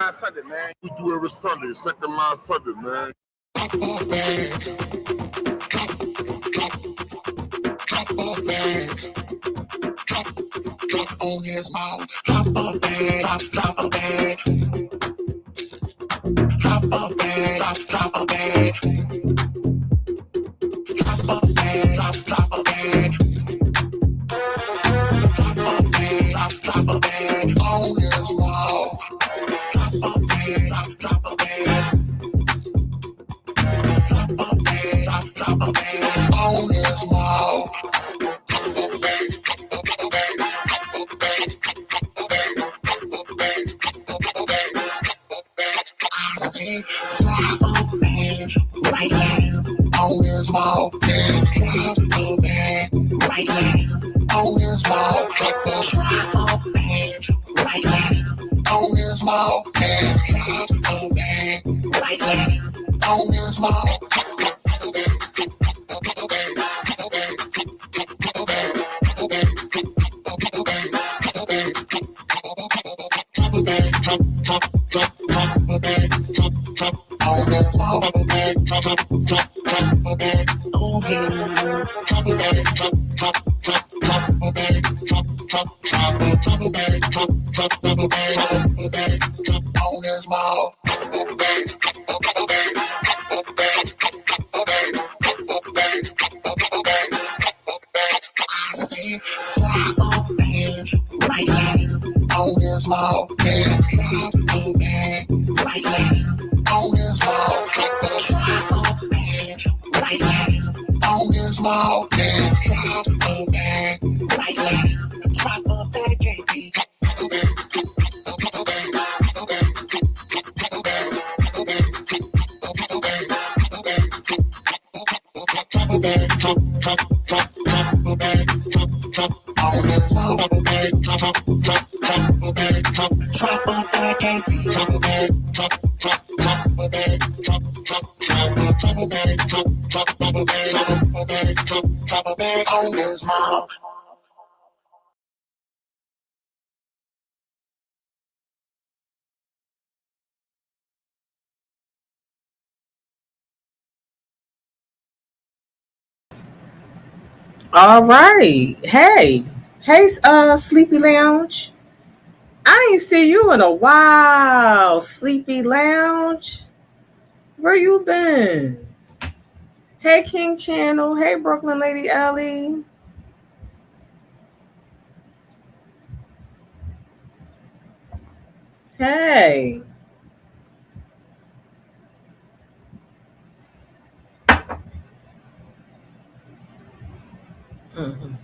Sunday, man. We do every Sunday, second line Sunday, man. Drop on his mouth, drop a bag, drop a bag, drop a bag, drop a bag, drop a bag, drop a bag, drop a bag on his mouth, drop a bag, drop a bag, drop a bag, drop a bag on his mouth. Right now, on his mouth, drop a bag. Right now, on his mouth, drop a bag. Right now, on his mouth, drop a bag. Right now, on his mouth. All right. Hey, Sleepy Lounge. I ain't see you in a while, Sleepy Lounge. Where you been? Hey, King Channel. Hey, Brooklyn Lady Ellie. Hey. Mm-hmm.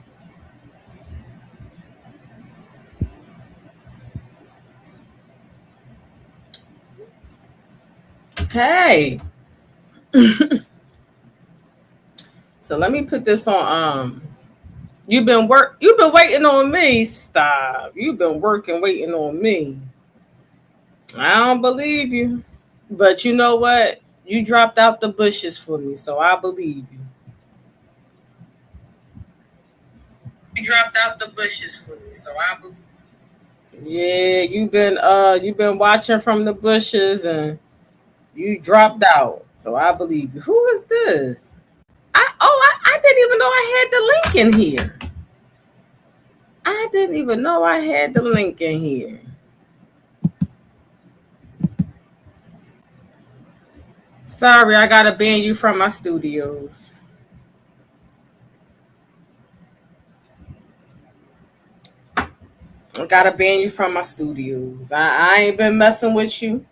Hey. So let me put this on. You've been waiting on me. Stop. You've been waiting on me. I don't believe you. But you know what? You dropped out the bushes for me, so I believe you. You dropped out the bushes for me, so I believe. Yeah, you've been watching from the bushes and you dropped out. So I believe you. Who is this? I didn't even know I had the link in here. I didn't even know I had the link in here. Sorry, I gotta ban you from my studios. I gotta ban you from my studios. I ain't been messing with you.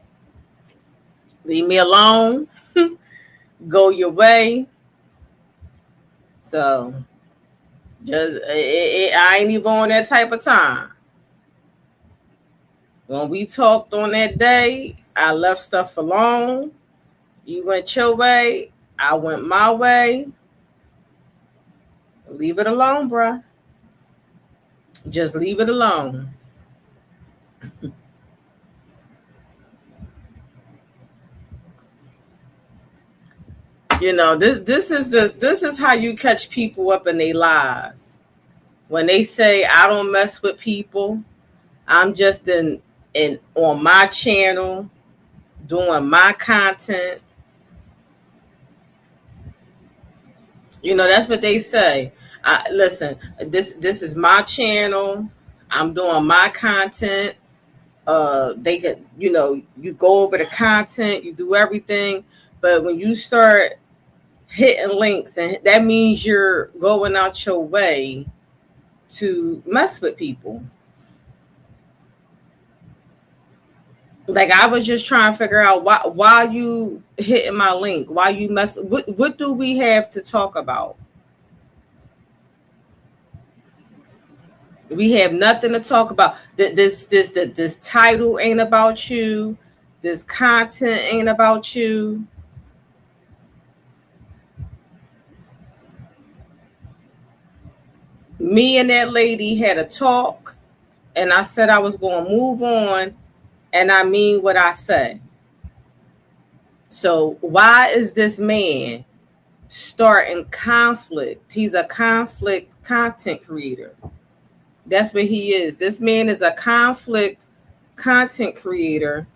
Leave me alone. Go your way. So, I ain't even on that type of time. When we talked on that day, I left stuff alone. You went your way. I went my way. Leave it alone, bruh. Just leave it alone. You know, this is how you catch people up in their lies. When they say I don't mess with people, I'm just in and on my channel, doing my content. That's what they say. Listen, this is my channel. I'm doing my content. They could, you go over the content, you do everything, but when you start hitting links, and that means you're going out your way to mess with people. Like, I was just trying to figure out why you hitting my link, why you mess. What do we have to talk about? We have nothing to talk about. This title ain't about you. This content ain't about you. Me and that lady had a talk, and I said I was going to move on, and I mean what I say. So why is this man starting conflict? He's a conflict content creator. That's what he is. This man is a conflict content creator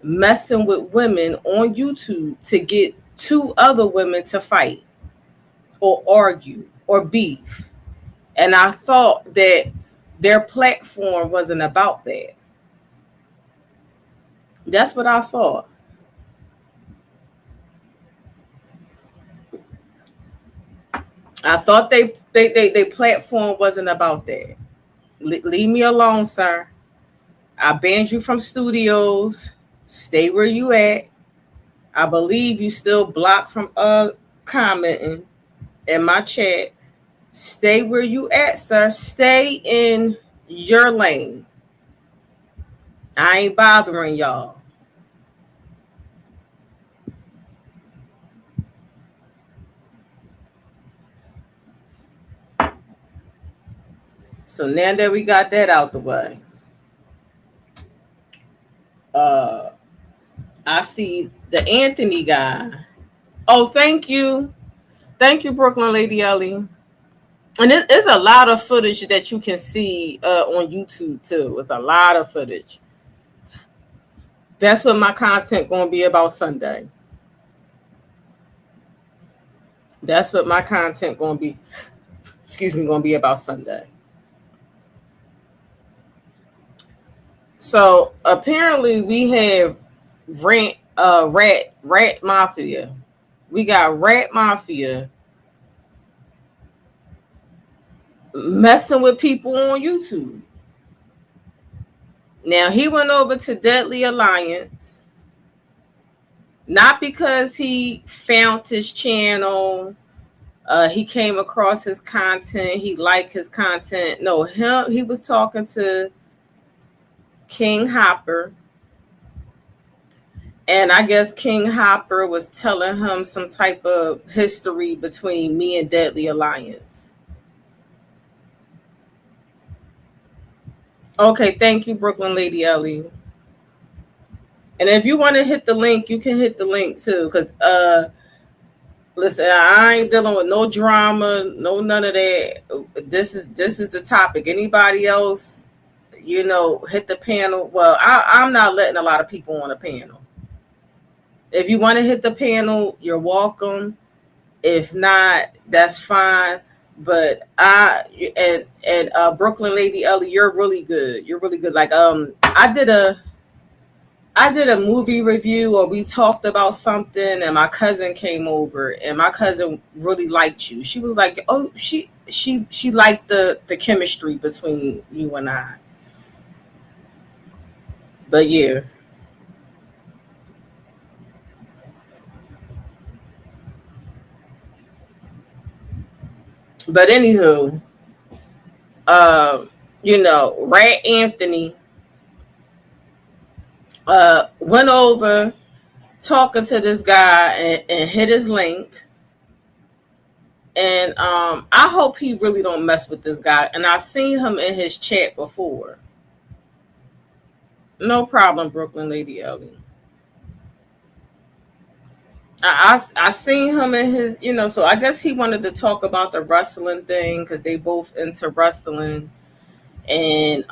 messing with women on YouTube to get two other women to fight or argue or beef. And I thought that their platform wasn't about that. That's what I thought. I thought they platform wasn't about that. Leave me alone, sir. I banned you from studios. Stay where you at. I believe you still blocked from commenting in my chat. Stay where you at, sir. Stay in your lane. I ain't bothering y'all. So now that we got that out the way, I see the Anthony guy. Oh, thank you. Thank you, Brooklyn Lady Ellie. And it's a lot of footage that you can see on YouTube too. It's a lot of footage. That's what my content going to be about Sunday. That's what my content going to be. Going to be about Sunday. So apparently we have Rat Mafia. We got Rat Mafia messing with people on YouTube. Now he went over to Deadly Alliance, not because he found his channel, he came across his content, he liked his content. No, he was talking to King Hopper. And I guess King Hopper was telling him some type of history between me and Deadly Alliance. Okay, thank you, Brooklyn Lady Ellie. And if you want to hit the link, you can hit the link too. Because listen, I ain't dealing with no drama, no none of that. This is the topic. Anybody else, hit the panel. Well, I'm not letting a lot of people on the panel. If you want to hit the panel, you're welcome. If not, that's fine. But Brooklyn Lady Ellie, you're really good. You're really good. Like I did a movie review, or we talked about something, and my cousin came over, and my cousin really liked you. She was like, "Oh, she liked the chemistry between you and I." But yeah. But anywho, Rat Anthony went over talking to this guy and hit his link. And I hope he really don't mess with this guy. And I've seen him in his chat before. No problem, Brooklyn Lady Ellie. I seen him in his, so I guess he wanted to talk about the wrestling thing because they both into wrestling. And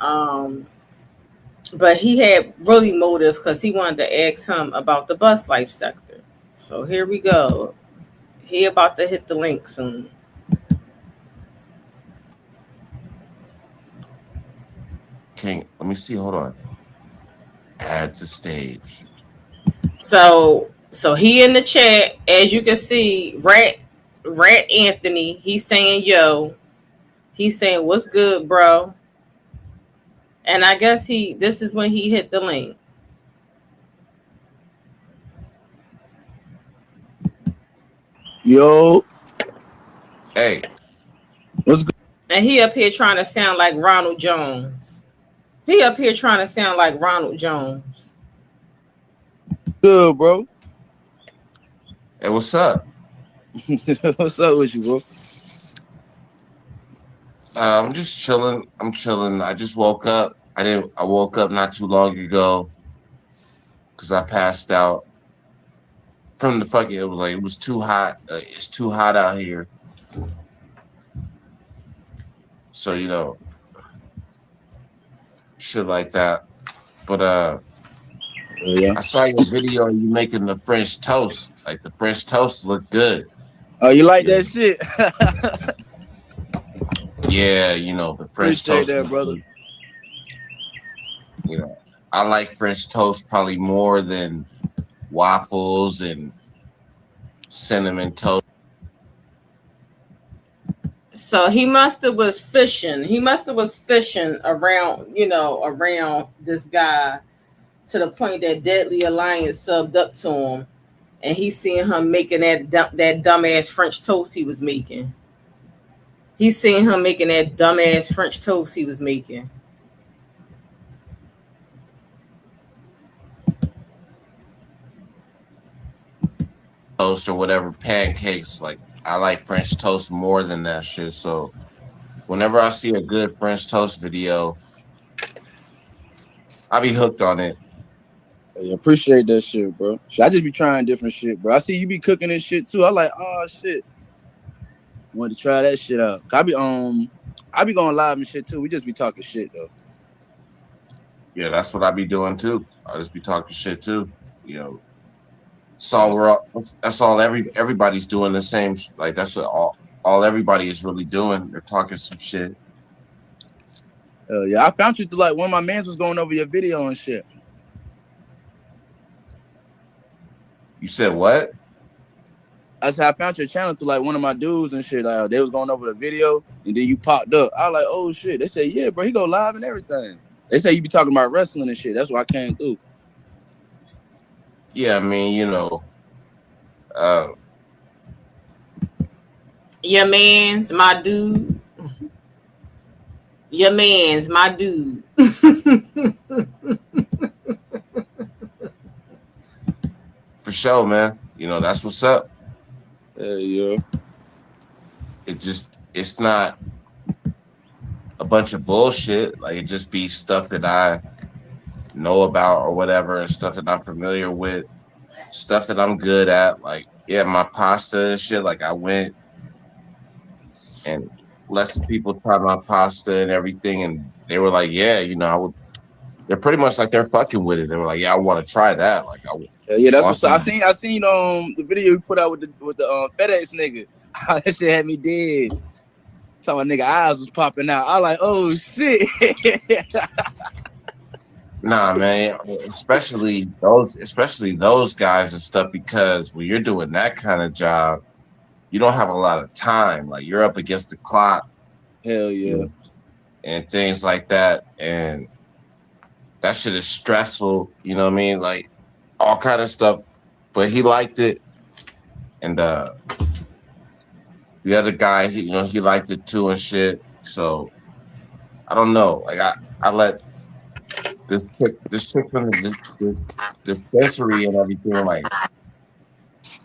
But he had really motive because he wanted to ask him about the bus life sector. So here we go. He about to hit the link soon. Let me see. Hold on. Add to stage. So he in the chat, as you can see, Rat Anthony, he's saying yo. He's saying what's good, bro. And I guess this is when he hit the link. Yo. Hey. What's good? And he up here trying to sound like Ronald Jones. He up here trying to sound like Ronald Jones. Good, bro. Hey, what's up? What's up with you, bro? I'm just chilling. I'm chilling. I just woke up. I woke up not too long ago because I passed out from the fucking. It was too hot. It's too hot out here. So shit like that. But yeah. I saw your video of you making the French toast. Like the French toast looked good. Oh, you like that shit? Yeah, the French toast. That, brother. I like French toast probably more than waffles and cinnamon toast. So he must have was fishing. He must have was fishing around, around this guy to the point that Deadly Alliance subbed up to him, and he seen him making that dumbass French toast he was making. He seen him making that dumbass French toast he was making. Toast or whatever, pancakes. Like I like French toast more than that shit. So whenever I see a good French toast video, I be hooked on it. Hey, appreciate that shit, bro. I just be trying different shit, bro. I see you be cooking this shit too. I like, oh shit. Wanted to try that shit out. I be going live and shit too. We just be talking shit though. Yeah, that's what I be doing too. I just be talking shit too. So that's all everybody's doing the same. Like that's what all everybody is really doing. They're talking some shit. Yeah, I found you through like one of my mans was going over your video and shit. You said what? I said I found your channel through like one of my dudes and shit. Like they was going over the video and then you popped up. I was like, oh shit. They said, yeah, bro, he go live and everything. They say you be talking about wrestling and shit. That's why I came through. Yeah, I mean, your man's my dude. Your man's my dude. For sure, man. That's what's up. Yeah. It's not a bunch of bullshit. Like it just be stuff that I know about or whatever, and stuff that I'm familiar with, stuff that I'm good at. Like, yeah, my pasta and shit. Like I went and let some people try my pasta and everything, and they were like, yeah, I would. They're pretty much like they're fucking with it. They were like, yeah, I want to try that. Like yeah, that's what's up. I seen the video you put out with the FedEx nigga. That shit had me dead. Talking about nigga eyes was popping out. I was like, oh shit. Nah, man. Especially those guys and stuff, because when you're doing that kind of job, you don't have a lot of time. Like you're up against the clock. Hell yeah. And things like that. And that shit is stressful. You know what I mean? Like all kind of stuff. But he liked it. And the other guy, he liked it too and shit. So I don't know. Like I let this chick from the dispensary and everything, like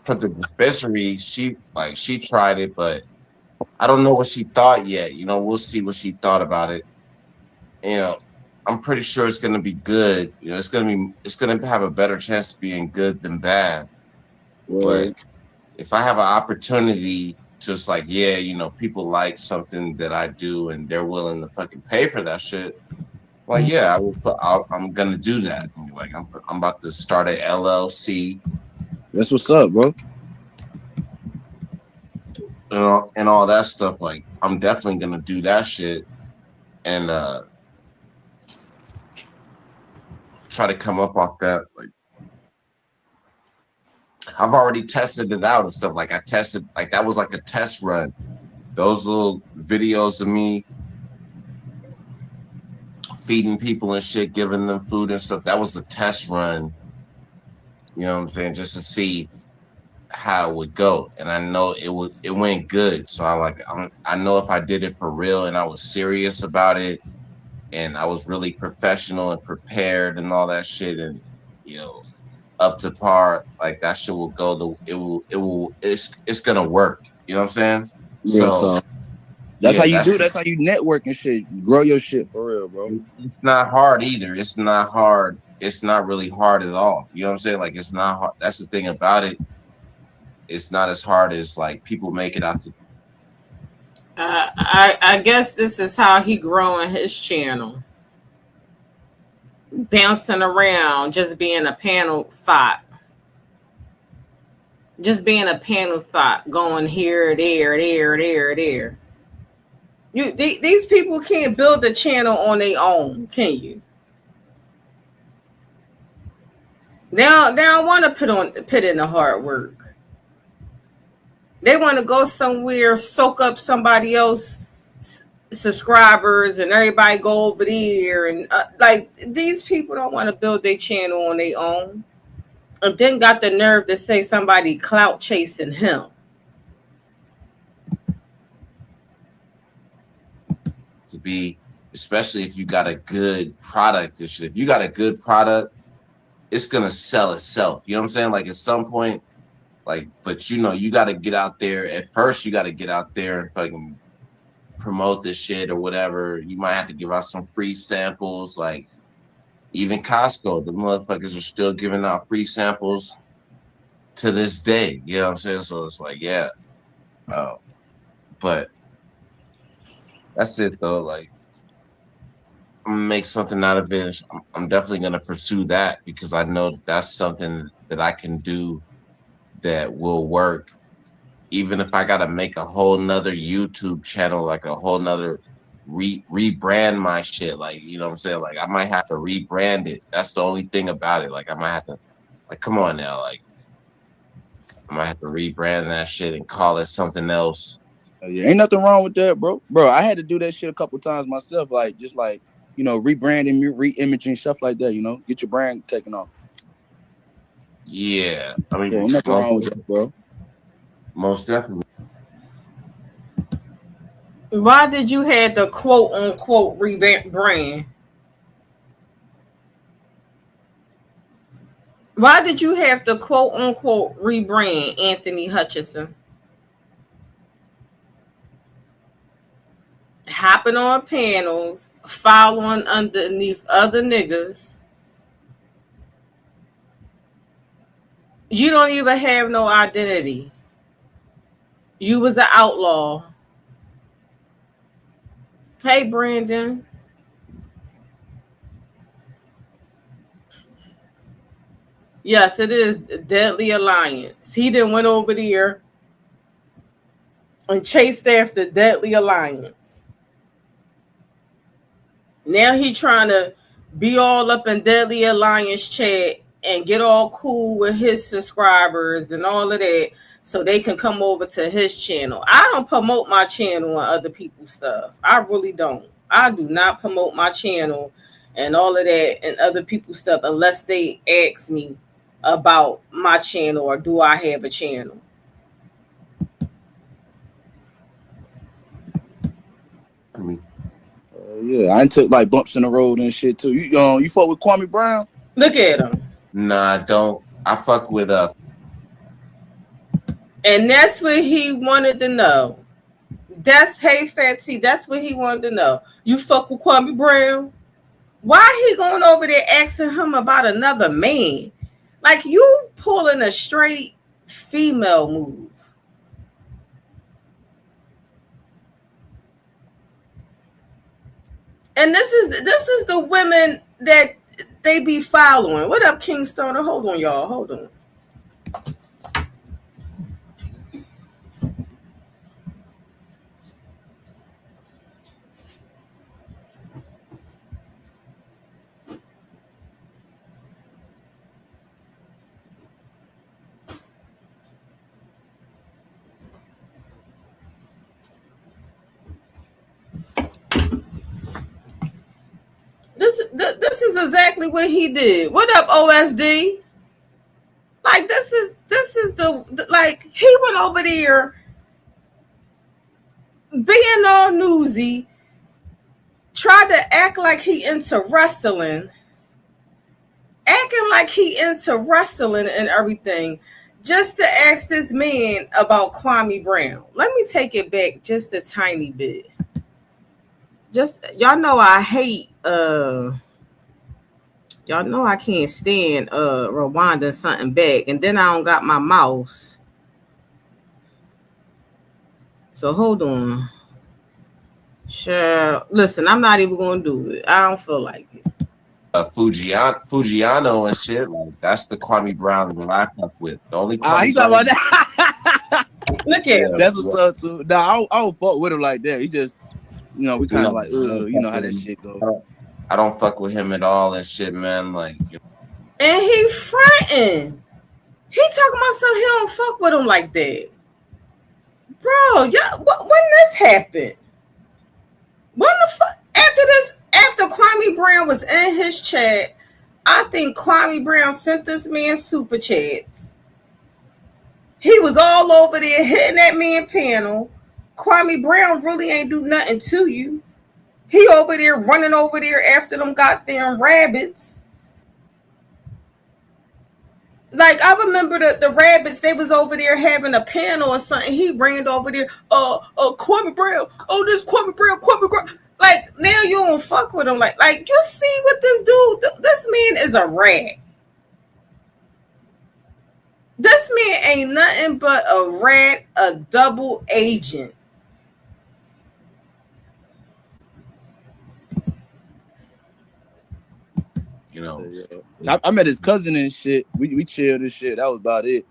for the dispensary, she tried it, but I don't know what she thought yet. We'll see what she thought about it. I'm pretty sure it's gonna be good. It's gonna have a better chance of being good than bad. Right. But if I have an opportunity, just like, yeah, people like something that I do and they're willing to fucking pay for that shit, Well, yeah, I'm gonna do that. Like I'm about to start an LLC, That's what's up, bro. and all that stuff. Like I'm definitely gonna do that shit and try to come up off that. Like I've already tested it out and stuff. Like I tested, like that was like a test run. Those little videos of me feeding people and shit, giving them food and stuff. That was a test run. You know what I'm saying? Just to see how it would go, and I know it went good. So I know if I did it for real and I was serious about it and I was really professional and prepared and all that shit, and you know up to par, like that shit will go to it's gonna work. You know what I'm saying? Real So talk. That's how yeah, you do. That's how you network and shit. Grow your shit for real, bro. it's not hard either. It's not hard. It's not really hard at all. You know what I'm saying? Like it's not hard. That's the thing about it. It's not as hard as like people make it out to. I guess this is how he growing his channel, bouncing around, just being a panel thought, going here, there, there, there, there. These people can't build a channel on their own, can you? They don't want to put in the hard work. They want to go somewhere, soak up somebody else subscribers, and everybody go over there, and like these people don't want to build their channel on their own, and then got the nerve to say somebody clout chasing him. To be, especially if you got a good product. If you got a good product, it's gonna sell itself. You know what I'm saying? Like at some point, like, but you got to get out there. At first, you got to get out there and fucking promote this shit or whatever. You might have to give out some free samples. Like even Costco, the motherfuckers are still giving out free samples to this day. You know what I'm saying? So it's like, yeah, but that's it though. Like I'm gonna make something out of it. I'm definitely gonna pursue that because I know that's something that I can do that will work. Even if I gotta make a whole nother YouTube channel, like a whole nother rebrand my shit, like you know what I'm saying? Like I might have to rebrand it. That's the only thing about it. Like I might have to, like, come on now, like I might have to rebrand that shit and call it something else. Yeah, ain't nothing wrong with that, bro. Bro, I had to do that shit a couple times myself, like just like rebranding, re-imaging stuff like that. Get your brand taken off. Yeah, I mean, Yeah, ain't nothing wrong with that, bro. Most definitely. Why did you have the quote unquote rebrand? Why did you have to quote unquote rebrand Anthony Hutchinson? Hopping on panels, following underneath other niggas. You don't even have no identity. You was an outlaw. Hey, Brandon. Yes, it is Deadly Alliance. He then went over there and chased after Deadly Alliance. Now he trying to be all up in Deadly Alliance chat and get all cool with his subscribers and all of that so they can come over to his channel. I don't promote my channel and other people's stuff. I really don't. I do not promote my channel and all of that and other people's stuff unless they ask me about my channel or do I have a channel. I mean, Yeah, I took like bumps in the road and shit too. You fuck with Kwame Brown? Look at him. nah, I don't. I fuck with And that's what he wanted to know. Hey Fatty, that's what he wanted to know. You fuck with Kwame Brown? Why he going over there asking him about another man? Like you pulling a straight female move. And this is the women that they be following. What up, King Stoner? Hold on, y'all. Hold on. This is exactly what he did. What up, OSD? Like this is the like he went over there being all newsy, tried to act like he into wrestling, acting like he into wrestling and everything, just to ask this man about Kwame Brown. Let me take it back just a tiny bit. Just y'all know I hate y'all know I can't stand rewinding something back and then I don't got my mouse. So hold on. Sure. Listen, I'm not even gonna do it. I don't feel like it. Fujiano and shit. Like that's the Kwame Brown that I fuck with. The only Kwame he talking Brown. about that. Look at him. That's what's up too. Nah, I don't fuck with him like that. He just, we kind of like, you know how that shit go. I don't fuck with him at all and shit, man. Like, and he fronting. He talking about something. He don't fuck with him like that, bro. Yeah, when this happened? When the fuck after this? After Kwame Brown was in his chat, I think Kwame Brown sent this man super chats. He was all over there hitting that man panel. Kwame Brown really ain't do nothing to you. He over there running over there after them goddamn rabbits. Like I remember the rabbits, they was over there having a panel or something. He ran over there, Kwame Brown, this Kwame Brown. Like now you don't fuck with him. Like you see what this dude, this man is a rat. This man ain't nothing but a rat, a double agent. I met his cousin and shit. We chilled and shit. That was about it.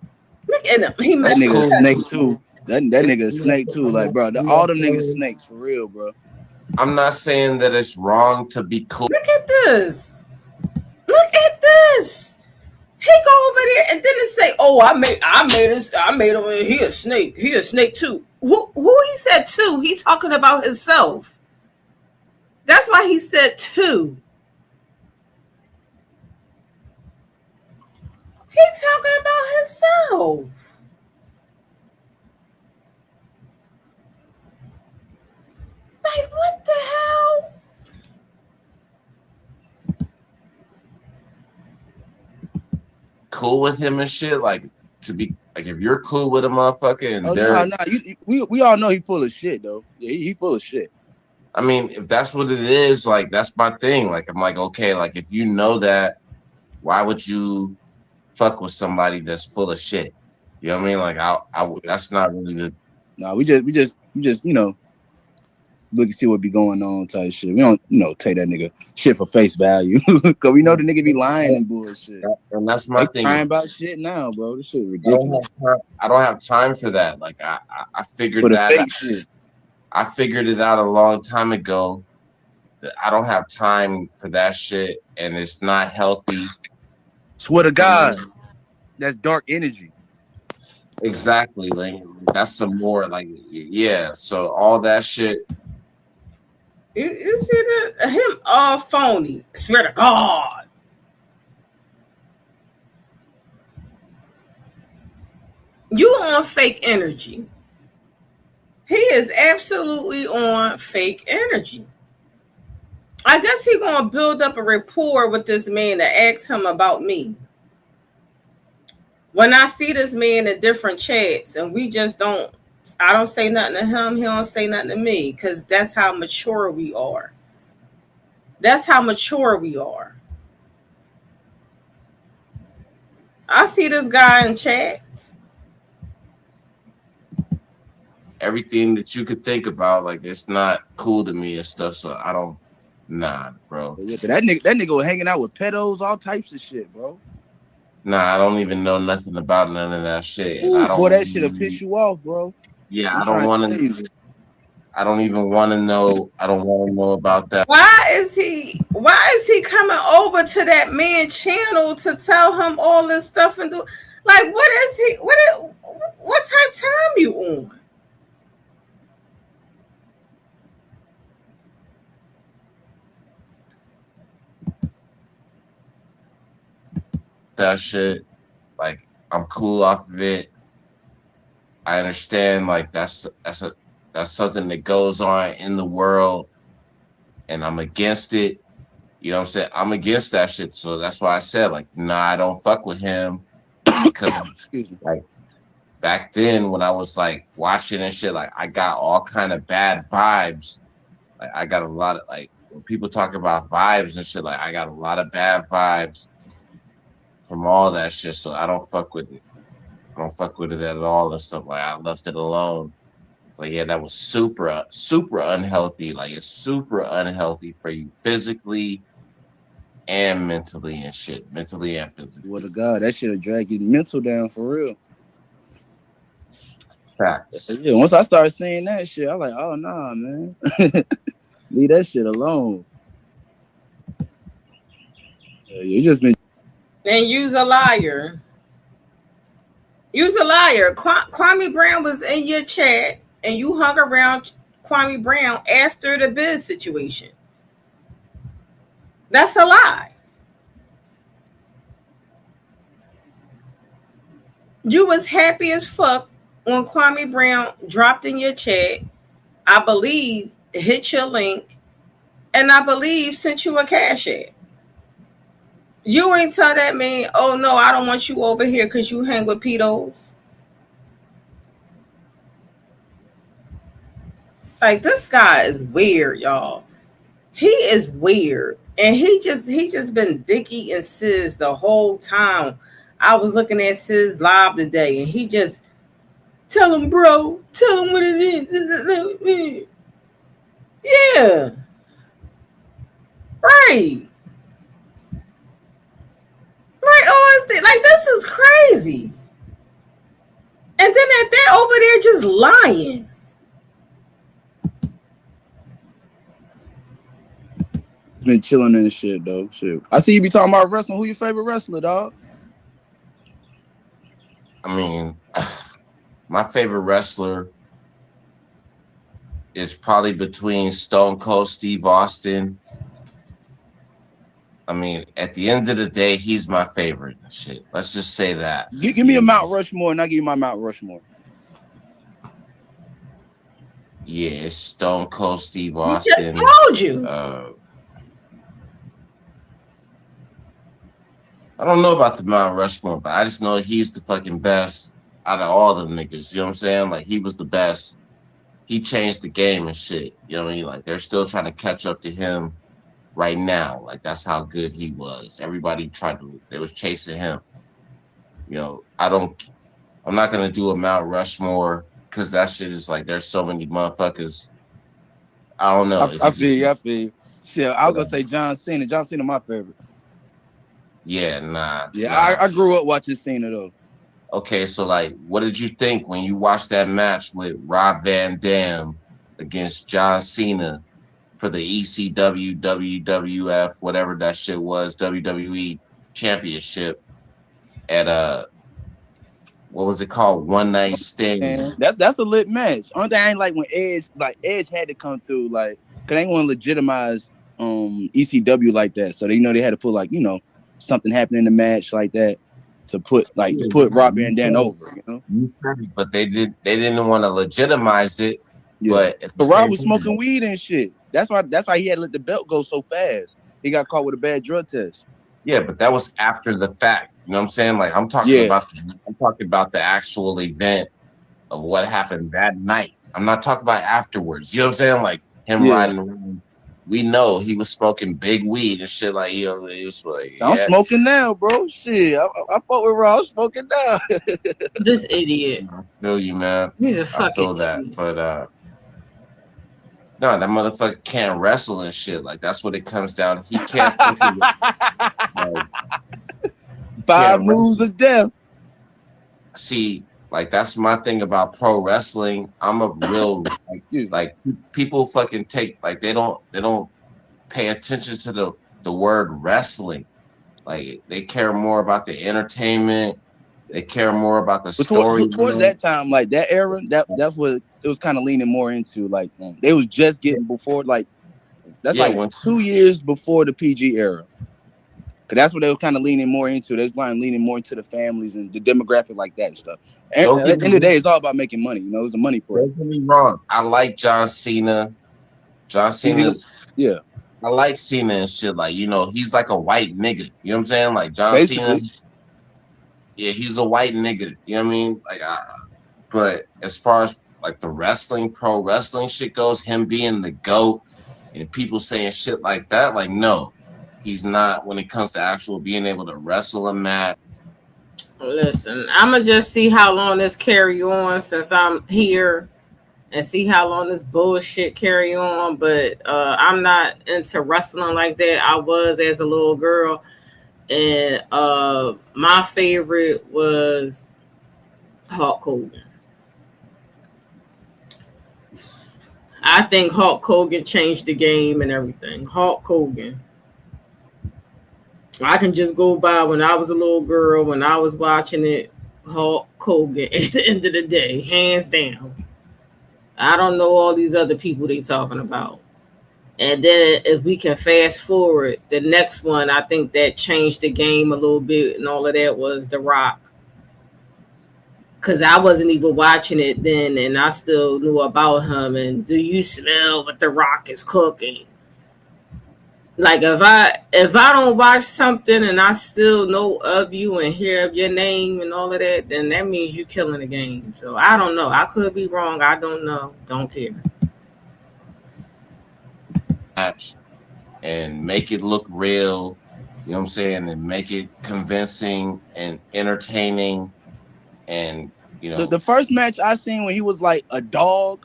Look at him. He that nigga a snake too. That nigga a snake too. Like, bro, all them niggas snakes for real, bro. I'm not saying that it's wrong to be cool. Look at this. Look at this. He go over there and then it say, "Oh, I made him. He a snake. He a snake too." Who he said two? He talking about himself. That's why he said two. He talking about himself. Like what the hell? Cool with him and shit, like to be like if you're cool with a motherfucker and we all know he full of shit though. Yeah, he full of shit. I mean, if that's what it is, like that's my thing. Like I'm like, okay, like if you know that, why would you fuck with somebody that's full of shit? You know what I mean? Like I that's not really the. No, we just look and see what be going on type shit. We don't, take that nigga shit for face value. Cause we know the nigga be lying and bullshit. And that's my thing. Crying about shit now, bro. This shit ridiculous. I don't have time for that. Like I figured that fake shit. I figured it out a long time ago. That I don't have time for that shit and it's not healthy. Swear to God. That's dark energy. Exactly. Like that's some more like yeah. So all that shit. You see that him all phony. Swear to God. You on fake energy. He is absolutely on fake energy. I guess he gonna build up a rapport with this man to ask him about me. When I see this man in different chats and I don't say nothing to him, he don't say nothing to me, because that's how mature we are. That's how mature we are. I see this guy in chats. Everything that you could think about, like it's not cool to me and stuff. So I don't. Nah, bro. Yeah, that nigga was hanging out with pedos, all types of shit, bro. Nah, I don't even know nothing about none of that shit, and Ooh, I boy, don't. that shit'll piss you off, bro. Yeah, I'm I don't trying want to tell to. you. I don't even want to know. I don't want to know about that. Why is he coming over to that man channel to tell him all this stuff and do like what type time you on? That shit. Like, I'm cool off of it. I understand. Like, that's something that goes on in the world, and I'm against it. You know what I'm saying? I'm against that shit. So that's why I said, like, nah, I don't fuck with him because, Excuse me. like, back then when I was like watching and shit, like, I got all kind of bad vibes. Like, I got a lot of like when people talk about vibes and shit, like, I got a lot of bad vibes from all that shit. So I don't fuck with it. I don't fuck with it at all and stuff. Like, I left it alone. So yeah, that was super, super unhealthy. Like, it's super unhealthy for you physically and mentally and shit. Mentally and physically. What to God, that shit'll drag your mental down for real. Facts. Yeah, once I started seeing that shit, I was like, oh nah, man. Leave that shit alone. You just been And you's a liar. You's a liar. Kwame Brown was in your chat and you hung around Kwame Brown after the Biz situation. That's a lie. You was happy as fuck when Kwame Brown dropped in your chat. I believe hit your link, and I believe sent you a cash app. You ain't tell that man, oh no, I don't want you over here because you hang with pedos. Like, this guy is weird, y'all. He is weird. And he just been Dickie and Sis the whole time. I was looking at Sis live today, and he just tell him, bro, tell him what it is. Yeah. Right. Right. Oh, like, this is crazy. And then they're over there just lying. been chilling and shit though. Shit. I see you be talking about wrestling. Who your favorite wrestler, dog? I mean, my favorite wrestler is probably between Stone Cold Steve Austin. I mean, at the end of the day, he's my favorite. Shit, let's just say that. Give me a Mount Rushmore, and I give you my Mount Rushmore. Yeah, it's Stone Cold Steve Austin. He just told you. I don't know about the Mount Rushmore, but I just know he's the fucking best out of all the niggas. You know what I'm saying? Like, he was the best. He changed the game and shit. You know what I mean? Like, they're still trying to catch up to him right now. Like, that's how good he was. Everybody they was chasing him. You know, I'm not gonna do a Mount Rushmore because that shit is like, there's so many motherfuckers. I don't know. I feel you. Shit, I was gonna say John Cena. John Cena, my favorite. Yeah, nah. Yeah, nah. I grew up watching Cena though. Okay, so like, what did you think when you watched that match with Rob Van Dam against John Cena for the ECW, WWF, whatever that shit was, WWE Championship at what was it called? One Night Stand. And that's a lit match. Only thing I ain't like when Edge had to come through, like, cause they want to legitimize ECW like that. So they they had to put like, something happened in the match like that to put Rob Van Dam over, You said it, but they didn't want to legitimize it. Yeah. But Rob was smoking weed and shit. That's why he had to let the belt go so fast. He got caught with a bad drug test. Yeah, but that was after the fact. You know what I'm saying? Like, I'm talking about the actual event of what happened that night. I'm not talking about afterwards. You know what I'm saying? Like, him riding around. We know he was smoking big weed and shit. Like, he was like, I'm smoking now, bro. Shit, I fought with Rob. I'm smoking now. This idiot. I feel you, man. He's a fucking I feel that, idiot. but No, that motherfucker can't wrestle and shit. Like that's what it comes down. He can't fucking like Five can't moves wrestle. of death. See, like that's my thing about pro wrestling. I'm a real Excuse me. like people fucking take like they don't pay attention to the word wrestling. Like they care more about the entertainment. They care more about the But towards storyline. that time, like that era, that's what it was kind of leaning more into. Like they was just getting before, like that's Yeah, like when 2 years before the PG era. Cause that's what they were kind of leaning more into. They was leaning more into the families and the demographic like that and stuff. And don't at get the end of the me day, it's all about making money. You know, it's a money play. don't get me wrong. I like John Cena. John Cena's Yeah, I like Cena and shit. Like, he's like a white nigga. You know what I'm saying? Like John Cena, basically. yeah, he's a white nigga. You know what I mean? Like but as far as like the pro wrestling shit goes, him being the GOAT and people saying shit like that, like no, he's not when it comes to actual being able to wrestle a match. Listen, I'm gonna just see how long this carry on since I'm here, and see how long this bullshit carry on. But I'm not into wrestling like that. I was as a little girl, and my favorite was Hulk Hogan. I think Hulk Hogan changed the game and everything. Hulk Hogan. I can just go by when I was a little girl, when I was watching it, Hulk Hogan at the end of the day, hands down. I don't know all these other people they talking about. And then if we can fast forward, the next one I think that changed the game a little bit and all of that was The Rock. Cause I wasn't even watching it then and I still knew about him and do you smell what The Rock is cooking? Like if I don't watch something and I still know of you and hear of your name and all of that, then that means you killing the game. So I don't know. I could be wrong. I don't know. Don't care. Match and make it look real, you know what I'm saying, and make it convincing and entertaining and The first match I seen when he was like a dog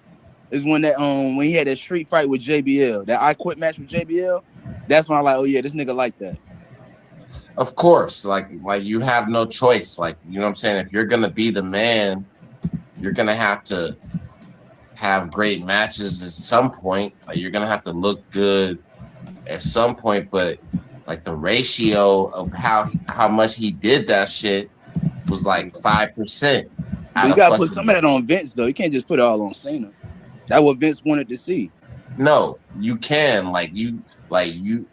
is when he had that street fight with JBL, that I Quit match with JBL. That's when I like, oh yeah, this nigga like that. of course, like you have no choice. Like, you know what I'm saying? If you're gonna be the man, you're gonna have to have great matches at some point. Like you're gonna have to look good at some point, but like the ratio of how much he did that shit was like 5%. But you gotta put some of that on Vince though. You can't just put it all on Cena. That's what Vince wanted to see. No, you can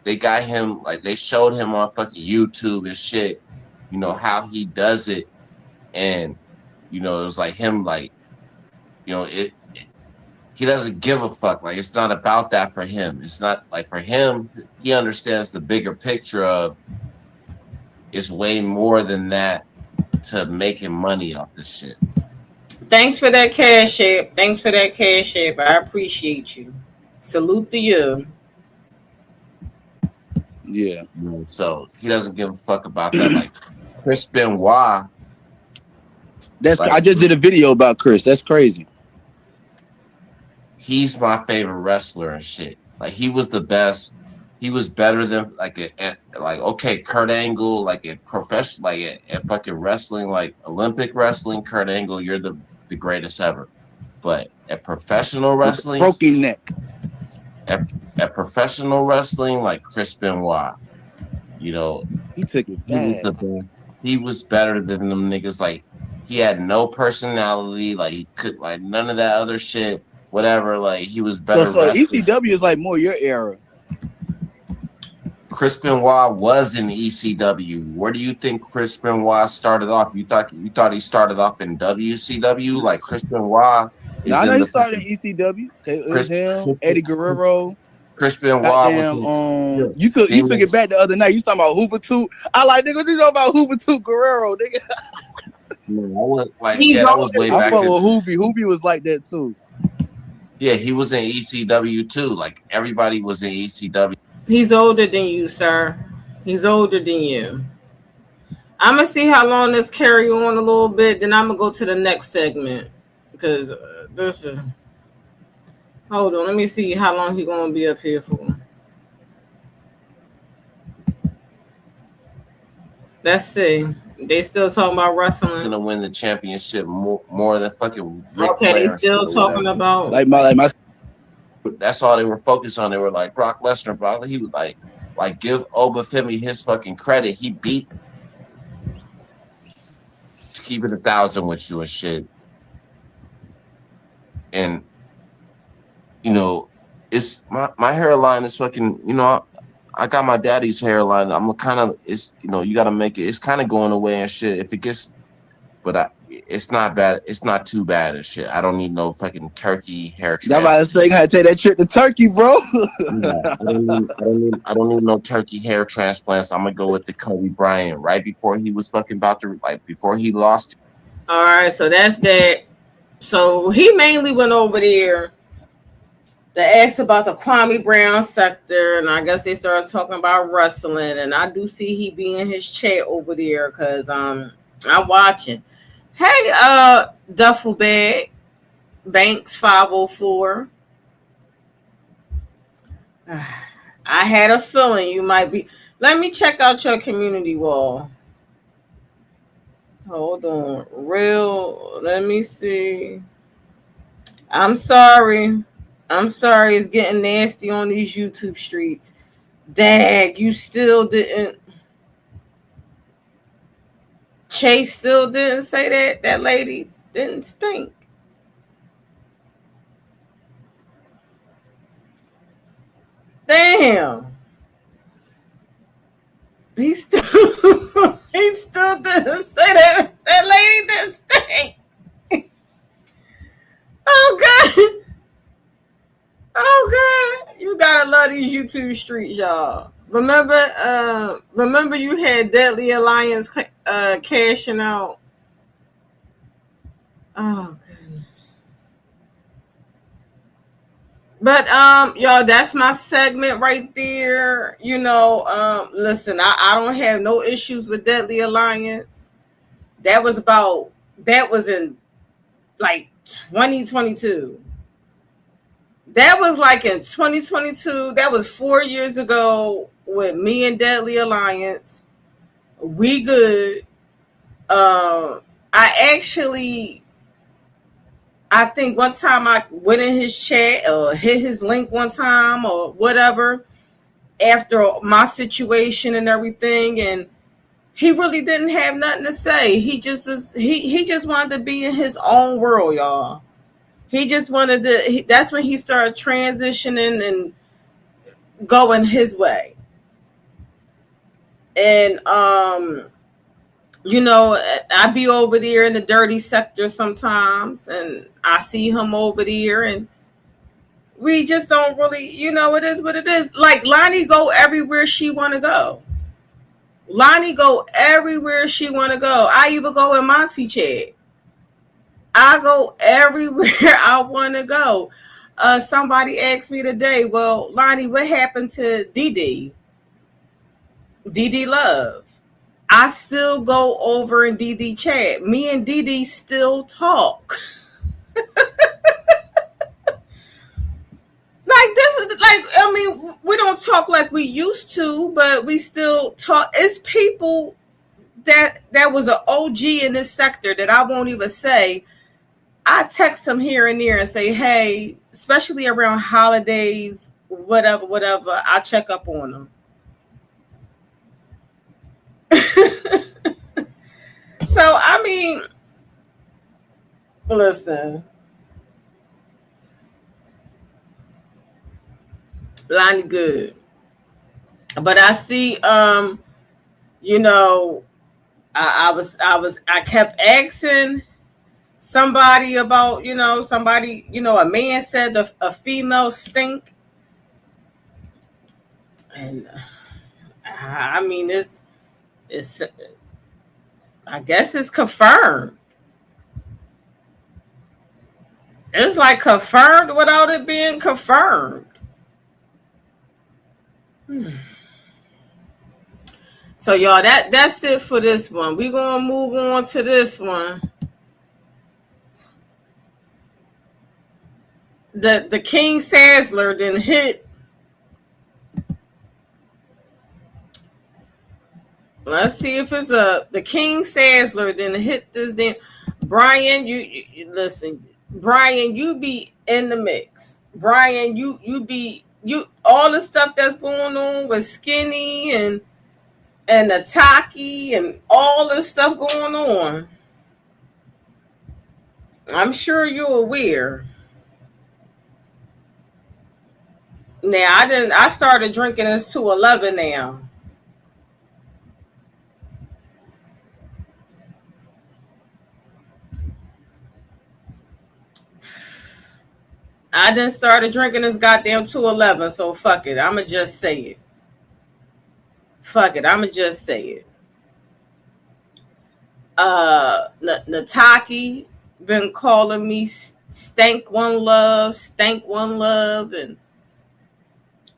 they got him like they showed him on fucking YouTube and shit, how he does it, and it was like him it he doesn't give a fuck. Like it's not about that for him. It's not like for him, he understands the bigger picture of it's way more than that to making money off this shit. Thanks for that cash app. Thanks for that cash app. I appreciate you. Salute to you. Yeah. So he doesn't give a fuck about that. Like Chris Benoit. I just did a video about Chris. That's crazy. He's my favorite wrestler and shit. Like he was the best. He was better than okay, Kurt Angle, like at professional, like at fucking wrestling, like Olympic wrestling, Kurt Angle, you're the greatest ever. But at professional wrestling, broken neck. At professional wrestling, like Chris Benoit, he took it bad. He was the best. He was better than them niggas. Like he had no personality. Like he could like none of that other shit. Whatever. Like he was better. So ECW is like more your era. Chris Benoit was in ECW. Where do you think Chris Benoit started off? You thought he started off in WCW? Like Chris Benoit is I know he started in ECW. It was him, Eddie Guerrero. Chris Benoit was you took it back the other night. You talking about Hoover Toot? I like nigga. What you know about Hoover Toot Guerrero, nigga? No, that was way back. I fuck with Hoovy. Hoovy was like that too. Yeah, he was in ECW too. Like everybody was in ECW. He's older than you, sir. He's older than you. I'm going to see how long this carry on a little bit. Then I'm going to go to the next segment. Because Hold on, let me see how long he gonna be up here for. Let's see. They still talking about wrestling. Gonna win the championship more than fucking Ric Okay, they Flair and shit still or talking whatever. about Like my That's all they were focused on. They were like Brock Lesnar, bro. He was like give Obafemi his fucking credit. He beat keep it 1,000 with you and shit. And it's my hairline is fucking. I got my daddy's hairline. I'm kind of you got to make it. It's kind of going away and shit. If it gets, it's not bad. It's not too bad and shit. I don't need no fucking turkey hair I'm about to transplant. say, you gotta take that trip to Turkey, bro. Yeah, I don't need no turkey hair transplants. I'm gonna go with the Kobe Bryant right before he was fucking about to before he lost. all right, so that's that. So he mainly went over there to ask about the Kwame Brown sector, and I guess they started talking about wrestling. And I do see he be in his chat over there because I'm watching. Hey, Duffel Bag Banks 504. I had a feeling you might be. Let me check out your community wall. Hold on, real. Let me see. I'm sorry. I'm sorry. It's getting nasty on these YouTube streets. Dag, you still didn't. Chase still didn't say that. That lady didn't stink. Damn. He still he still didn't say that. That lady didn't stink. Oh god. Oh god. You gotta love these YouTube streets, y'all. Remember you had Deadly Alliance cashing out. Oh goodness. But y'all, that's my segment right there. Listen, I don't have no issues with Deadly Alliance. That was in like 2022. That was like in 2022. That was 4 years ago with me and Deadly Alliance. We good. I think one time I went in his chat or hit his link one time or whatever after my situation and everything, and he really didn't have nothing to say. He just wanted to be in his own world, y'all. He just wanted to. That's when he started transitioning and going his way. And I be over there in the dirty sector sometimes, and I see him over there, and we just don't really, it is what it is. Like Lonnie go everywhere she want to go. Lonnie go everywhere she want to go. I even go in Monty chat. I go everywhere I want to go. Somebody asked me today, well, Lonnie, what happened to DD? DD Love. I still go over in DD chat. Me and DD still talk. Like this is we don't talk like we used to, but we still talk. It's people that was an OG in this sector that I won't even say. I text them here and there and say, hey, especially around holidays, whatever, I check up on them. So, listen. Lonnie good. But I see, I kept asking somebody about, a man said a female stink. And it's I guess it's confirmed. It's like confirmed without it being confirmed. So y'all, that's it for this one. We're gonna move on to this one. the King Sazzler then hit. Let's see if it's the King Sazzler then hit this damn. Brian, you listen. Brian, you be in the mix. Brian, you be you all the stuff that's going on with Skinny and Ataki and all this stuff going on. I'm sure you're aware. Now I started drinking this 211 now. I done started drinking this goddamn 211, so fuck it. I'ma just say it. Fuck it, I'ma just say it. Nataki been calling me stank one love, and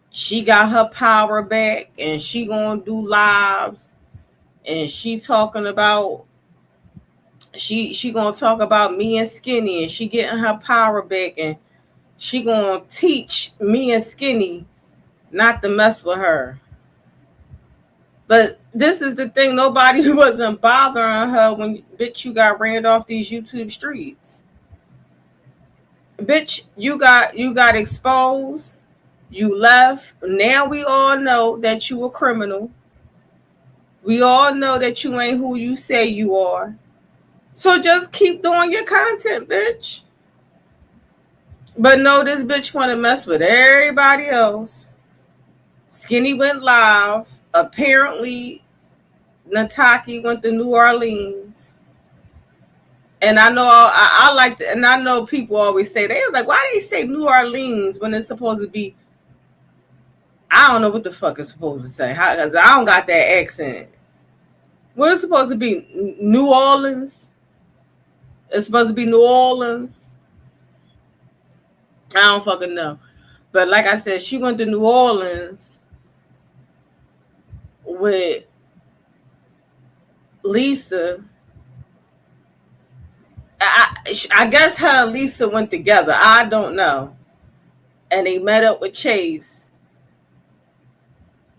she got her power back, and she gonna do lives, and she talking about she gonna talk about me and Skinny, and she getting her power back, and she gonna teach me and Skinny not to mess with her. But this is the thing, nobody wasn't bothering her when, bitch, you got ran off these YouTube streets. Bitch, you got exposed. You left. Now we all know that you a criminal. We all know that you ain't who you say you are. So just keep doing your content, bitch. But no, this bitch want to mess with everybody else. Skinny went live. Apparently, Nataki went to New Orleans. And I know I like to, and I know people always say, they was like, why they say New Orleans when it's supposed to be, I don't know what the fuck it's supposed to say. Because I don't got that accent. What is supposed to be? New Orleans? It's supposed to be New Orleans? I don't fucking know. But like I said, she went to New Orleans with Lisa. I guess her and Lisa went together. I don't know. And they met up with Chase.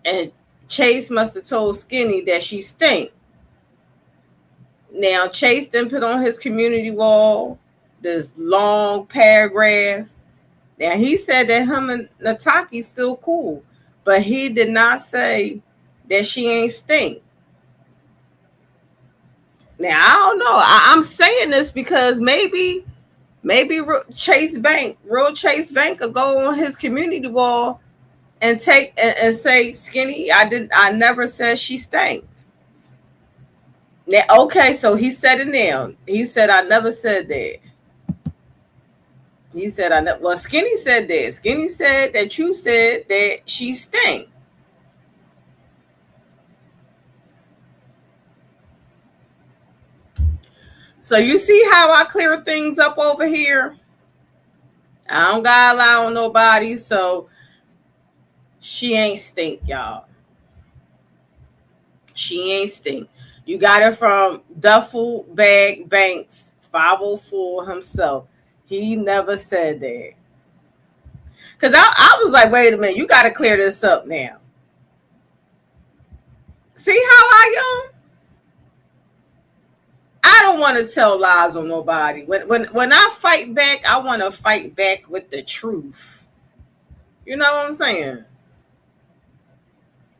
And Chase must have told Skinny that she stink. Now, Chase then put on his community wall this long paragraph. Now, he said that him and Nataki still cool, but he did not say that she ain't stink. Now, I don't know. I'm saying this because maybe Chase Bank will go on his community wall and take and say, Skinny, I never said she stank. Now, okay, so he said it now. He said, I never said that. He said, well, Skinny said that. Skinny said that you said that she stank. So you see how I clear things up over here? I don't gotta lie on nobody, so she ain't stink, y'all. She ain't stink. You got it from Duffel Bag Banks 504 himself. He never said that. Because I was like, wait a minute, you got to clear this up now. See how I am? I don't want to tell lies on nobody. When I fight back, I want to fight back with the truth. You know what I'm saying?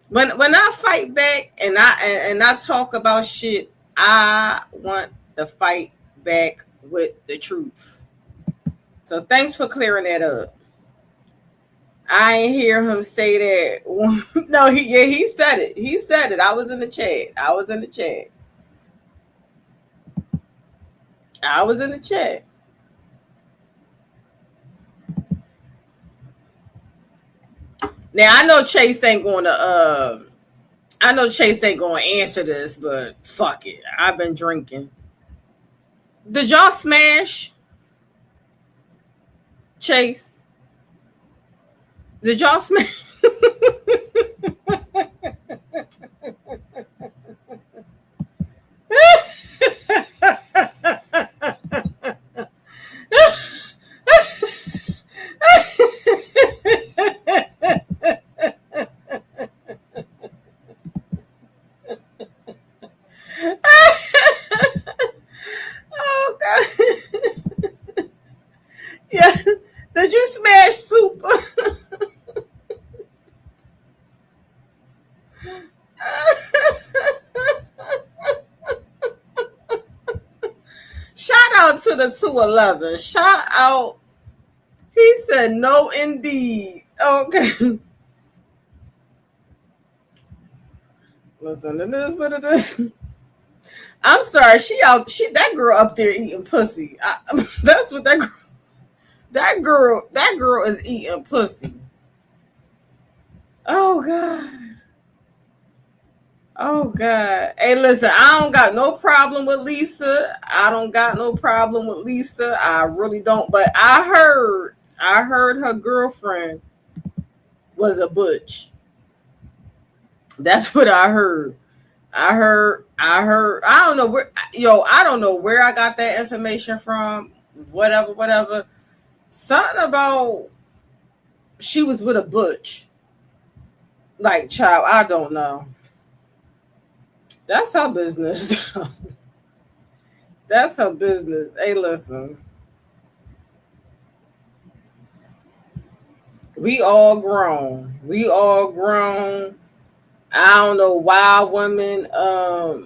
When I fight back and I talk about shit, I want to fight back with the truth. So thanks for clearing that up. I ain't hear him say that. No, he said it. He said it. I was in the chat. Now I know Chase ain't going to answer this, but fuck it. I've been drinking. Did y'all smash Chase? Did y'all smash? Shout out to the 211. Shout out. He said no indeed. Okay. Listen to this, but it is. I'm sorry, that girl up there eating pussy. That's what that girl is eating pussy. Oh God. Oh God. Hey, listen, I don't got no problem with Lisa. I don't got no problem with Lisa. I really don't. But I heard her girlfriend was a butch. That's what I heard. I don't know where, I don't know where I got that information from. Whatever. Something about she was with a butch. Like, child, I don't know. That's her business. That's her business. Hey, listen. We all grown. I don't know why women. I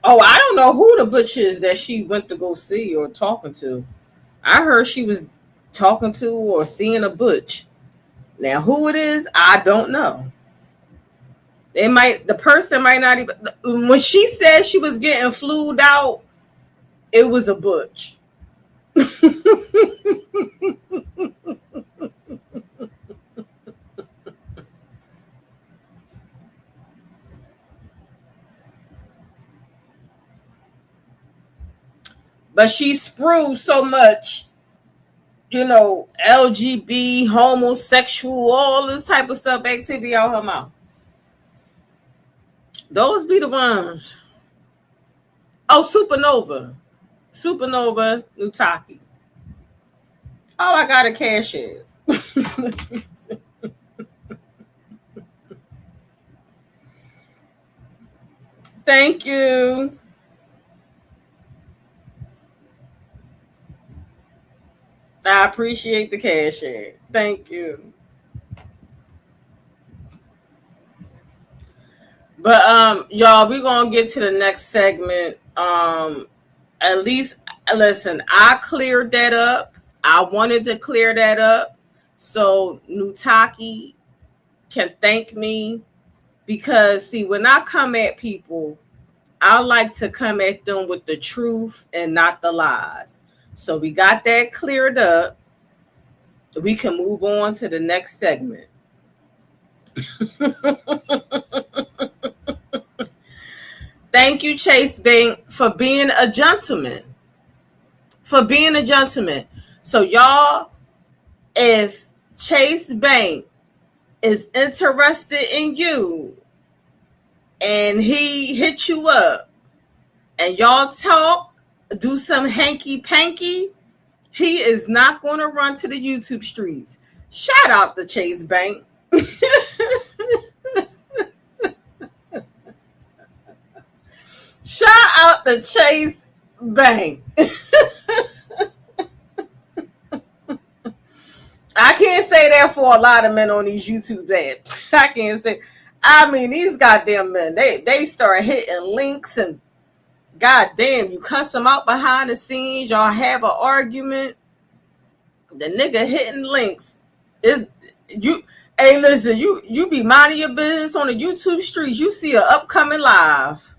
don't know who the butch is that she went to go see or talking to. I heard she was talking to or seeing a butch. Now, who it is, I don't know. The person might not even. When she said she was getting flued out, it was a butch. But she sprues so much, LGBT, homosexual, all this type of stuff, activity out her mouth. Those be the ones. Oh, Supernova, Nutaki. Oh, I got a cash app. Thank you. I appreciate the cash app. Thank you. But y'all, we're gonna get to the next segment. At least listen, I cleared that up. I wanted to clear that up so Nutaki can thank me, because see, when I come at people, I like to come at them with the truth and not the lies. So we got that cleared up. We can move on to the next segment. Thank you, Chase Bank, for being a gentleman. So y'all, if Chase Bank is interested in you and he hit you up and y'all talk, do some hanky panky, he is not going to run to the YouTube streets. Shout out to Chase Bank. Shout out to Chase Bank. I can't say that for a lot of men on these YouTube ads. I can't say. I mean, these goddamn men, they start hitting links and goddamn, you cuss them out behind the scenes. Y'all have an argument. The nigga hitting links. Hey, listen, you be minding your business on the YouTube streets. You see an upcoming live.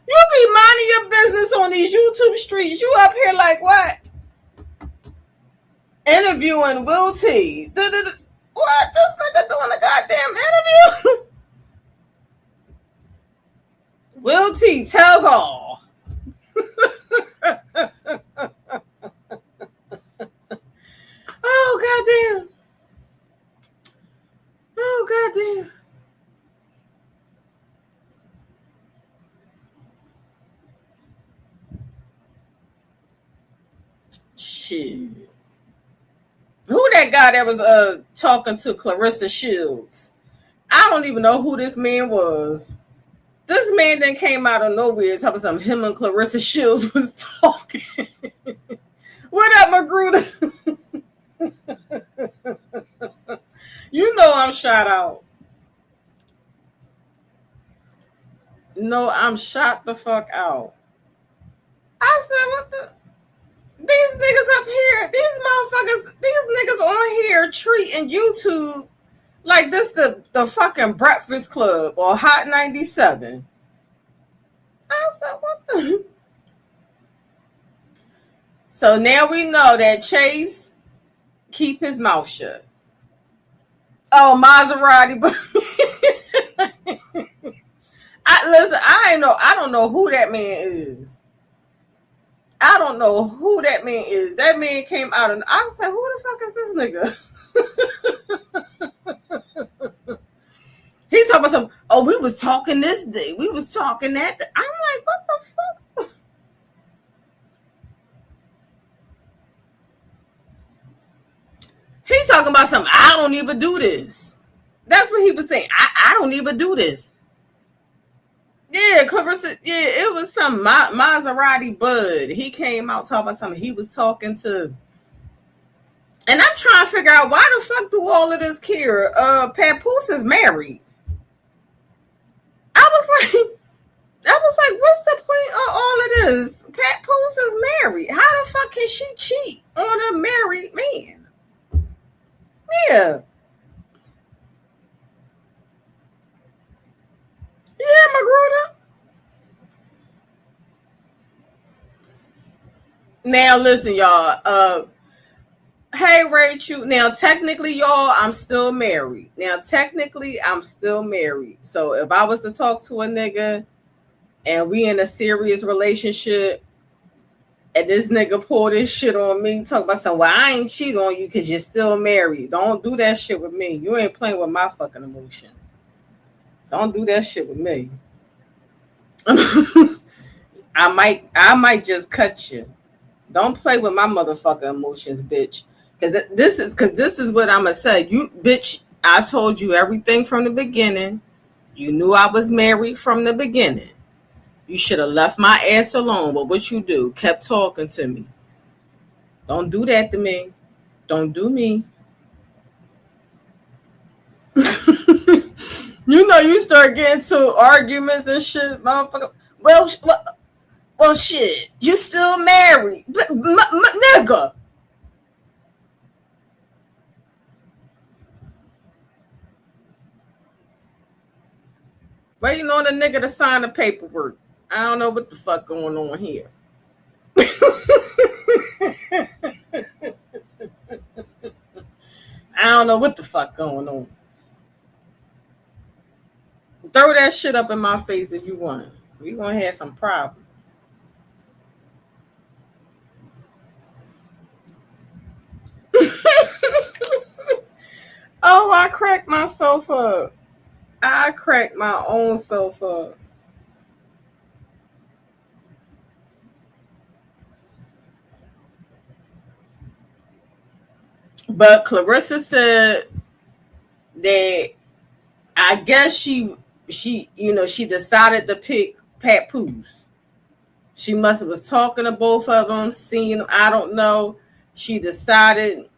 You be minding your business on these YouTube streets. You up here like what? Interviewing Will T. What? This nigga doing a goddamn interview? Will T tells all. Oh goddamn. Oh goddamn. Shit. Who that guy that was talking to Clarissa Shields? I don't even know who this man was. This man then came out of nowhere talking about something. Him and Clarissa Shields was talking. What up, Magruder? You know I'm shot out. No, I'm shot the fuck out. I said, what the? These niggas up here, these motherfuckers, these niggas on here treating YouTube like this the fucking Breakfast Club or Hot 97. I said, what the? So now we know that Chase keep his mouth shut. Oh, Maserati. I don't know who that man is. I don't know who that man is. That man came out and I said, who the fuck is this nigga? He talking about some, oh, we was talking this day. We was talking that day. I'm like, what the fuck? He talking about something, I don't even do this. That's what he was saying. I don't even do this. Yeah, Clarissa, yeah, it was some Maserati bud. He came out talking about something he was talking to. And I'm trying to figure out why the fuck do all of this care? Papoose is married. I was like, what's the point of all of this? Papoose is married. How the fuck can she cheat on a married man? Yeah. Yeah, Magruder. Now listen, y'all. Hey Rachel. Now technically, y'all, I'm still married. So if I was to talk to a nigga and we in a serious relationship and this nigga pull this shit on me, talk about something, well, I ain't cheat on you because you're still married. Don't do that shit with me. You ain't playing with my fucking emotion. Don't do that shit with me. I might just cut you. Don't play with my motherfucking emotions, bitch. Cause this is what I'm gonna say. You bitch, I told you everything from the beginning. You knew I was married from the beginning. You should have left my ass alone. But what you do? Kept talking to me. Don't do that to me. Don't do me. You know, you start getting to arguments and shit, motherfucker. Well, shit. You still married, nigga. Waiting on a nigga to sign the paperwork. I don't know what the fuck going on here. I don't know what the fuck going on. Throw that shit up in my face if you want. We gonna have some problems. Oh, I cracked myself up. I cracked my own self up. But Clarissa said that I guess she decided to pick Papoose. She must have was talking to both of them, seeing them. I don't know. She decided,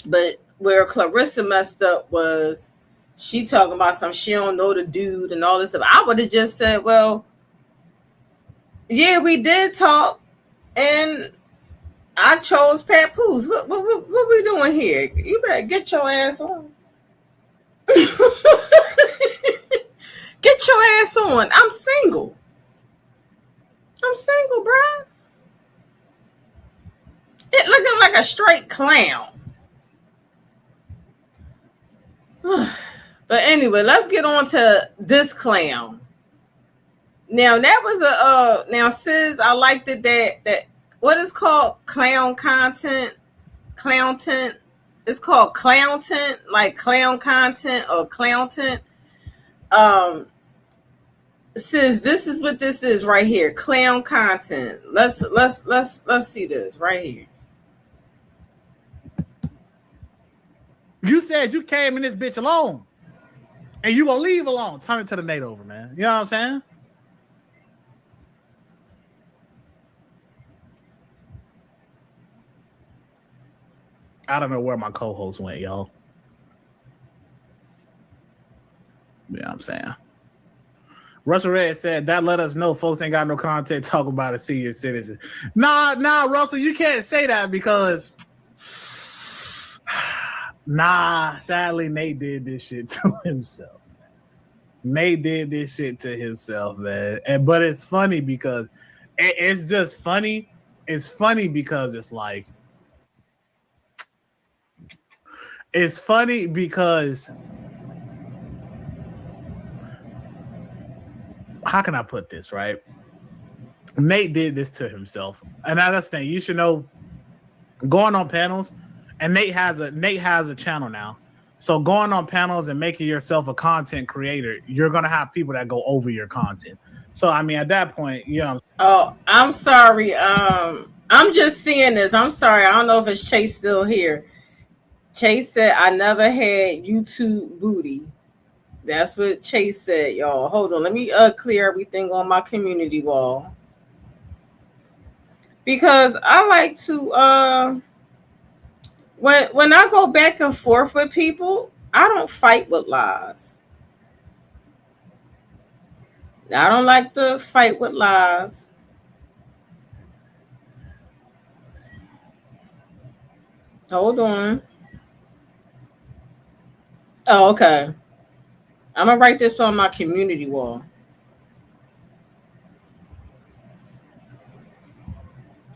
but where Clarissa messed up was she talking about some she don't know the dude and all this stuff. I would have just said, well, yeah, we did talk, and I chose Papoose. What we doing here? You better get your ass on. Get your ass on. I'm single. Bruh. It looking like a straight clown. But anyway, let's get on to this clown. Now that was now sis, I liked it that what is called clown content. It's called clowntent, like clown content or clowntent. Sis, this is what this is right here. Clown content. Let's see this right here. You said you came in this bitch alone. and you gonna leave alone. Turn it to the TakeOver, man. You know what I'm saying? I don't know where my co-host went, y'all. You know what I'm saying? Russell Red said that let us know folks ain't got no content talk about a senior citizen. Nah, Russell, you can't say that because sadly Nate did this shit to himself. Nate did this shit to himself, man. But it's funny because it's just funny. It's funny because it's like it's funny because how can I put this, right? Nate did this to himself. And that's the thing. You should know going on panels, and Nate has a channel now. So going on panels and making yourself a content creator, you're gonna have people that go over your content. So I mean, at that point, you know. Oh, I'm sorry. I'm just seeing this. I'm sorry. I don't know if it's Chase still here. Chase said I never had YouTube booty. That's what Chase said, y'all. Hold on. Let me clear everything on my community wall. Because I like to when I go back and forth with people, I don't fight with lies. I don't like to fight with lies. Hold on. Oh, okay. I'm gonna write this on my community wall.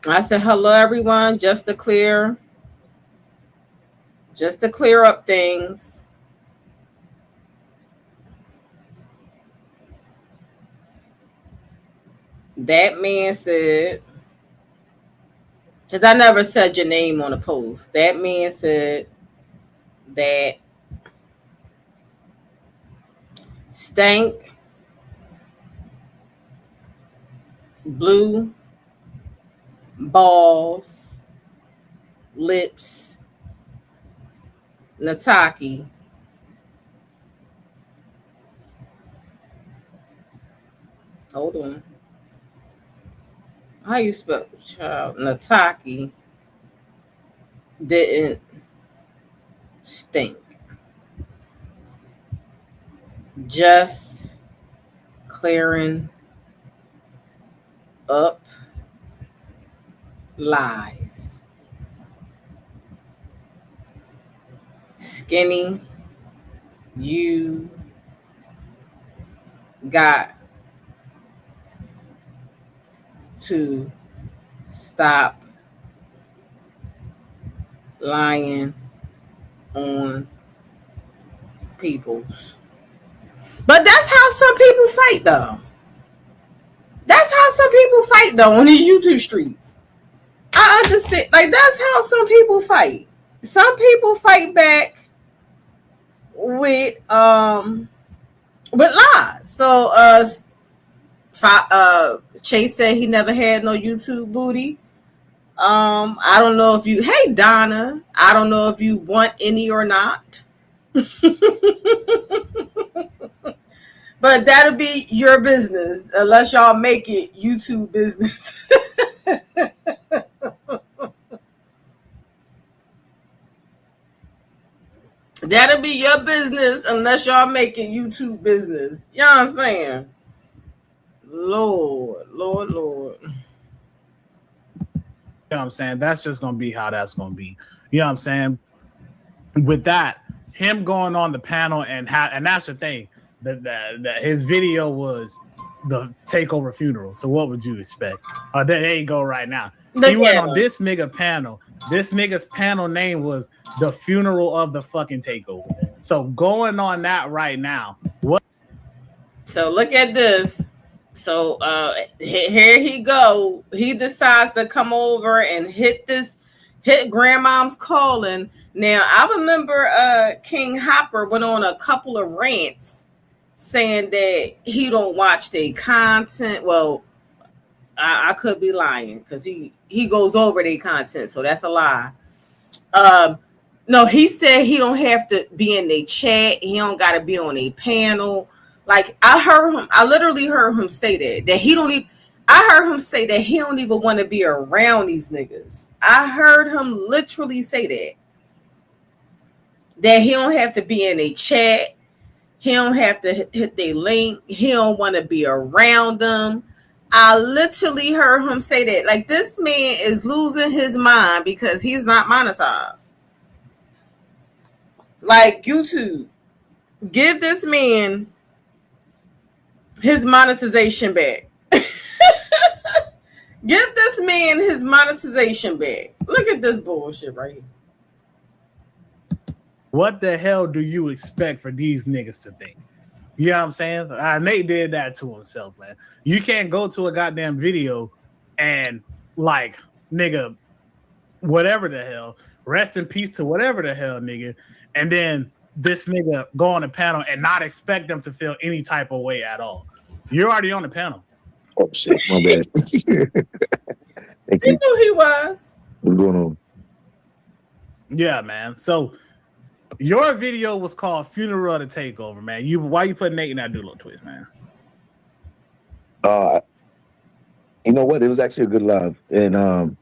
I said hello everyone, just to clear up things. That man said, because I never said your name on a post. That man said that stank, blue, balls, lips, Nataki. Hold on. How you spell child? Nataki didn't stink. Just clearing up lies. Skinny, you got to stop lying on people's. But that's how some people fight, though. That's how some people fight, though, on these YouTube streets. I understand. Like, that's how some people fight. Some people fight back with lies. So Chase said he never had no YouTube booty. I don't know if you, hey Donna, I don't know if you want any or not. But that'll be your business unless y'all make it YouTube business. That'll be your business unless y'all make it YouTube business. You know what I'm saying? Lord. You know what I'm saying? That's just gonna be how that's gonna be. You know what I'm saying? With that, him going on the panel and that's the thing. That his video was the TakeOver funeral. So what would you expect? There you go right now. He went on this nigga panel. This nigga's panel name was the funeral of the fucking TakeOver. So going on that right now. What? So look at this. So here he go. He decides to come over and hit Grandmom's calling. Now I remember King Hopper went on a couple of rants saying that he don't watch their content. Well, I could be lying because he goes over their content, so that's a lie. No, he said he don't have to be in a chat. He don't got to be on a panel. Like I heard him, I literally heard him say that he don't even. I heard him say that he don't even want to be around these niggas. I heard him literally say that he don't have to be in a chat. He don't have to hit their link. He don't want to be around them. I literally heard him say that. Like this man is losing his mind because he's not monetized. Like YouTube, give this man his monetization back. Give this man his monetization back. Look at this bullshit right here. What the hell do you expect for these niggas to think? You know what I'm saying? Nate did that to himself, man. You can't go to a goddamn video and like, nigga, whatever the hell, rest in peace to whatever the hell, nigga, and then this nigga go on the panel and not expect them to feel any type of way at all. You're already on the panel. Oh shit, my bad. He knew he was. What's going on? Yeah, man. So your video was called Funeral to Takeover, man. Why you putting Nate in that doodle twist, man? You know what? It was actually a good live. And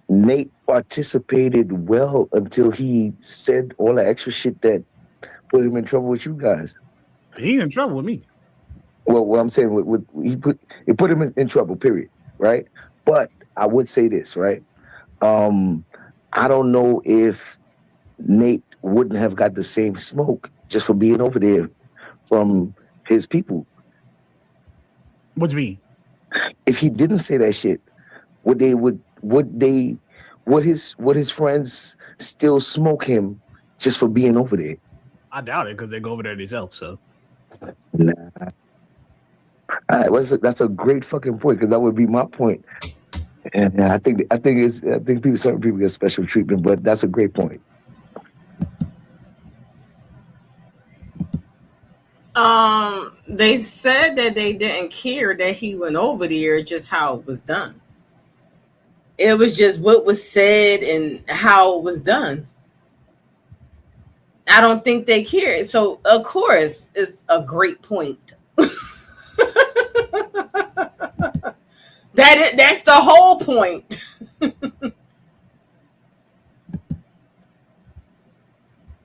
Nate participated well until he said all the extra shit that put him in trouble with you guys. He ain't in trouble with me. Well, what I'm saying, it put him in trouble, period, right? But I would say this, right? I don't know if Nate wouldn't have got the same smoke just for being over there from his people. What do you mean? If he didn't say that shit, would his friends still smoke him just for being over there? I doubt it because they go over there themselves. So, nah. That's a great fucking point because that would be my point. And I think certain people get special treatment, but that's a great point. They said that they didn't care that he went over there, just how it was done. It was just what was said and how it was done. I don't think they cared. So, of course, it's a great point. That's the whole point.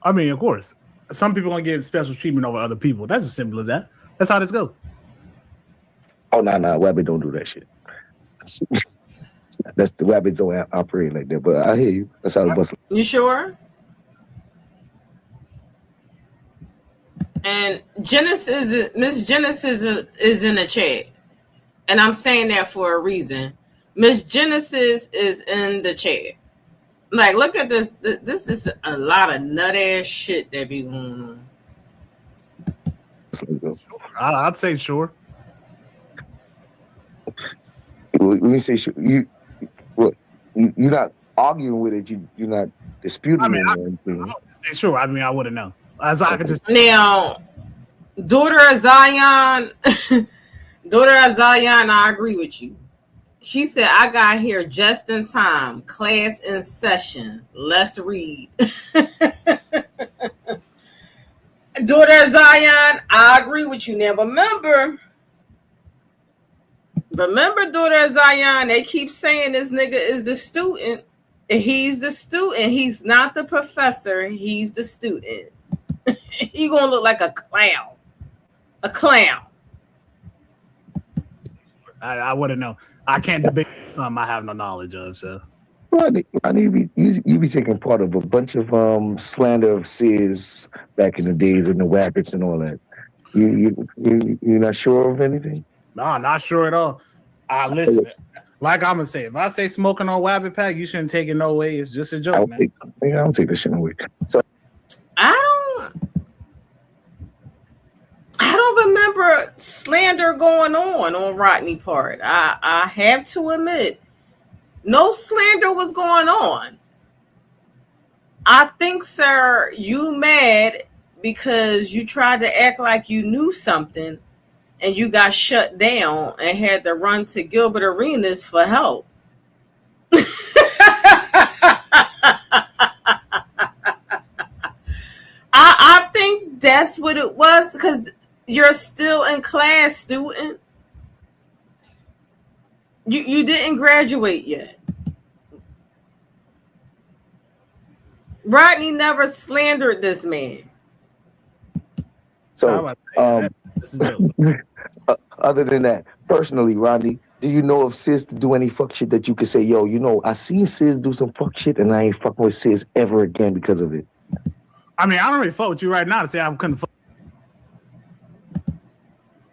I mean, of course, some people gonna get special treatment over other people. That's as simple as that. That's how this goes. Oh no, Wabbit don't do that shit. That's the Wabbit don't operate like that. But I hear you. That's how the bus. You sure? And Miss Genesis is in the chat. And I'm saying that for a reason. Miss Genesis is in the chat. Like, look at this. This is a lot of nut ass shit that be going on. I'd say sure. When you say sure, you're not arguing with it. You're not disputing it or anything. I would say sure. I mean, I wouldn't know. As I could just now, daughter of Zion. Daughter of Zion, I agree with you. She said, I got here just in time. Class in session. Let's read. Daughter of Zion, I agree with you now. But remember, daughter of Zion, they keep saying this nigga is the student. He's the student. He's not the professor. He's the student. He gonna look like a clown. A clown. I wouldn't know. I can't debate something I have no knowledge of. So, well, I need you be taking part of a bunch of slander of Sears back in the days and the Wabbits and all that. You're not sure of anything? No, not sure at all. Listen, like I'm gonna say, if I say smoking on Wabbit Pack, you shouldn't take it no way. It's just a joke, man. I don't take this shit no way. So I don't remember slander going on Rodney part. I have to admit, no slander was going on. I think, sir, you mad because you tried to act like you knew something and you got shut down and had to run to Gilbert Arenas for help. that's what it was, because you're still in class, student. You didn't graduate yet. Rodney never slandered this man. So, That's a joke. other than that, personally, Rodney, do you know if Sis do any fuck shit that you could say, yo, you know, I seen Sis do some fuck shit and I ain't fucking with Sis ever again because of it? I mean, I don't really fuck with you right now to say I couldn't fuck.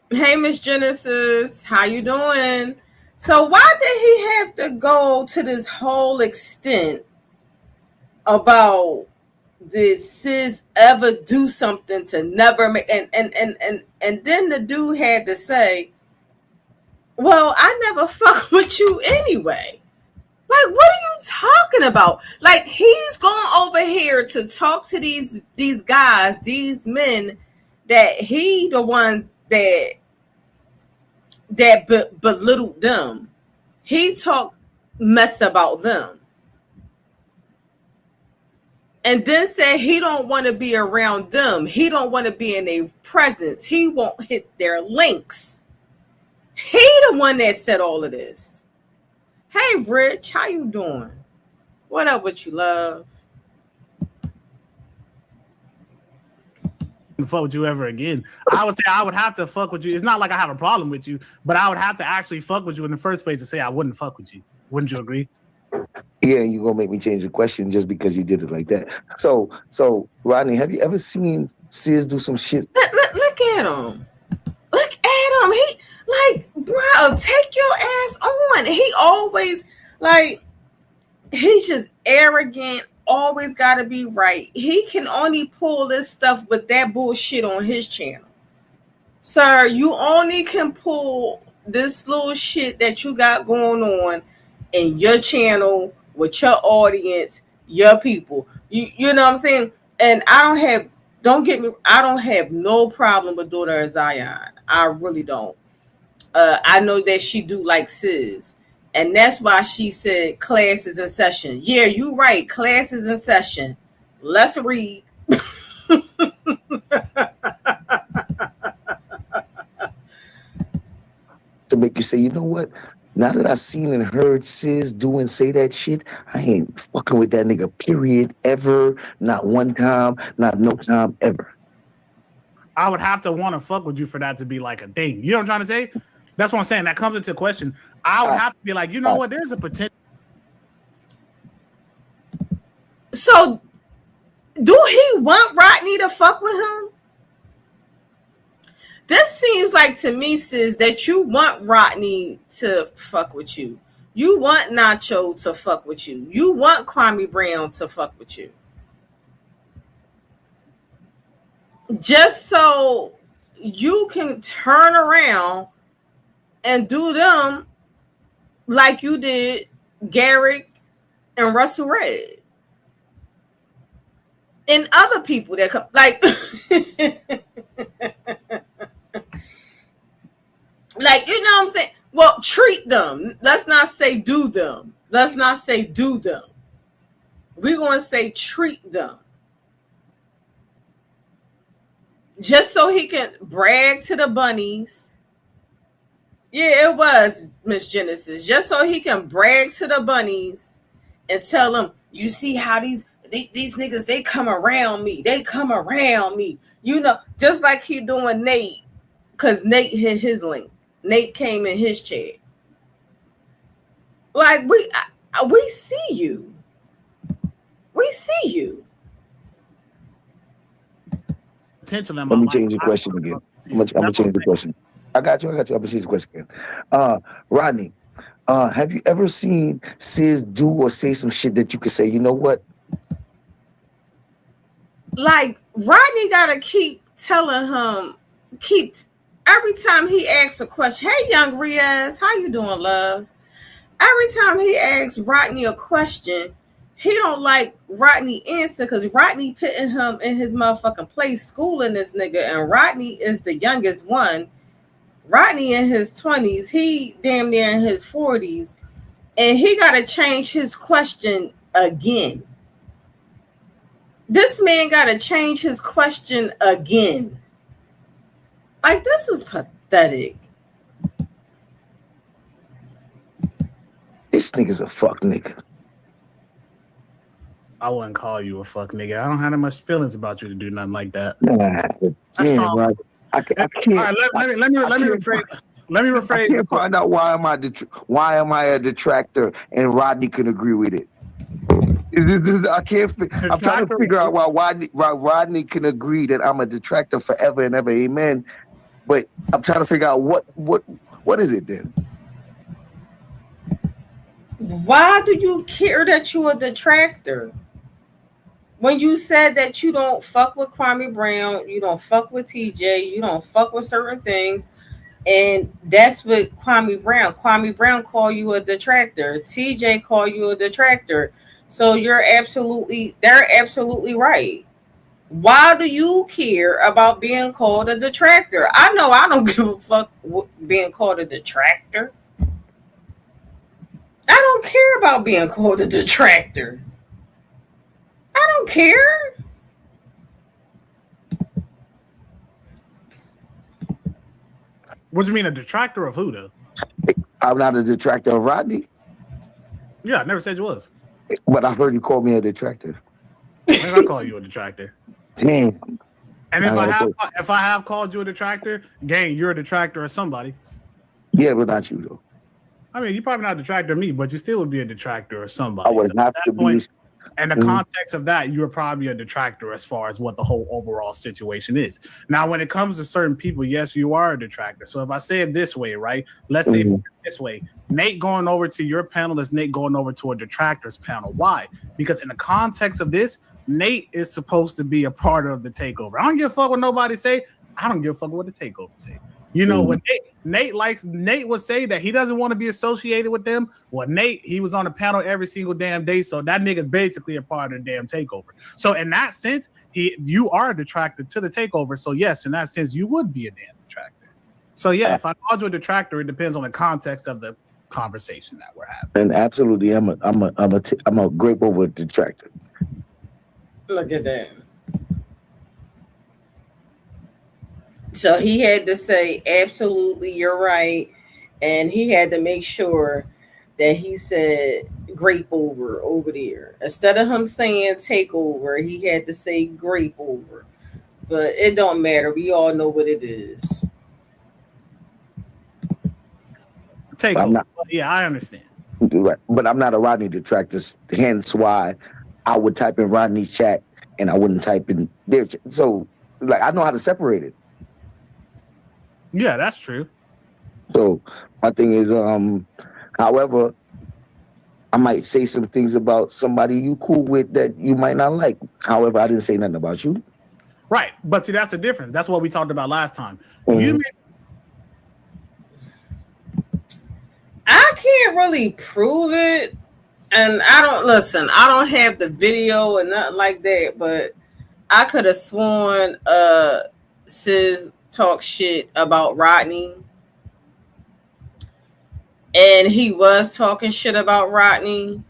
Hey, Miss Genesis, how you doing? So why did he have to go to this whole extent about did Sis ever do something to never make, and then the dude had to say, well, I never fuck with you anyway. Like, what are you talking about? Like, he's going over here to talk to these guys, these men, that he the one that belittled them. He talked mess about them. And then said he don't want to be around them. He don't want to be in their presence. He won't hit their links. He the one that said all of this. Hey, Rich, how you doing? What up with you, love? Fuck with you ever again. I would say I would have to fuck with you. It's not like I have a problem with you, but I would have to actually fuck with you in the first place to say I wouldn't fuck with you. Wouldn't you agree? Yeah, and you're gonna make me change the question just because you did it like that. So Rodney, have you ever seen Sis do some shit? Look at him. Look at him. He like, bro, take your ass on. He always like, he's just arrogant. Always got to be right. He can only pull this stuff with that bullshit on his channel. Sir, you only can pull this little shit that you got going on in your channel with your audience, your people. You know what I'm saying? And don't get me, I don't have no problem with Daughter of Zion. I really don't. I know that she do like Sis. And that's why she said class is in session. Yeah, you right. Class is in session. Let's read. To make you say, you know what? Now that I seen and heard Sis do and say that shit, I ain't fucking with that nigga, period, ever. Not one time, not no time, ever. I would have to want to fuck with you for that to be like a thing. You know what I'm trying to say? That's what I'm saying. That comes into question. I would have to be like, you know what? There's a potential. So, do he want Rodney to fuck with him? This seems like to me, Sis, that you want Rodney to fuck with you. You want Nacho to fuck with you. You want Kwame Brown to fuck with you. Just so you can turn around and do them like you did Garrick and Russell Red. And other people that come, like, like, you know what I'm saying? Well, treat them. Let's not say do them. Let's not say do them. We're going to say treat them. Just so he can brag to the bunnies. Yeah, it was Miss Genesis. Just so he can brag to the bunnies and tell them, you see how these niggas, they come around me. They come around me. You know, just like he doing Nate, because Nate hit his link. Nate came in his chat. Like, we see you. We see you. Potential in my Let me life. change the question again. I'm gonna change the question. I got you. I'm gonna change the question again. Rodney, have you ever seen Sis do or say some shit that you could say, you know what? Like, Rodney gotta keep telling him, every time he asks a question. Hey, young Riaz, how you doing, love? Every time he asks Rodney a question, he don't like Rodney answer because Rodney putting him in his motherfucking place, schooling this nigga, and Rodney is the youngest one. Rodney in his 20s, he damn near in his 40s, and he got to change his question again. This man got to change his question again. Like, this is pathetic. This nigga's a fuck nigga. I wouldn't call you a fuck nigga. I don't have that much feelings about you to do nothing like that. Nah, damn, right. I can't. All right, let me rephrase. Let me rephrase. I can't find out why am I a detractor, and Rodney can agree with it. I can't. I'm trying to figure out why Rodney can agree that I'm a detractor forever and ever. Amen. But I'm trying to figure out what is it then? Why do you care that you're a detractor? When you said that you don't fuck with Kwame Brown, you don't fuck with TJ, you don't fuck with certain things, and that's what Kwame Brown called you a detractor. TJ called you a detractor. So they're absolutely right. Why do you care about being called a detractor? I know I don't give a fuck being called a detractor. I don't care about being called a detractor. I don't care. What do you mean, a detractor of who, though? I'm not a detractor of Rodney. Yeah, I never said you was. But I heard you call me a detractor. I call you a detractor. Damn. And if I have called you a detractor, gang, you're a detractor of somebody. Yeah, but not you though. I mean, you're probably not a detractor of me, but you still would be a detractor of somebody. I would have to be. And the context of that, you're probably a detractor as far as what the whole overall situation is. Now, when it comes to certain people, yes, you are a detractor. So if I say it this way, right? Let's say this way. Nate going over to your panel is Nate going over to a detractors panel. Why? Because in the context of this, Nate is supposed to be a part of the takeover. I don't give a fuck what nobody say. I don't give a fuck what the takeover say. You know what Nate would say that he doesn't want to be associated with them. Well, Nate, he was on the panel every single damn day, so that nigga's basically a part of the damn takeover. So in that sense, you are a detractor to the takeover. So yes, in that sense, you would be a damn detractor. So yeah, if I called you a detractor, it depends on the context of the conversation that we're having. And absolutely, I'm a grape over detractor. Look at that. So he had to say, absolutely, you're right. And he had to make sure that he said grape over there. Instead of him saying take over, he had to say grape over. But it don't matter. We all know what it is. Take over. Yeah, I understand. But I'm not a Rodney detractor, hence why I would type in Rodney's chat and I wouldn't type in their chat. So, like, I know how to separate it. Yeah, that's true. So my thing is, however, I might say some things about somebody you cool with that you might not like. However, I didn't say nothing about you. Right. But see, that's the difference. That's what we talked about last time. I can't really prove it. And I don't have the video or nothing like that, but I could have sworn Sis talk shit about Rodney, and he was talking shit about Rodney,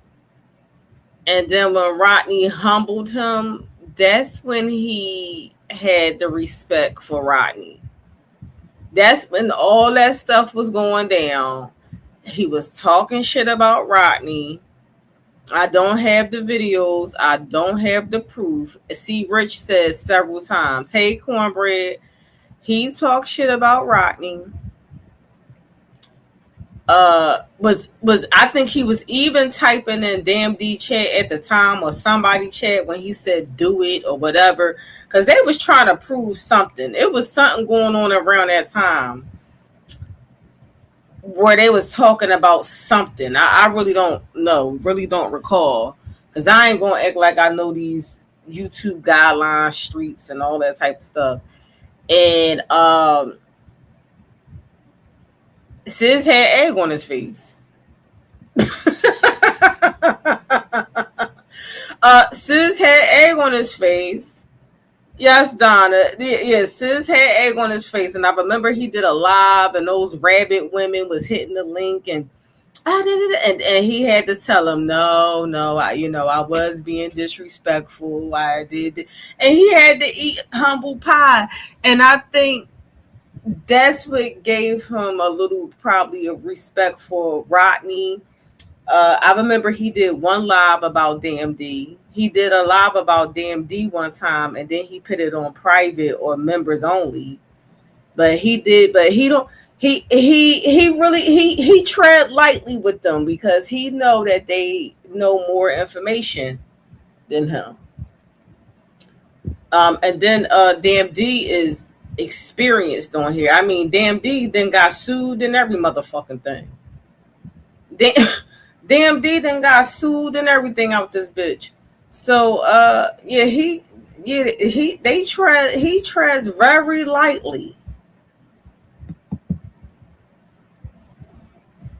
and then when Rodney humbled him, that's when he had the respect for Rodney. That's when all that stuff was going down. He was talking shit about Rodney. I don't have the videos. I don't have the proof. See, Rich says several times, hey, Cornbread, he talked shit about Rodney. I think he was even typing in damn D chat at the time or somebody chat when he said do it or whatever, because they was trying to prove something. It was something going on around that time where they was talking about something. I really don't know, really don't recall, because I ain't gonna act like I know these YouTube guidelines, streets, and all that type of stuff. And Sis had egg on his face. Sis had egg on his face. Yes, Donna. Yeah, Sis had egg on his face. And I remember he did a live and those rabbit women was hitting the link and And he had to tell him, no, I was being disrespectful. I did, and he had to eat humble pie. And I think that's what gave him a little, probably a respect for Rodney. I remember he did one live about DMD. He did a live about DMD one time, and then he put it on private or members only. But he don't. He really he tread lightly with them because he know that they know more information than him. And then DMD is experienced on here. I mean, DMD then got sued and every motherfucking thing. DMD then got sued and everything out this bitch. So he treads very lightly.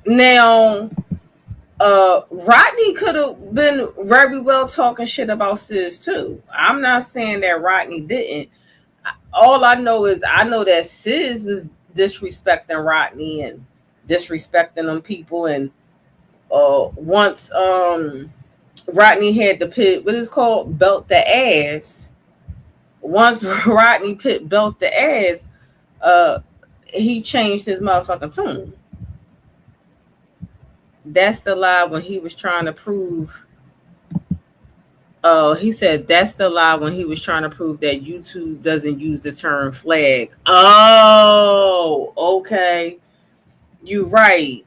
Now, Rodney could have been very well talking shit about Sis too. I'm not saying that Rodney didn't. All I know is I know that Sis was disrespecting Rodney and disrespecting them people. And once Rodney had to put what is called belt the ass. Once Rodney put belt the ass, he changed his motherfucking tune. That's the lie when he was trying to prove. Oh, he said that's the lie when he was trying to prove that YouTube doesn't use the term flag. Oh, okay. You're right.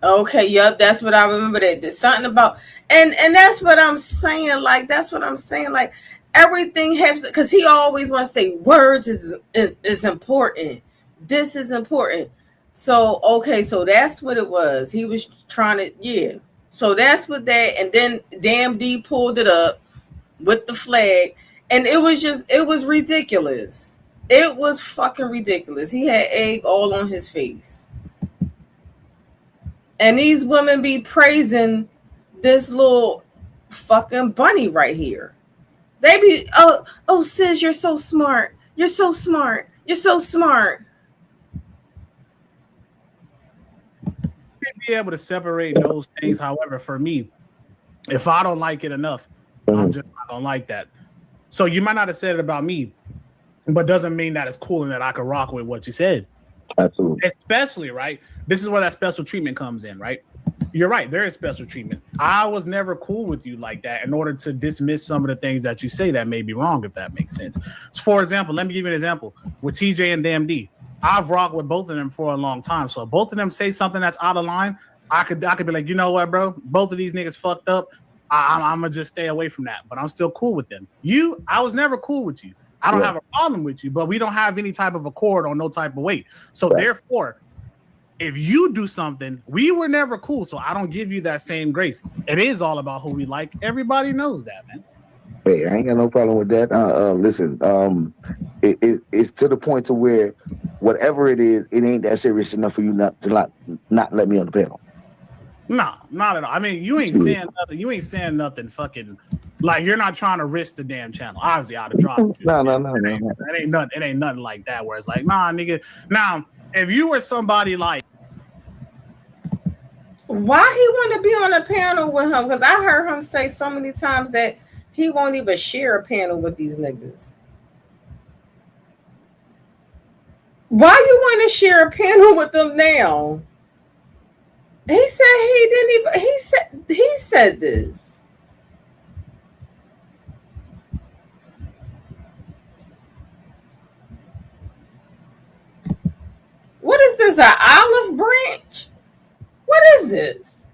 Okay, yep, that's what I remember. That there's something about, and that's what I'm saying. Like that's what I'm saying. Like everything has, because he always wants to say words is important. This is important. So, okay, so that's what it was. He was trying to, yeah. So that's what that, and then Damn D pulled it up with the flag, and it was ridiculous. It was fucking ridiculous. He had egg all on his face. And these women be praising this little fucking bunny right here. They be, oh, Sis, you're so smart. You're so smart. You're so smart. Be able to separate those things. However, for me, if I don't like it enough, I'm just not gonna like that. So you might not have said it about me, but doesn't mean that it's cool and that I can rock with what you said. Absolutely. Especially, right? This is where that special treatment comes in, right? You're right. There is special treatment. I was never cool with you like that in order to dismiss some of the things that you say that may be wrong, if that makes sense. So for example, let me give you an example with TJ and Damn D. I've rocked with both of them for a long time. So if both of them say something that's out of line, I could be like, you know what, bro? Both of these niggas fucked up. I'm gonna just stay away from that. But I'm still cool with them. I was never cool with you. I don't have a problem with you, but we don't have any type of accord on no type of weight. So therefore, if you do something, we were never cool. So I don't give you that same grace. It is all about who we like. Everybody knows that, man. Hey, I ain't got no problem with that. Listen, it's to the point to where whatever it is, it ain't that serious enough for you not let me on the panel. No, not at all. I mean, you ain't saying nothing. You ain't saying nothing fucking like you're not trying to risk the damn channel. Obviously, I'd have dropped you. No. It ain't nothing. It ain't nothing like that where it's like, nah, nigga. Now, if you were somebody like, why he want to be on a panel with him? Because I heard him say so many times that he won't even share a panel with these niggas. Why you want to share a panel with them now? He said he didn't even. He said this. What is this? An olive branch? What is this?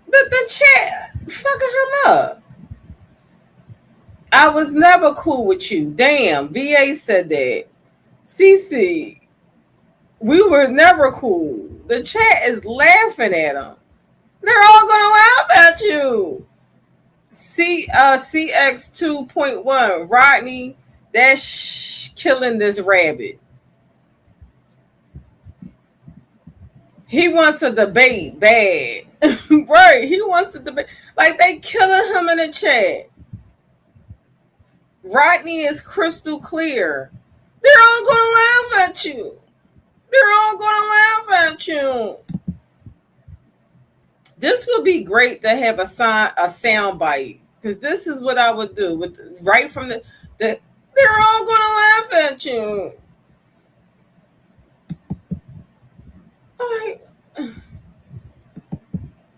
The chat fucking him up. I was never cool with you. Damn, VA said that. CC, we were never cool. The chat is laughing at him. They're all gonna laugh at you. CX 2.1, Rodney, that's killing this rabbit. He wants a debate bad. Right, he wants to debate. Like they killing him in the chat. Rodney is crystal clear. They're all gonna laugh at you. They're all gonna laugh at you. This would be great to have a sound bite, because this is what I would do with right from the they're all gonna laugh at you.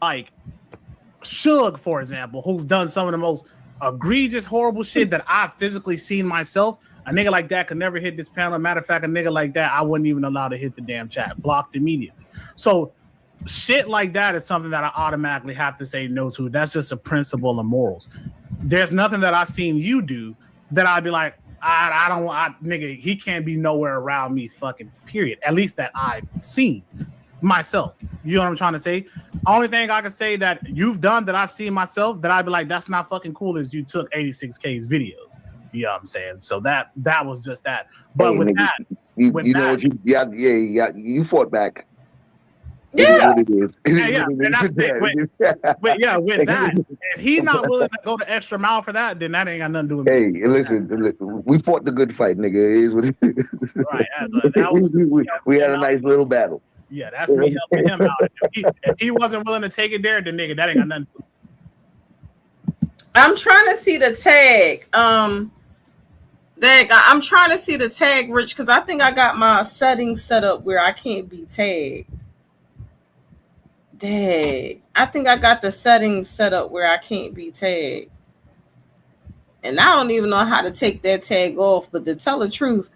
Like Suge, for example, who's done some of the most egregious, horrible shit that I've physically seen myself. A nigga like that could never hit this panel. Matter of fact, a nigga like that, I wouldn't even allow to hit the damn chat. Blocked immediately. So shit like that is something that I automatically have to say no to. That's just a principle of morals. There's nothing that I've seen you do that I'd be like, nigga, he can't be nowhere around me, fucking period. At least that I've seen myself. You know what I'm trying to say? Only thing I can say that you've done that I've seen myself that I'd be like, that's not fucking cool, is you took 86K's videos. You know what I'm saying? So that was just that. But with nigga, that, you fought back. Yeah. With that, if he's not willing to go the extra mile for that, then that ain't got nothing to do with me. Hey, listen, we fought the good fight, nigga. It is what it is. Right. That was, we had a nice little battle. Yeah, that's me helping him out. If he wasn't willing to take it there, then nigga, that ain't got nothing to do. I'm trying to see the tag. I'm trying to see the tag, Rich, because I think I got my settings set up where I can't be tagged. Dang. I think I got the settings set up where I can't be tagged. And I don't even know how to take that tag off. But to tell the truth,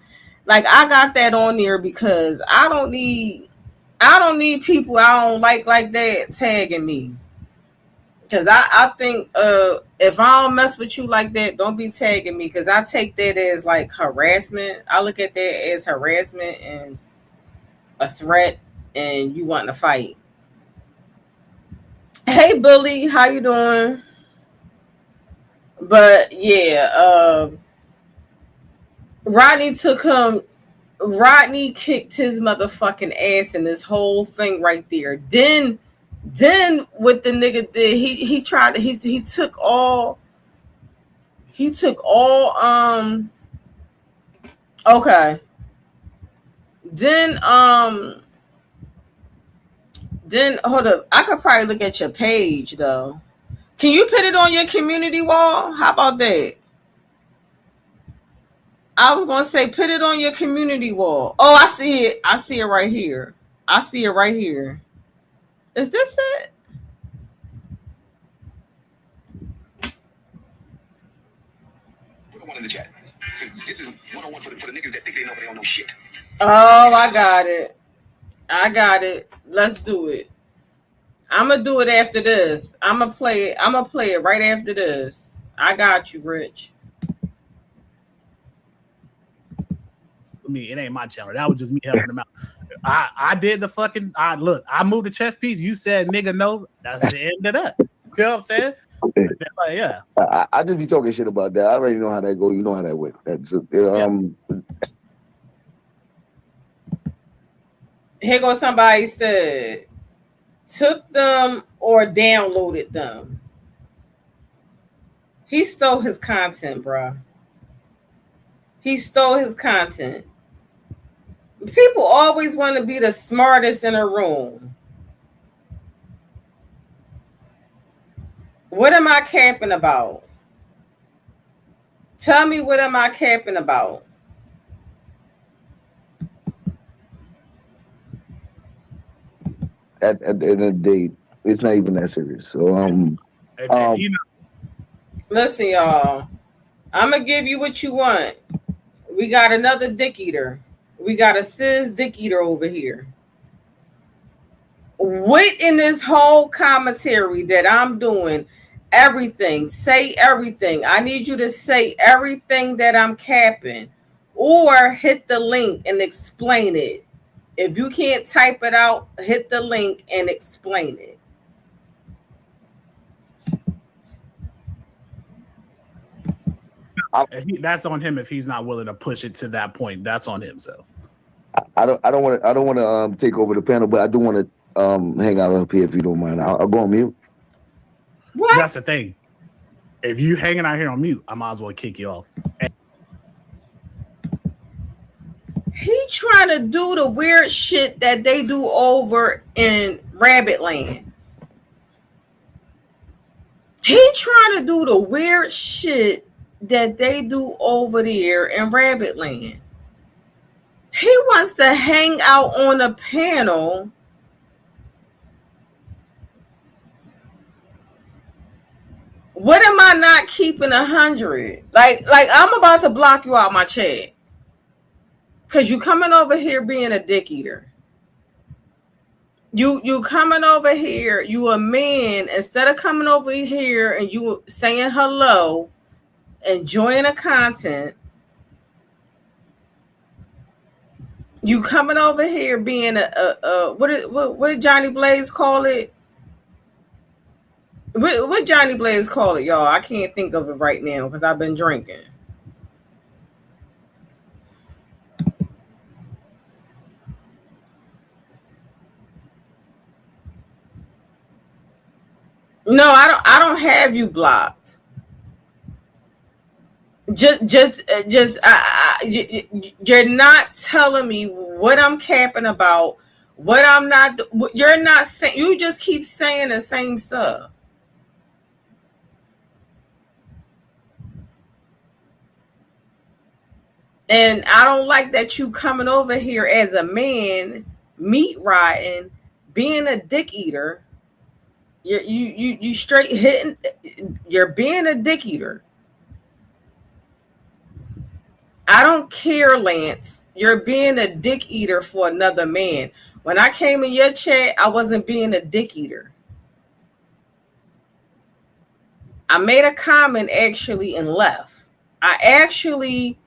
like, I got that on there because I don't need people I don't like that tagging me. Because I think if I don't mess with you like that, don't be tagging me, because I take that as like harassment. I look at that as harassment and a threat, and you want to fight. Hey, Bully, how you doing? But yeah, Rodney kicked his motherfucking ass in this whole thing right there. Then what the nigga did, he took all okay. Then hold up. I could probably look at your page though. Can you put it on your community wall? How about that? I was gonna say put it on your community wall. Oh, I see it. I see it right here. Is this it? Put the one in the chat. This is one-on-one for the niggas that think they know, but they don't know shit. Oh, I got it. Let's do it. I'm gonna do it after this. I'm gonna play it right after this. I got you, Rich. Me, it ain't my channel. That was just me helping him out. I did the fucking. I moved the chess piece. You said nigga no. That's the end of that. You know what I'm saying? Like, yeah. I just be talking shit about that. I already know how that go. You know how that went. Here goes somebody said, took them or downloaded them. He stole his content, bro. He stole his content. People always want to be the smartest in a room. What am I capping about? Tell me, what am I capping about? At the end of the day, it's not even that serious. So listen, y'all. I'm gonna give you what you want. We got another dick eater. We got a cis dick eater over here. What in this whole commentary that I'm doing, everything, say everything. I need you to say everything that I'm capping, or hit the link and explain it. If you can't type it out, hit the link and explain it. That's on him if he's not willing to push it to that point. That's on him. So I don't want to take over the panel, but I do want to hang out up here if you don't mind. I'll go on mute. What? That's the thing. If you hanging out here on mute, I might as well kick you off. He trying to do the weird shit that they do over in Rabbit Land. He trying to do the weird shit that they do over there in Rabbit Land. He wants to hang out on a panel what am I not keeping 100? Like I'm about to block you out my chat. Cause you coming over here being a dick eater. You coming over here, you a man, instead of coming over here and you saying hello, enjoying the content, you coming over here being what did Johnny Blaze call it? What Johnny Blaze call it, y'all? I can't think of it right now because I've been drinking. No, I don't have you blocked. You're not telling me what I'm capping about, what I'm not. You're not saying. You just keep saying the same stuff. And I don't like that you coming over here as a man, meat riding, being a dick eater. You straight hitting. You're being a dick eater. I don't care, Lance. You're being a dick eater for another man. When I came in your chat, I wasn't being a dick eater. I made a comment actually and left. I actually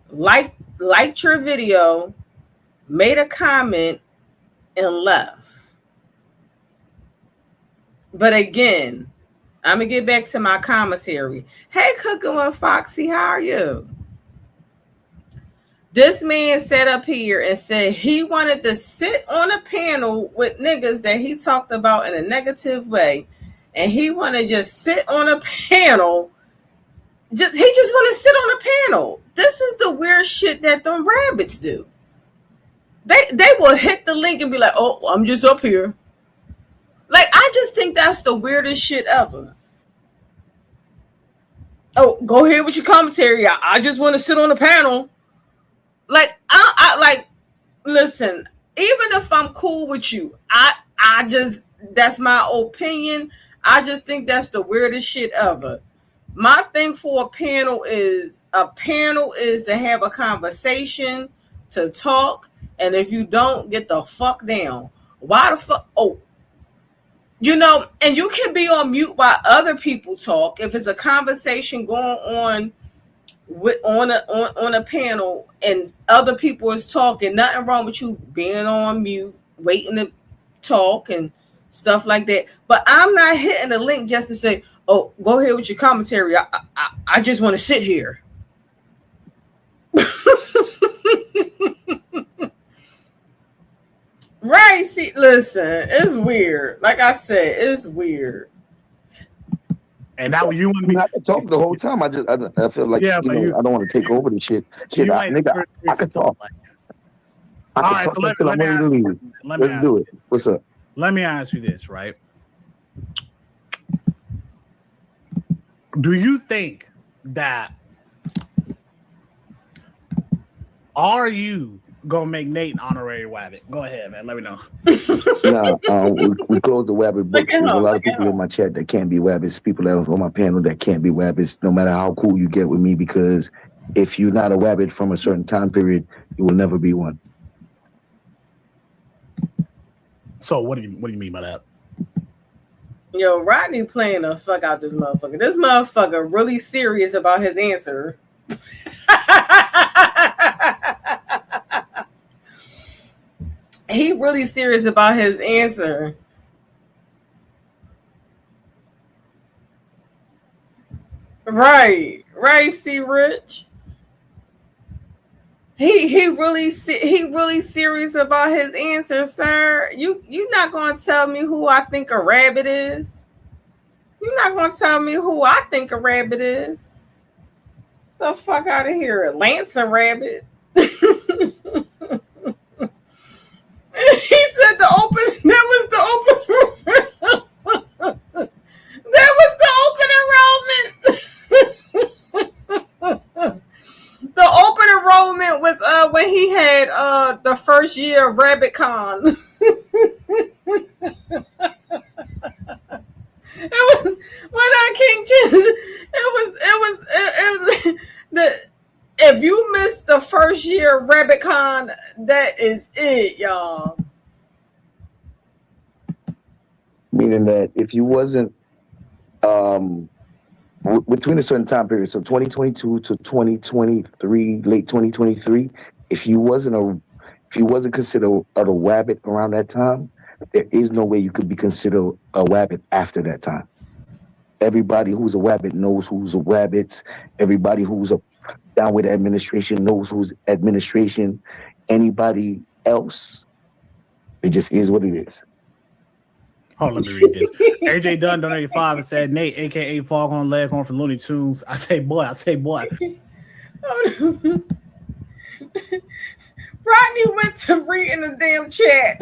liked your video, made a comment, and left. But again, I'm going to get back to my commentary. Hey, Cooking with Foxy, how are you? This man sat up here and said he wanted to sit on a panel with niggas that he talked about in a negative way. And he want to just sit on a panel. He just want to sit on a panel. This is the weird shit that them rabbits do. They will hit the link and be like, oh, I'm just up here. Like, I just think that's the weirdest shit ever. Oh, go ahead with your commentary. I just want to sit on the panel. Like, I like, listen, even if I'm cool with you, I just, that's my opinion. I just think that's the weirdest shit ever. My thing for a panel is to have a conversation, to talk, and if you don't, get the fuck down. Why the fuck? Oh, you know, and you can be on mute while other people talk. If it's a conversation going on on a panel and other people is talking, nothing wrong with you being on mute, waiting to talk and stuff like that. But I'm not hitting the link just to say, oh, go ahead with your commentary. I just want to sit here. Right. See, listen, it's weird. Like I said, it's weird. And now you want me to talk the whole time. I feel like, I don't want to take over the shit. Shit, I can talk. All right, so let me do it. What's up? Let me ask you this, right? Do you think that are you gonna make Nate an honorary wabbit? Go ahead, man. Let me know. We closed the wabbit books. There's a lot of people in my chat that can't be wabbits. People that are on my panel that can't be wabbits, no matter how cool you get with me, because if you're not a wabbit from a certain time period, you will never be one. So what do you mean by that? Yo, Rodney playing the fuck out this motherfucker. This motherfucker really serious about his answer. He really serious about his answer. Right, see, Rich. He really serious about his answer, sir. You not gonna tell me who I think a rabbit is? You're not gonna tell me who I think a rabbit is? Get the fuck out of here, Lance a rabbit. He said the open. That was the open. That was the open enrollment. The open enrollment was when he had the first year of RabbitCon. It was when I King Jesus. It was the. If you missed the first year of RabbitCon, that is it, y'all. Meaning that if you wasn't between a certain time period, so 2022 to 2023, late 2023, if you wasn't considered a rabbit around that time, there is no way you could be considered a rabbit after that time. Everybody who's a rabbit knows who's a rabbit. Everybody who's down with administration knows who's administration. Anybody else, it just is what it is. Hold on, let me read this. AJ Dunn donated 5 and said, Nate, aka Foghorn Leghorn from Looney Tunes. I say boy. Rodney went to read in the damn chat.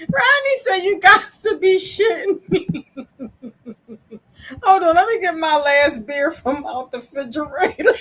Rodney said you got to be shitting me. Hold on, let me get my last beer from out the refrigerator.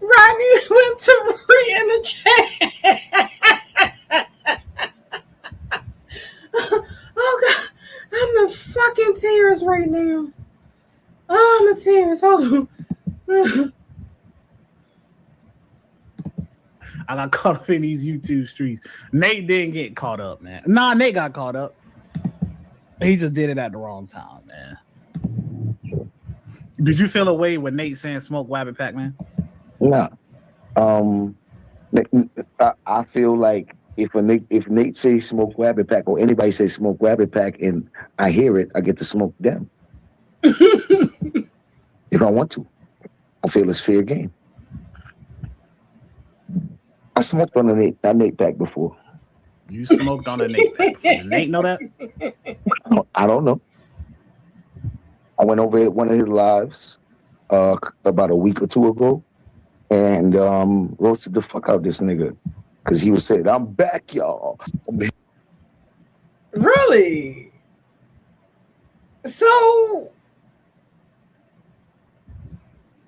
Rodney went to read in the chat. Oh God, I'm in fucking tears right now. Oh, I'm in tears. Hold on. I got caught up in these YouTube streets. Nate didn't get caught up, man. Nah, Nate got caught up. He just did it at the wrong time, man. Did you feel away with Nate saying smoke Wabbit Pack, man? No. I feel like if Nate says smoke Wabbit Pack or anybody says smoke Wabbit Pack and I hear it, I get to smoke them. If I want to. I feel it's fair game. I smoked on that Nate Pack before. You smoked on a Nate Pack. Did Nate know that? I don't know. I went over at one of his lives about a week or two ago and roasted the fuck out this nigga because he was saying, "I'm back, y'all." Really? So,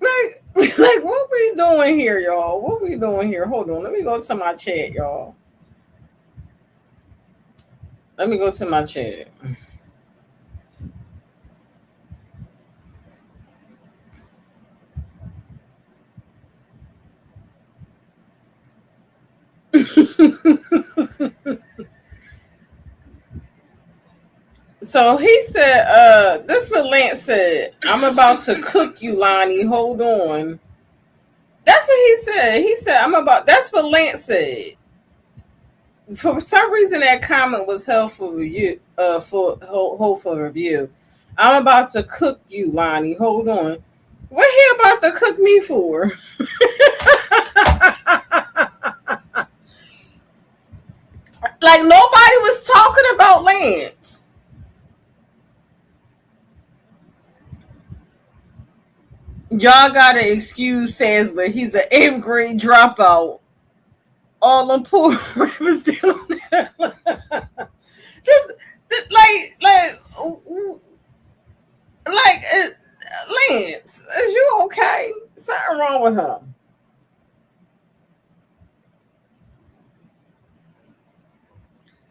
like, what we doing here, y'all? What we doing here? Hold on, let me go to my chat, y'all. Let me go to my chat. So he said, this what Lance said. I'm about to cook you, Lonnie. Hold on. That's what he said. He said, that's what Lance said. For some reason, that comment was held for review. For review. I'm about to cook you, Lonnie. Hold on. What he about to cook me for? Like nobody was talking about Lance. Y'all gotta excuse Sazler. He's an 8th grade dropout. All them poor rappers still on that. Lance, is you okay? Something wrong with him.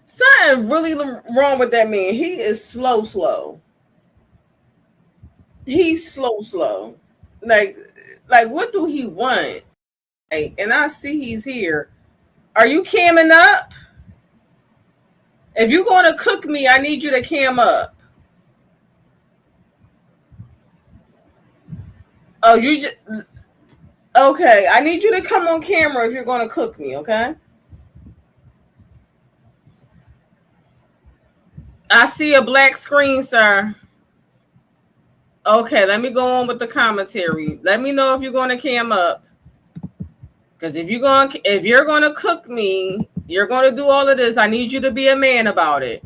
Something really wrong with that man. He is slow. He's slow. Like what do he want? And I see he's here. Are you camming up? If you're going to cook me, I need you to cam up. Oh, you just okay. I need you to come on camera if you're going to cook me. Okay. I see a black screen, sir. Okay, let me go on with the commentary. Let me know if you're going to cam up. Because if you're going to cook me, you're going to do all of this. I need you to be a man about it.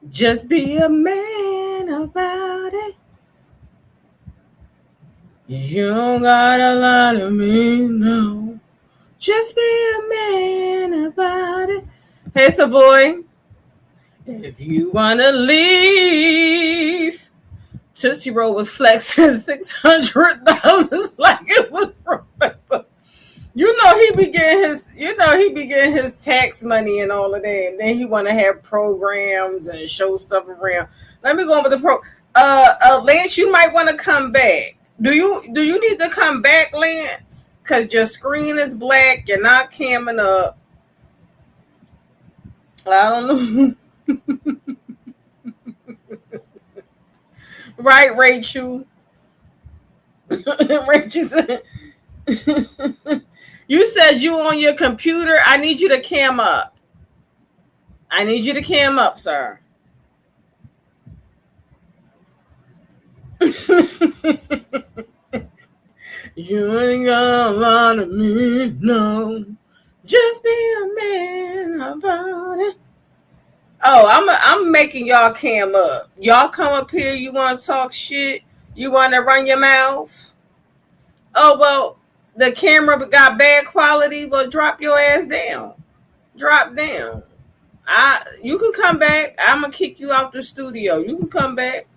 Just be a man about it. You don't gotta lie to me, no. Just be a man about it. Hey, Savoy. If you wanna leave, Tootsie Roll was flexing $600 like it was from paper. He be getting his tax money and all of that, and then he want to have programs and show stuff around. Let me go on with the Lance, you might want to come back. Do you need to come back, Lance? Because your screen is black. You're not camming up. I don't know. Right, Rachel? Rachel said, you said you on your computer. I need you to cam up. I need you to cam up, sir. You ain't got a lot of me, no. Just be a man about it. Oh, I'm making y'all cam up. Y'all come up here. You want to talk shit? You want to run your mouth? Oh, well, the camera got bad quality. Well, drop your ass down. Drop down. You can come back. I'm going to kick you out the studio. You can come back.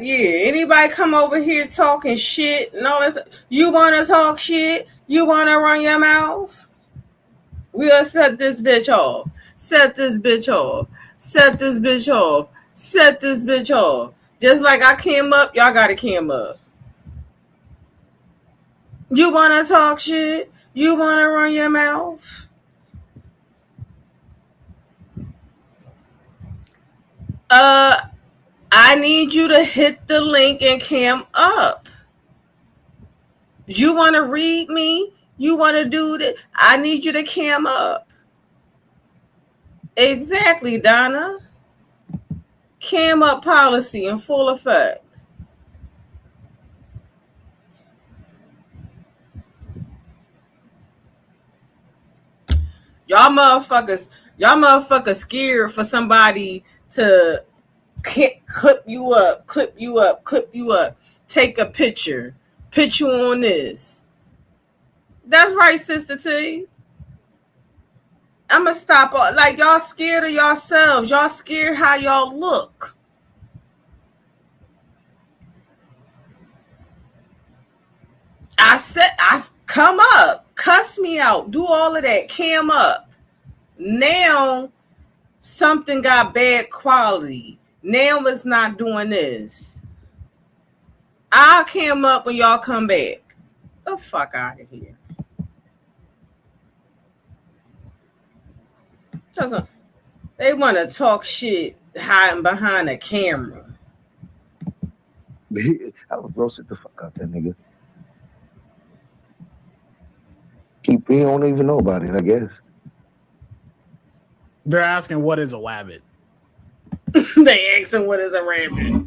Anybody come over here talking shit and all that. You want to talk shit? You want to run your mouth? We'll set this bitch off. Set this bitch off. Set this bitch off. Set this bitch off. Just like I came up, y'all got to cam up. You want to talk shit? You want to run your mouth? I need you to hit the link and cam up. You want to read me? You want to do that? I need you to cam up. Exactly, Donna. Cam up policy in full effect. Y'all motherfuckers scared for somebody to clip you up, take a picture, put you on this. That's right, Sister T. I'm going to stop. Like, y'all scared of yourselves. Y'all scared how y'all look. I come up, cuss me out, do all of that, cam up. Now, something got bad quality. Now it's not doing this. I'll cam up when y'all come back. The fuck out of here. They want to talk shit hiding behind a camera. I would roast the fuck out that nigga. He don't even know about it, I guess. They're asking what is a wabbit. They asking what is a rabbit.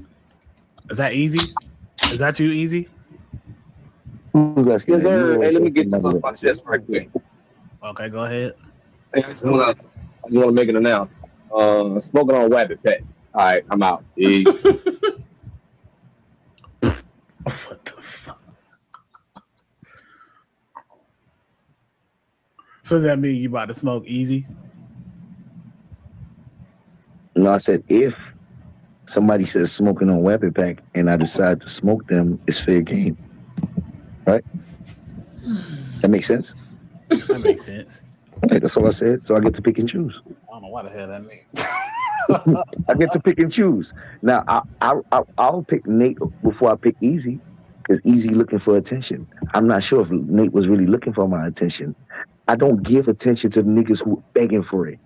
Is that easy? Is that too easy? Who's asking? Yes, sir. Hey, let me get this off my chest right quick. Okay, go ahead. Hey, I just want to make an announcement. Smoking on Wabbit Pet. All right, I'm out. Peace. What the fuck? So does that mean you about to smoke easy? No, I said if somebody says smoking on Wabbit Pack and I decide to smoke them, it's fair game. Right? That makes sense? That makes sense. Okay, that's all I said. So I get to pick and choose. I don't know what the hell that means. I get to pick and choose. Now, I'll pick Nate before I pick Easy, because Easy looking for attention. I'm not sure if Nate was really looking for my attention. I don't give attention to the niggas who begging for it.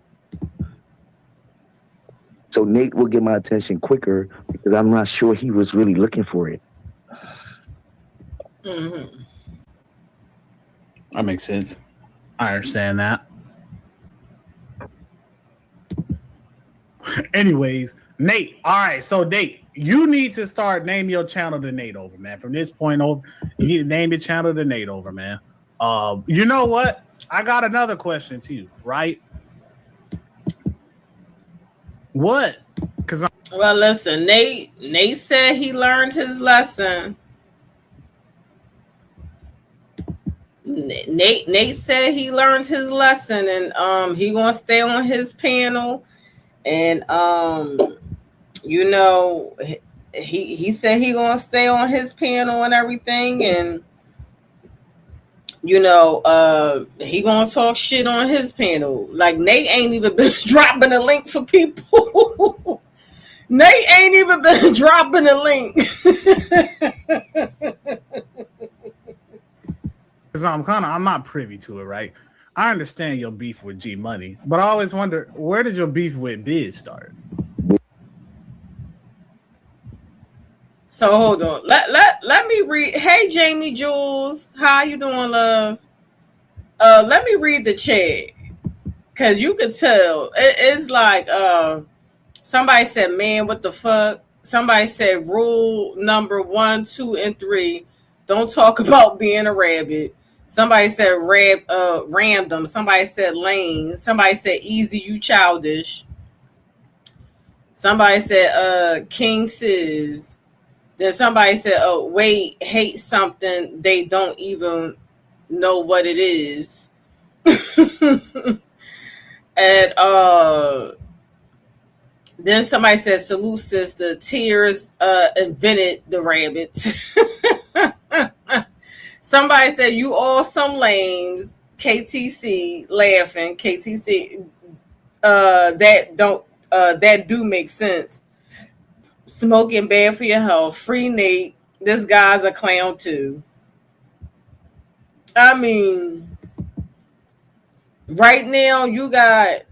So Nate will get my attention quicker because I'm not sure he was really looking for it. Mm-hmm. That makes sense. I understand that. Anyways, Nate. All right, so Nate, you need to start name your channel to Nate Over, man. From this point over, you need to name your channel to Nate Over, man. You know what? I got another question too, right? What? Because Well, listen, Nate said he learned his lesson. Nate said he learned his lesson, and he gonna stay on his panel, and you know, he said he gonna stay on his panel and everything, and you know, he gonna talk shit on his panel. Like Nate ain't even been dropping a link for people. Nate ain't even been dropping a link. because I'm not privy to it, right? I understand your beef with G Money, but I always wonder, where did your beef with Biz start? So hold on. Let me read. Hey Jamie Jules, how you doing, love? Let me read the chat. Cause you could tell. It's like somebody said, man, what the fuck? Somebody said rule number 1, 2, and 3. Don't talk about being a rabbit. Somebody said random. Somebody said lame. Somebody said easy, you childish. Somebody said King Sis. Then somebody said, oh, wait, hate something they don't even know what it is. And then somebody said, salute sister, tears invented the rabbits. Somebody said, you all some lames. KTC laughing. KTC that do make sense. Smoking bad for your health. Free Nate. This guy's a clown too. I mean, right now you got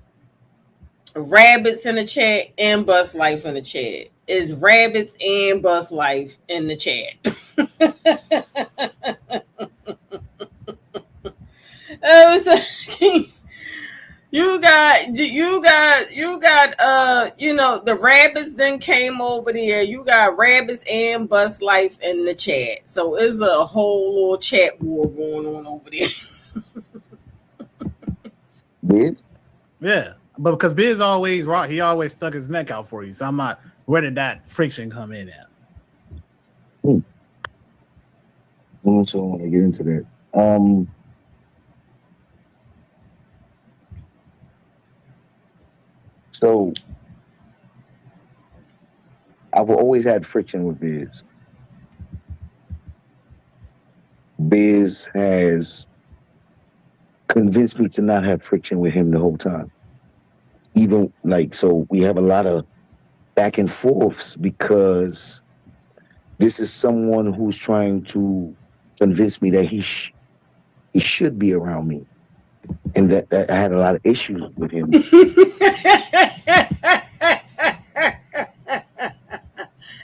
rabbits in the chat and bus life in the chat. It's rabbits and bus life in the chat. You got you know, the rabbits then came over there. You got rabbits and bus life in the chat. So it's a whole little chat war going on over there. Biz? Yeah, but because Biz always rock, he always stuck his neck out for you. So I'm not. Where did that friction come in at? I want to get into that. So I've always had friction with Biz. Biz has convinced me to not have friction with him the whole time. Even like, so we have a lot of back and forths because this is someone who's trying to convince me that he should be around me, and that I had a lot of issues with him.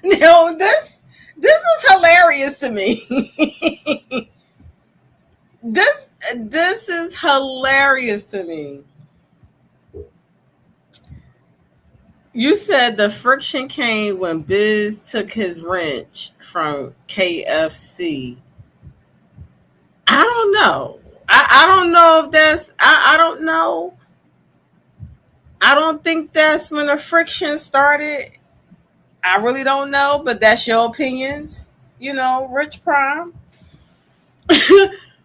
No, this is hilarious to me. This is hilarious to me. You said the friction came when Biz took his wrench from KFC. I don't know. I don't know if that's I don't know. I don't think that's when the friction started. I really don't know, but that's your opinions, you know, Rich Prime.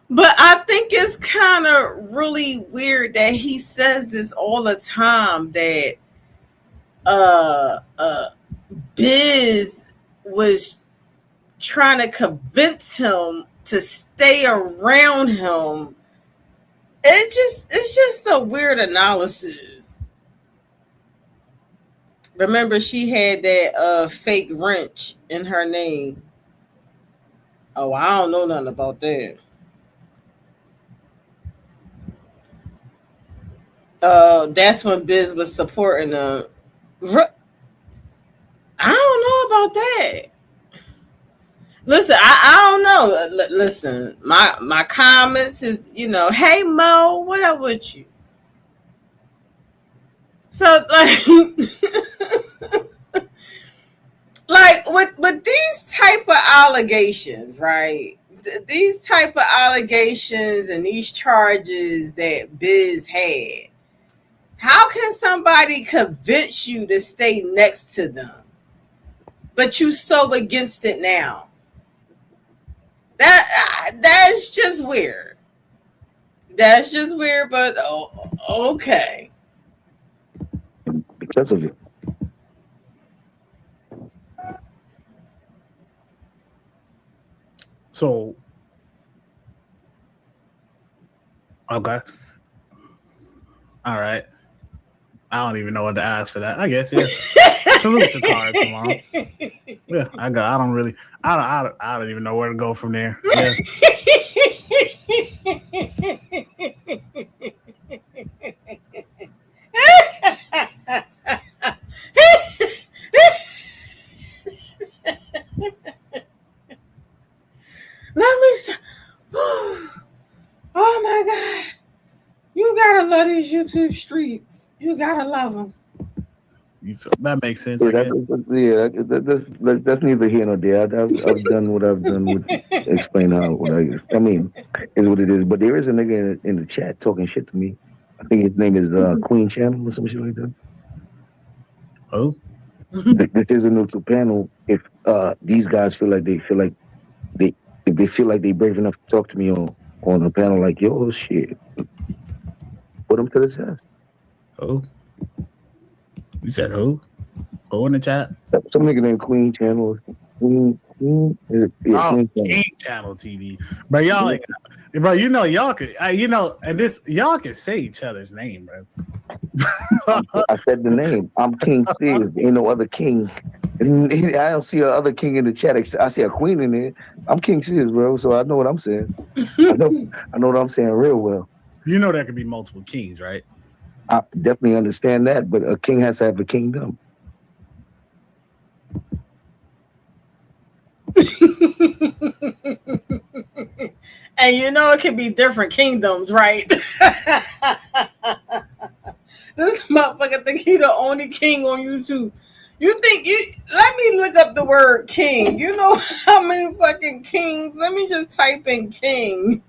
But I think it's kind of really weird that he says this all the time, that Biz was trying to convince him to stay around him. It's just a weird analysis. Remember, she had that fake wrench in her name. Oh, I don't know nothing about that. That's when Biz was supporting them. I don't know about that. Listen, I don't know. Listen, my comments is, hey Mo, what up with you? So like with these type of allegations, right? These type of allegations and these charges that Biz had, how can somebody convince you to stay next to them, but you so against it now? That's just weird. That's just weird, but okay. Because of it. So, okay. All right. I don't even know what to ask for that. I guess, yeah. Salute to cards tomorrow. Yeah, I don't even know where to go from there. Yeah. Let me. Oh my God! You gotta love these YouTube streets. You gotta love them. That makes sense. Yeah, that's neither here nor there. I've done what I've done with explain how what I mean is what it is. But there is a nigga in the chat talking shit to me. I think his name is Queen Channel or some shit like that. Oh, this is a neutral panel. If these guys feel like if they feel like they brave enough to talk to me on a panel like yo shit, put them to the test. Oh, you said who? Who in the chat? Some nigga named Queen Channel. Queen King Channel TV. But y'all, bro, y'all could, and this y'all can say each other's name, bro. I said the name. I'm King Steve. Ain't no other king. I don't see a other king in the chat. I see a queen in there. I'm King Sis, bro. So I know what I'm saying. I know what I'm saying real well. You know there could be multiple kings, right? I definitely understand that, but a king has to have a kingdom. And it can be different kingdoms, right? This motherfucker think he the only king on YouTube. Let me look up the word king. You know how many fucking kings? Let me just type in king.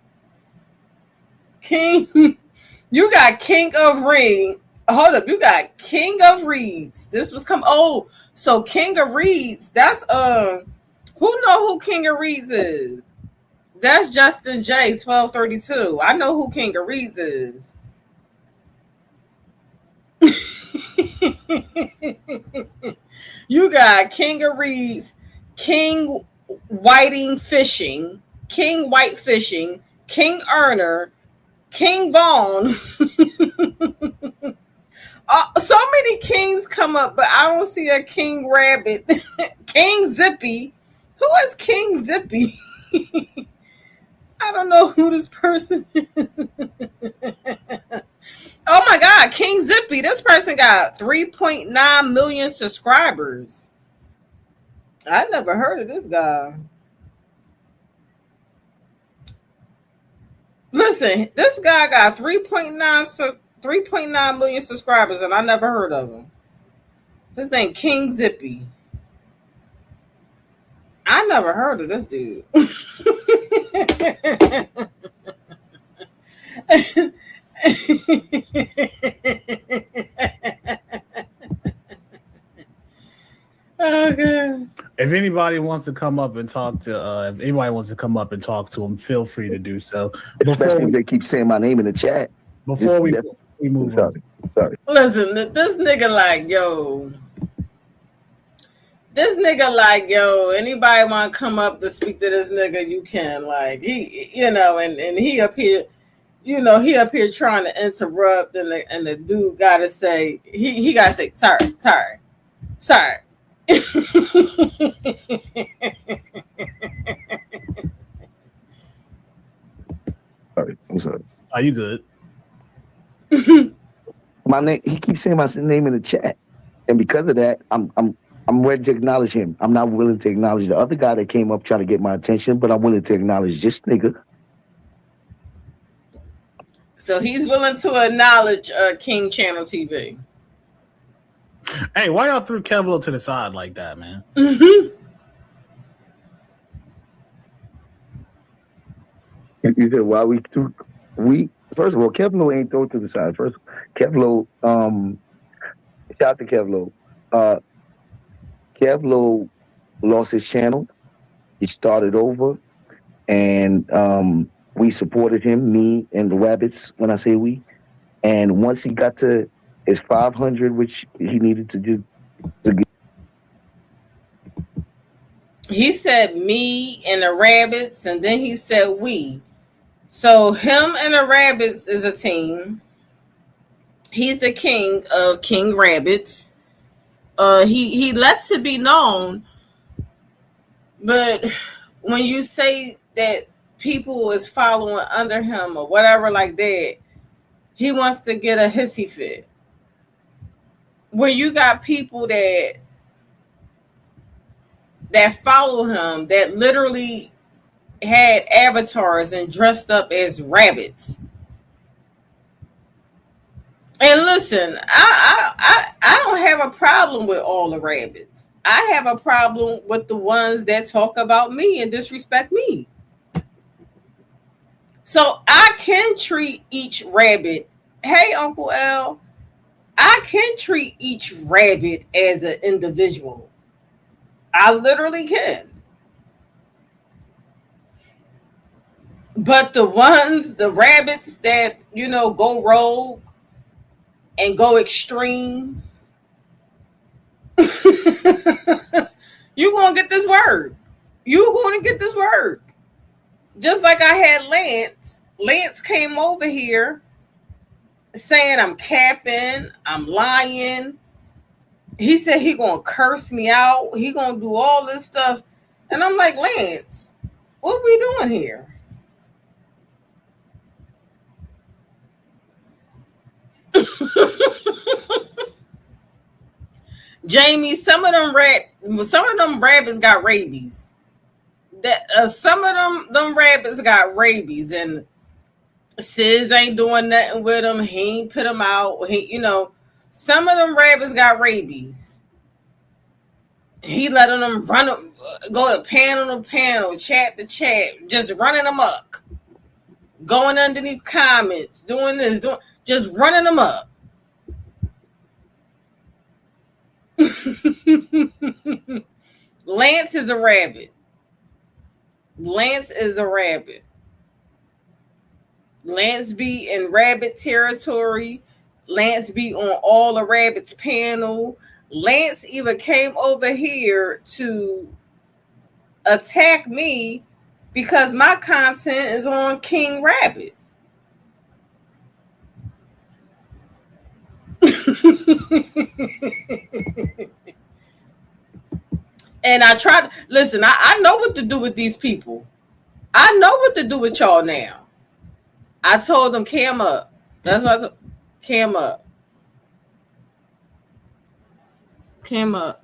King. You got King of Reeds. Hold up. You got King of Reeds. This was so King of Reeds, that's who know who King of Reeds is? That's Justin J 1232. I know who King of Reeds is. You got King of Reeds, King Whiting Fishing, King White Fishing, King Earner, King Vaughn. So many kings come up, but I don't see a King Rabbit. King Zippy. Who is King Zippy? I don't know who this person is. Oh my God, King Zippy. This person got 3.9 million subscribers. I never heard of this guy. Listen, this guy got 3.9 million subscribers, and I never heard of him. His name King Zippy. I never heard of this dude. Oh God. If anybody wants to come up and talk to him, feel free to do so. Especially if they keep saying my name in the chat. Before we move on. Sorry. Listen, this nigga like, yo, anybody want to come up to speak to this nigga, you can. Like, he up here, he up here trying to interrupt, and the dude gotta say, he gotta say, sorry. Sorry, I'm sorry. Are you good? My name. He keeps saying my name in the chat, and because of that, I'm ready to acknowledge him. I'm not willing to acknowledge the other guy that came up trying to get my attention, but I'm willing to acknowledge this nigga. So he's willing to acknowledge King Channel TV. Hey, why y'all threw Kevlo to the side like that, man? Mm-hmm. You said why we first of all, Kevlo ain't thrown to the side. First, Kevlo, shout out to Kevlo. Kevlo lost his channel. He started over, and we supported him, me and the rabbits. When I say we, and once he got to his 500, which he needed to do. He said me and the rabbits, and then he said we. So him and the rabbits is a team. He's the king of King Rabbits. He lets it be known, but when you say that people is following under him or whatever like that, he wants to get a hissy fit. When you got people that follow him that literally had avatars and dressed up as rabbits. And listen, I don't have a problem with all the rabbits. I have a problem with the ones that talk about me and disrespect me. So I can treat each rabbit, hey Uncle L, I can treat each rabbit as an individual. I literally can. But the rabbits that, go rogue and go extreme, you gonna get this work. You gonna get this work. Just like I had Lance. Lance came over here saying I'm capping, I'm lying. He said he gonna curse me out. He gonna do all this stuff. And I'm like, Lance, what are we doing here? Jamie, some of them rabbits got rabies. Some of them rabbits got rabies, and Sis ain't doing nothing with them. He ain't put them out. Some of them rabbits got rabies. He letting them run, go to panel to panel, chat to chat, just running them up, going underneath comments, doing this, just running them up. Lance is a rabbit. Lance is a rabbit. Lance be in rabbit territory. Lance be on all the rabbits panel. Lance even came over here to attack me because my content is on King Rabbit. And I tried. Listen, I know what to do with these people. I know what to do with y'all now. I told them, cam up. That's what I told. Cam up. Cam up.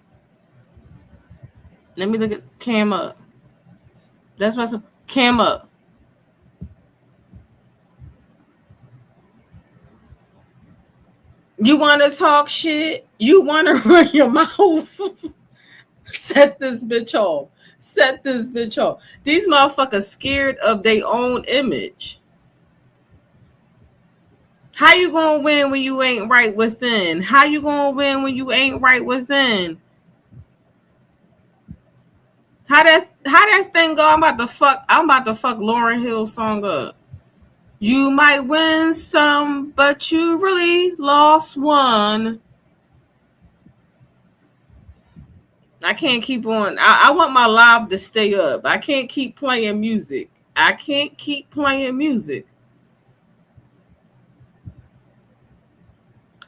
Let me look at cam up. That's what I told. Cam up. You want to talk shit? You want to run your mouth? Set this bitch off. Set this bitch off. These motherfuckers scared of their own image. How you gonna win when you ain't right within? How you gonna win when you ain't right within? How that thing go? I'm about to fuck Lauryn Hill's song up. You might win some, but you really lost one. I can't keep on. I want my live to stay up. I can't keep playing music.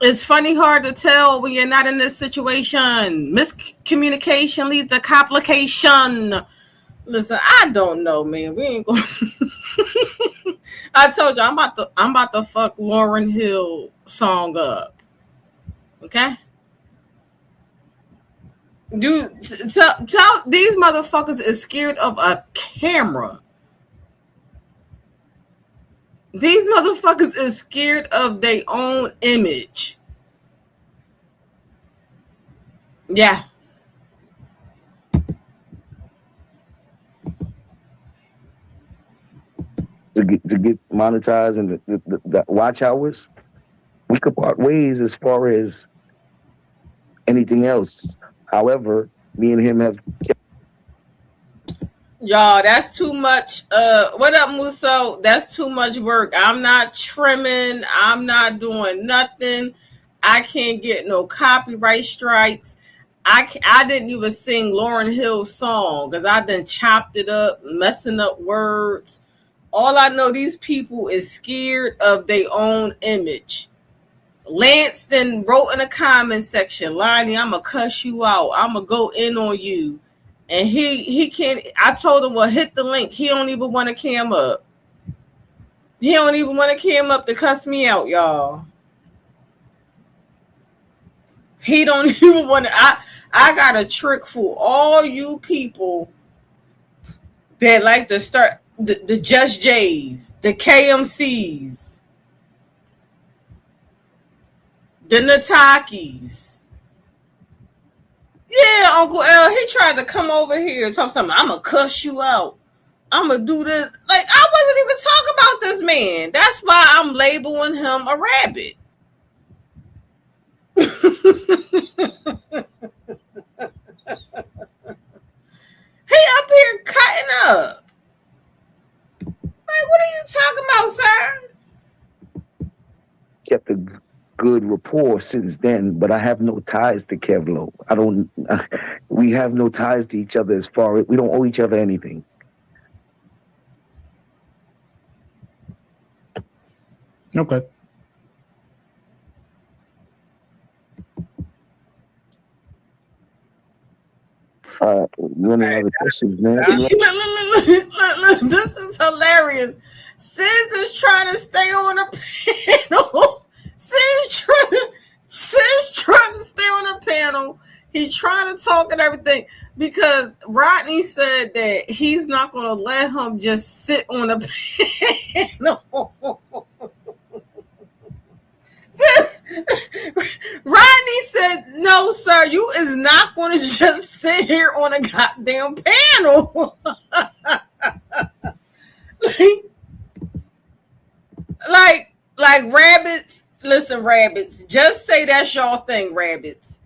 It's funny hard to tell when you're not in this situation. Miscommunication leads to complication. Listen, I don't know, man. We ain't going. I told you I'm about to fuck Lauryn Hill song up. Okay? Dude, tell these motherfuckers is scared of a camera. These motherfuckers is scared of their own image. Yeah. To get monetized and the watch hours, we could part ways as far as anything else. However, me and him have Y'all, that's too much. What up, Muso? That's too much work. I'm not trimming. I'm not doing nothing. I can't get no copyright strikes. I didn't even sing Lauryn Hill's song because I done chopped it up, messing up words. All I know, these people is scared of their own image. Lance then wrote in the comment section, Lonnie, I'm going to cuss you out. I'm going to go in on you. And he can't. I told him, well, hit the link. He don't even want to cam up. He don't even want to cam up to cuss me out, y'all. He don't even want to. I got a trick for all you people that like to start the Just Jays, the KMCs, the Natakis. Yeah, Uncle L, he tried to come over here and talk something. I'm going to cuss you out. I'm going to do this. Like, I wasn't even talking about this man. That's why I'm labeling him a rabbit. He up here cutting up. Like, what are you talking about, sir? kept a good rapport since then, but I have no ties to Kevlo. We have no ties to each other as far as we don't owe each other anything. Okay. You want another questions, man? Look, this is hilarious. Sis is trying to stay on the panel. Sis trying to stay on the panel. He's trying to talk and everything because Rodney said that he's not going to let him just sit on the panel. Rodney said, no, sir, you is not going to just sit here on a goddamn panel. like rabbits. Listen, rabbits, just say that's y'all thing, rabbits.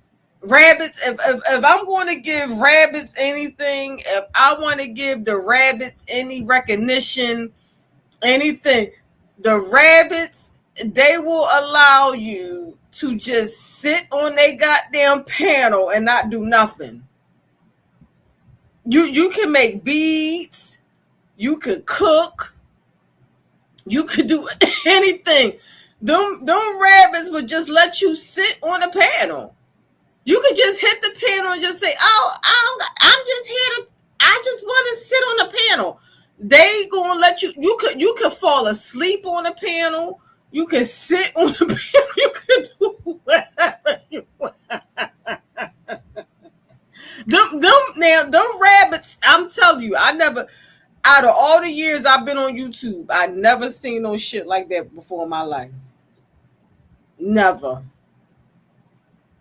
Rabbits, if I'm going to give rabbits anything, if I want to give the rabbits any recognition, anything, the rabbits, they will allow you to just sit on their goddamn panel and not do nothing. You can make beads, you could cook, you could do anything. Them rabbits would just let you sit on a panel. You could just hit the panel and just say, "Oh, I'm just here to. I just want to sit on the panel." They gonna let you. You could fall asleep on the panel. You could sit on the panel. You could do whatever you want. Them rabbits. I'm telling you, I never. Out of all the years I've been on YouTube, I never seen no shit like that before in my life. Never.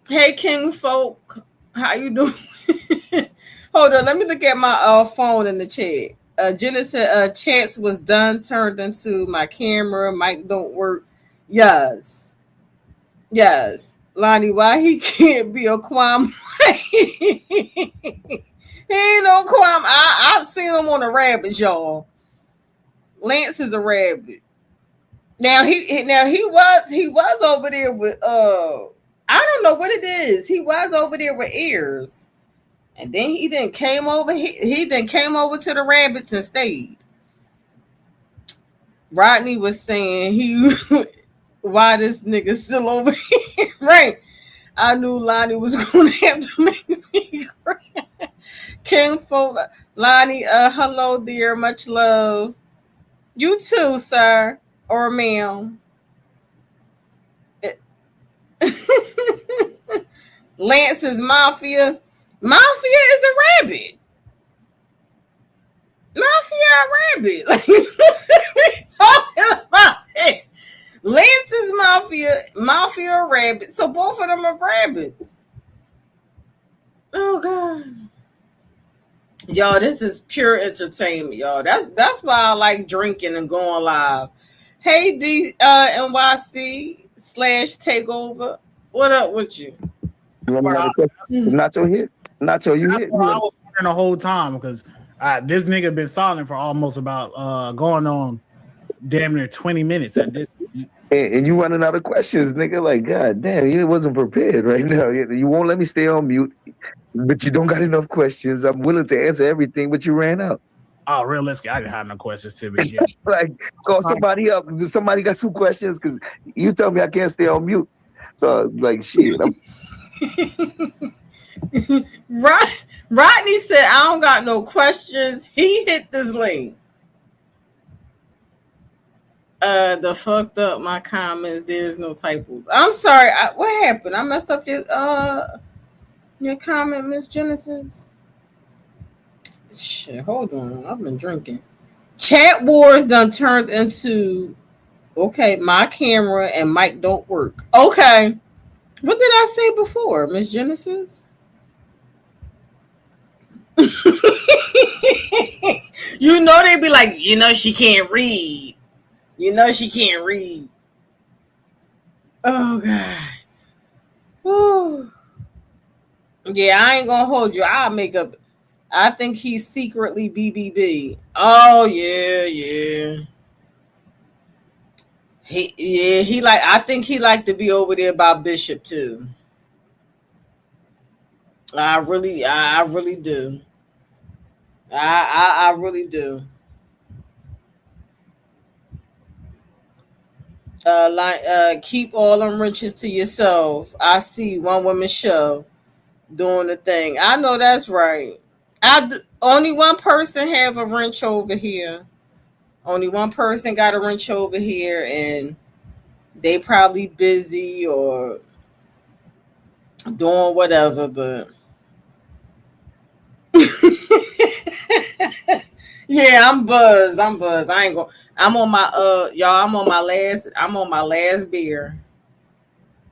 Hey, King Folk, how you doing? Hold on, let me look at my phone in the chat. Jenna said chats was done, turned into my camera. Mic don't work. Yes. Lonnie, why he can't be a Kwame? He ain't no Kwame. I've seen him on the rabbits, y'all. Lance is a rabbit. Now he was over there with I don't know what it is. He was over there with ears. And then he then came over. He then came over to the rabbits and stayed. Rodney was saying why this nigga still over here? Right. I knew Lonnie was gonna have to make me cry. King Folk, Lonnie, hello dear, much love. You too, sir or ma'am. Lance's Mafia. Mafia is a rabbit. Mafia rabbit. Like, we talking about it. Lance's Mafia rabbit. So both of them are rabbits. Oh God. Y'all, this is pure entertainment, y'all. That's why I like drinking and going live. Hey NYC / takeover. What up with you? You want another question? Nacho hit. Nacho, you hit. I was wondering the whole time because this nigga been silent for almost about going on damn near 20 minutes at this. And you running out of questions, nigga. Like, God damn, you wasn't prepared right now. You won't let me stay on mute, but you don't got enough questions. I'm willing to answer everything, but you ran out. Oh, realistically, I didn't have no questions to begin. Like, call somebody up. Somebody got some questions because you tell me I can't stay on mute. So, like, shit. Rodney said, I don't got no questions. He hit this link. The fucked up my comments. There's no typos. I'm sorry. What happened? I messed up your comment, Miss Genesis. Shit, hold on. I've been drinking. Chat wars done turned into my camera and mic don't work. Okay. What did I say before, Miss Genesis? You know they be like, she can't read. She can't read. Oh God. Whew. Yeah, I ain't gonna hold you. I'll make up. I think he's secretly BBB. Oh yeah. I think he like to be over there by Bishop too. I really do. I really do. Keep all them riches to yourself. I see one woman show doing the thing. I know that's right. Only one person have a wrench over here. Only one person got a wrench over here, and they probably busy or doing whatever, but yeah, I'm buzzed. I ain't going. I'm on my I'm on my last beer.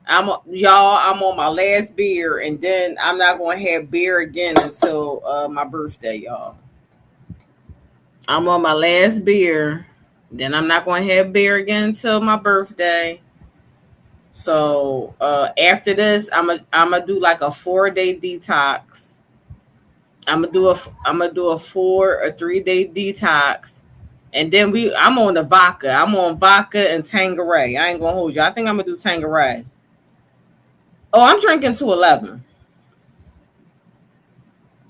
I'm on my last beer, and then I'm not going to have beer again until my birthday, y'all. I'm on my last beer. Then I'm not going to have beer again until my birthday. So after this, I'm gonna do like a 4-day detox. I'm gonna do a 4 or 3-day detox, and then I'm on the vodka. I'm on vodka and Tanqueray. I ain't gonna hold you. I think I'm gonna do Tanqueray. Oh, I'm drinking to 11.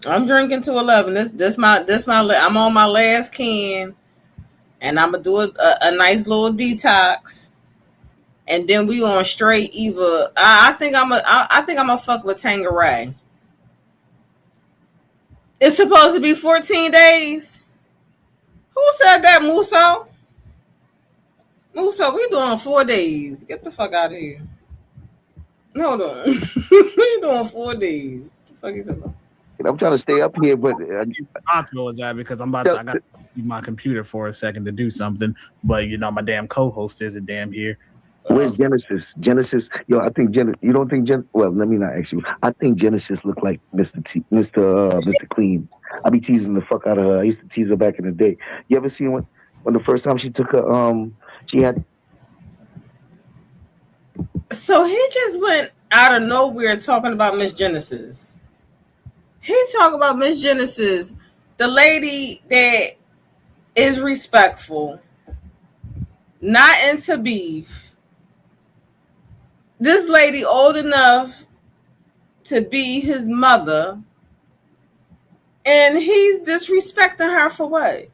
I'm drinking to 11. This my. I'm on my last can, and I'm gonna do a nice little detox, and then we on straight either. I think I'm gonna fuck with Tanqueray. It's supposed to be 14 days. Who said that, Muso? Muso, we doing 4 days. Get the fuck out of here. Hold on. We doing 4 days. What the fuck you talking about? I'm trying to stay up here, but is that because I got to use my computer for a second to do something, but my damn co-host isn't damn here. Where's Genesis? Genesis, I think you don't think well, let me not ask you. I think Genesis looked like Mr. Clean. I be teasing the fuck out of her. I used to tease her back in the day. You ever seen when the first time she took she had. So he just went out of nowhere talking about Miss Genesis. He's talking about Miss Genesis, the lady that is respectful, not into beef. This lady old enough to be his mother, and he's disrespecting her for what?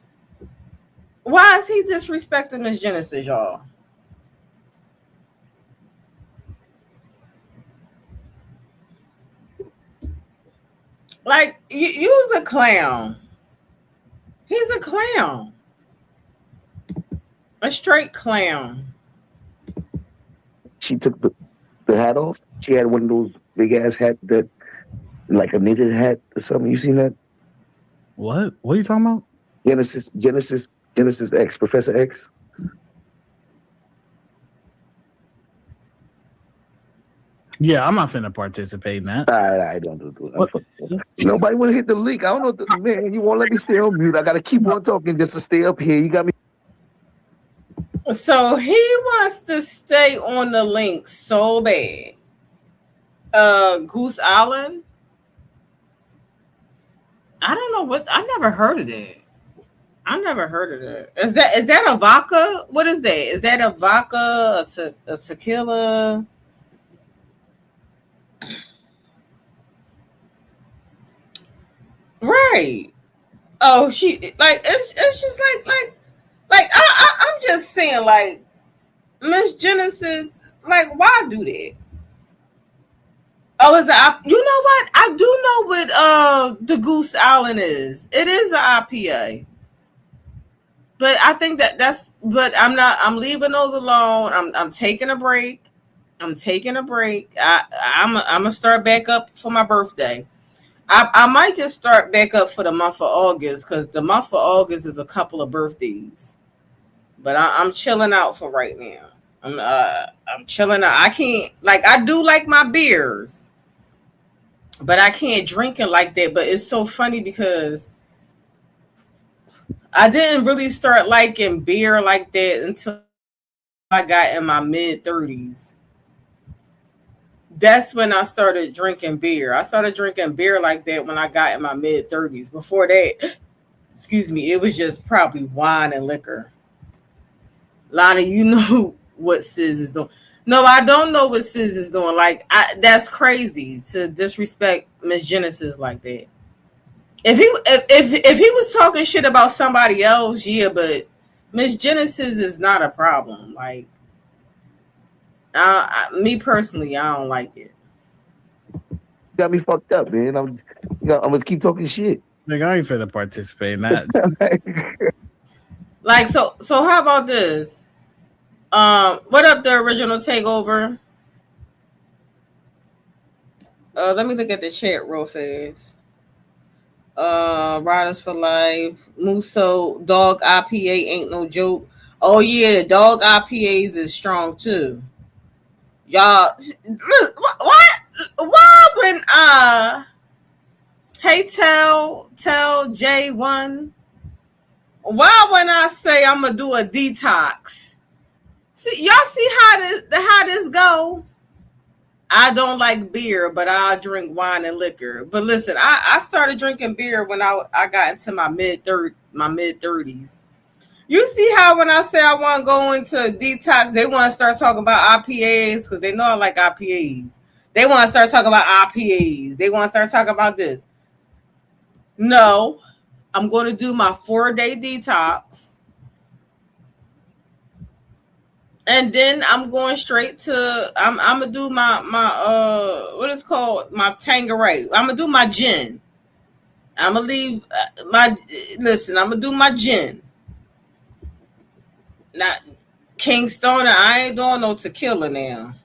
Why is he disrespecting Miss Genesis, y'all? Like, you's a clown. He's a clown. A straight clown. She took the hat off. She had one of those big ass hat that like a knitted hat or something. You seen that? What? What are you talking about? Genesis X, Professor X. Yeah, I'm not finna participate in that. I don't do it. What? Nobody want to hit the link. I don't know, man. You won't let me stay on mute. I gotta keep on talking just to stay up here. You got me. So he wants to stay on the link so bad. Goose Island. I don't know what. I never heard of that. I never heard of that. Is that a vodka? What is that? Is that a vodka? A tequila? Right. Oh, she like it's just I'm just saying like Miss Genesis, like why do that? Oh, is it? You know what? I do know what the Goose Island is. It is an IPA. But I think but I'm not, I'm leaving those alone. I'm taking a break. I'm taking a break. I'm gonna start back up for my birthday. I might just start back up for the month of August because the month of August is a couple of birthdays. But I'm chilling out for right now. I'm chilling out. I can't, like, I do like my beers, but I can't drink it like that. But it's so funny because I didn't really start liking beer like that until I got in my mid-30s. That's when I started drinking beer. I started drinking beer like that when I got in my mid-30s. Before that, excuse me, it was just probably wine and liquor. Lana, you know what Sis is doing. No, I don't know what Sis is doing. Like, that's crazy to disrespect Miss Genesis like that. If he was talking shit about somebody else, yeah, but Miss Genesis is not a problem. Like, me personally, I don't like it. Got me fucked up, man. I'm gonna keep talking shit. Like, I ain't finna participate in that. Like, so how about this? What up, the original takeover? Let me look at the chat real fast. Riders for Life, Muso, Dog IPA ain't no joke. Oh yeah, the Dog IPAs is strong too. Y'all, look, why when hey tell J1, why when I say I'm gonna do a detox? See, y'all see how this go? I don't like beer, but I'll drink wine and liquor. But listen, I started drinking beer when I got into my mid 30s. You see how when I say I want to go into detox, they want to start talking about IPAs because they know I like IPAs. They want to start talking about IPAs. They want to start talking about this. No, I'm going to do my 4-day detox. And then I'm going straight to I'm gonna do my what is called my Tanqueray. I'm gonna do my gin. I'm gonna leave I'm gonna do my gin. Not King Stoner. I ain't doing no tequila now.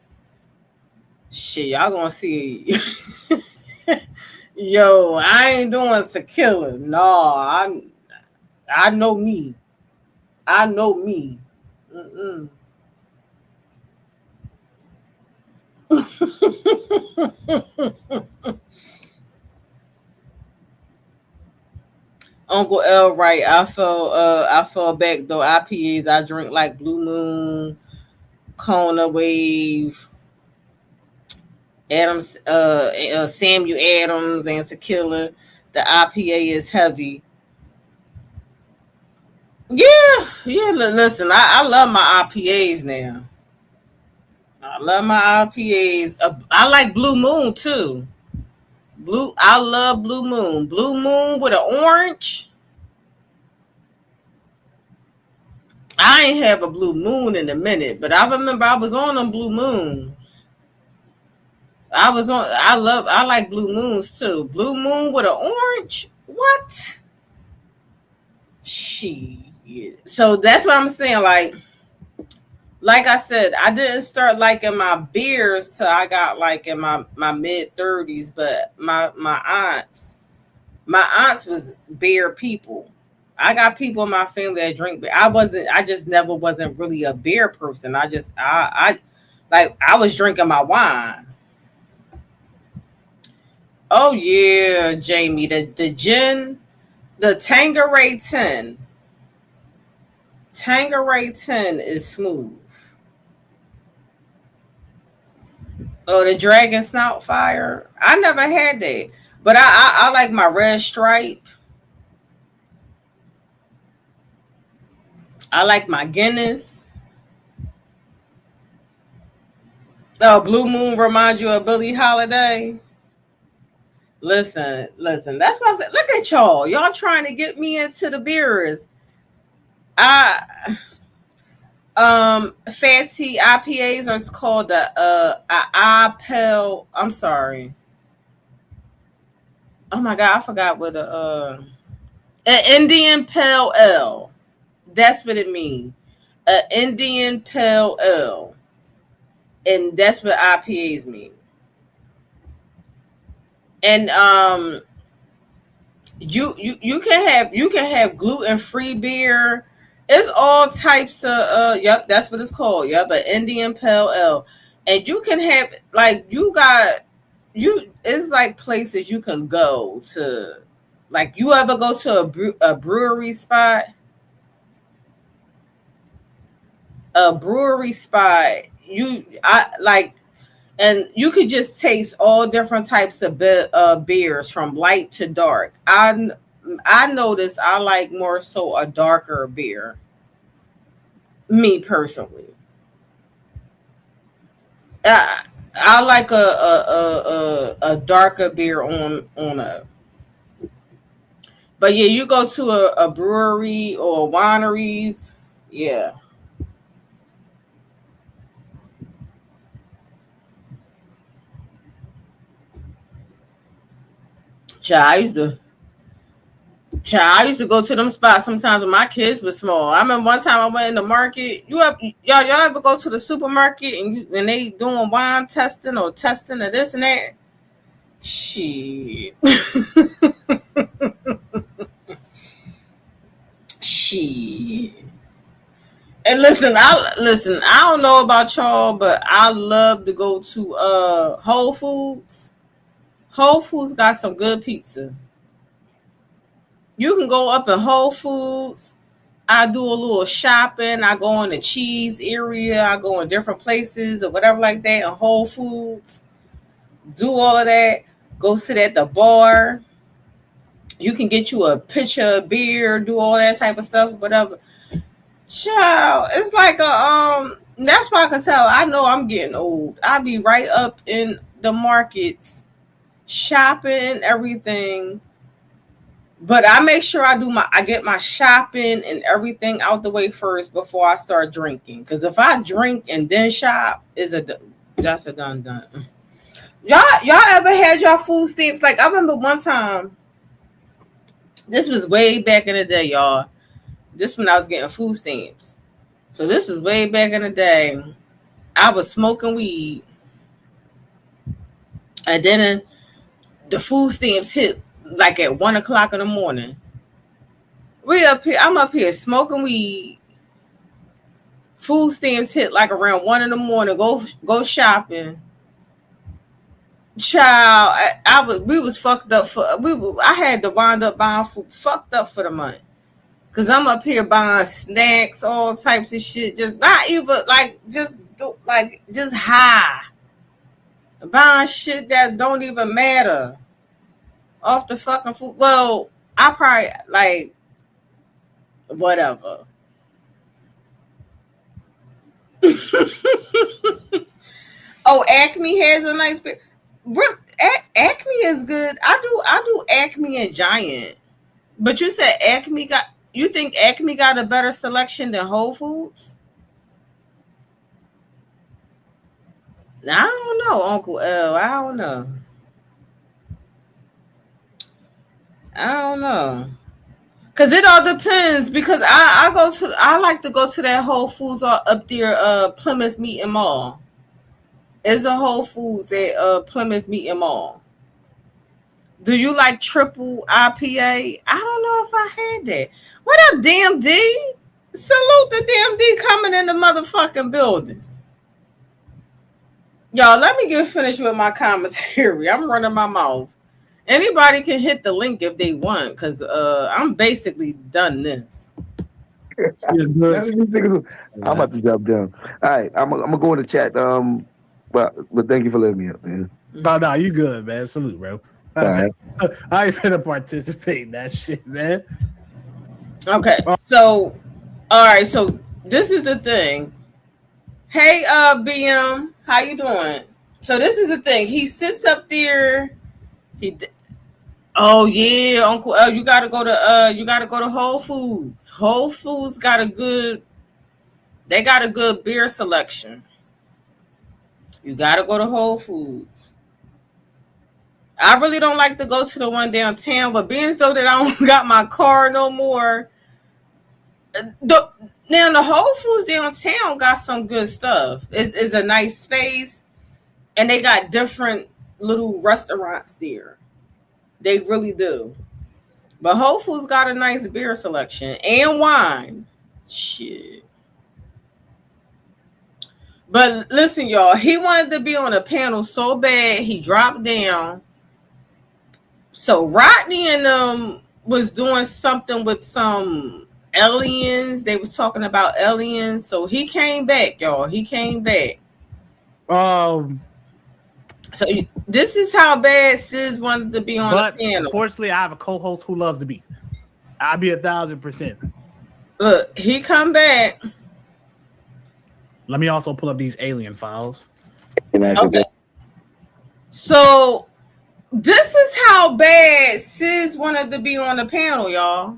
Shit, y'all gonna see. Yo, I ain't doing tequila. No, I know me. I know me. Mm-mm. Uncle L, right? I fell back though. IPAs I drink like Blue Moon, Kona Wave, Adams, Samuel Adams, and tequila. The IPA is heavy. Yeah. Listen, I love my IPAs now. I love my IPAs. I like Blue Moon too. I love Blue Moon. Blue Moon with an orange. I ain't have a Blue Moon in a minute, but I remember I was on them Blue Moons. I like Blue Moons too. Blue Moon with an orange? What? Shit. So that's what I'm saying. Like like I said, I didn't start liking my beers till I got like in my mid 30s. But my aunts was beer people. I got people in my family that drink beer. I just never wasn't really a beer person. I like I was drinking my wine. Oh yeah, Jamie, the gin, the Tangeray 10. Tangeray 10 is smooth. Oh, the Dragon Snout Fire. I never had that. But I like my red stripe. I like my Guinness. Oh, Blue Moon reminds you of Billie Holiday. Listen. That's what I'm saying. Look at y'all. Y'all trying to get me into the beers. I Fancy IPAs are called the IPL. I'm sorry. Oh my god, I forgot what an Indian Pale Ale. That's what it means. An Indian Pale Ale. And that's what IPAs mean. And you can have gluten free beer. It's all types of yep, that's what it's called. Yep, an Indian Pale Ale. And you can have like you got you it's like places you can go to, like you ever go to a brewery spot, you I like, and you could just taste all different types of beers from light to dark. I notice I like more so a darker beer, me personally. uh, I like a darker beer on a. But yeah, you go to a brewery or wineries, yeah. Child, I used to go to them spots sometimes when my kids were small. I remember one time I went in the market. Y'all ever go to the supermarket and they doing wine testing or testing or this and that? Shit. Shit. And listen. I don't know about y'all, but I love to go to Whole Foods. Whole Foods got some good pizza. You can go up in Whole Foods. I do a little shopping. I go in the cheese area. I go in different places or whatever like that in Whole Foods. Do all of that. Go sit at the bar. You can get you a pitcher of beer. Do all that type of stuff. Whatever. Child, it's like a. That's why I can tell. I know I'm getting old. I be right up in the markets, shopping everything. But I make sure I get my shopping and everything out the way first before I start drinking. Because if I drink and then shop, that's a done. Y'all ever had y'all food stamps? Like I remember one time. This was way back in the day, y'all. This when I was getting food stamps. So this is way back in the day. I was smoking weed, and then the food stamps hit like at 1 o'clock in the morning. We up here. I'm up here smoking weed. Food stamps hit like around 1 in the morning. Go shopping. Child, we was fucked up I had to wind up buying food fucked up for the month. Cause I'm up here buying snacks, all types of shit. Just not even like just high. Buying shit that don't even matter. Off the fucking food. Well, I probably like whatever. Oh, Acme has a nice beer. Acme is good. I do Acme and Giant. But you said Acme got. You think Acme got a better selection than Whole Foods? I don't know, Uncle L. I don't know. I don't know. Cause it all depends. Because I like to go to that Whole Foods up there, Plymouth Meeting Mall. There's a Whole Foods at Plymouth Meeting Mall. Do you like triple IPA? I don't know if I had that. What up, damn D? Salute the damn D coming in the motherfucking building. Y'all, let me get finished with my commentary. I'm running my mouth. Anybody can hit the link if they want, because I'm basically done this. I'm about to jump down. All right, I'm gonna go in the chat. But thank you for letting me up, man. No, you good, man. Salute, bro. I ain't finna participate in that shit, man. Okay, so all right, so this is the thing. Hey, BM, how you doing? So this is the thing. He sits up there. Oh yeah, Uncle L, you gotta go to Whole Foods. Whole Foods got a good beer selection. You gotta go to Whole Foods. I really don't like to go to the one downtown, but being as though that I don't got my car no more. Now the Whole Foods downtown got some good stuff. It's a nice space, and they got different little restaurants there. They really do. But Whole Foods got a nice beer selection and wine. Shit. But listen, y'all, he wanted to be on a panel so bad he dropped down. So Rodney and them was doing something with some aliens. They was talking about aliens. So he came back, y'all. He came back. So this is how bad Sis wanted to be on the panel. Unfortunately, I have a co-host who loves the beef. I'll be 1,000%. Look, he come back. Let me also pull up these alien files. Okay. So this is how bad Sis wanted to be on the panel, y'all.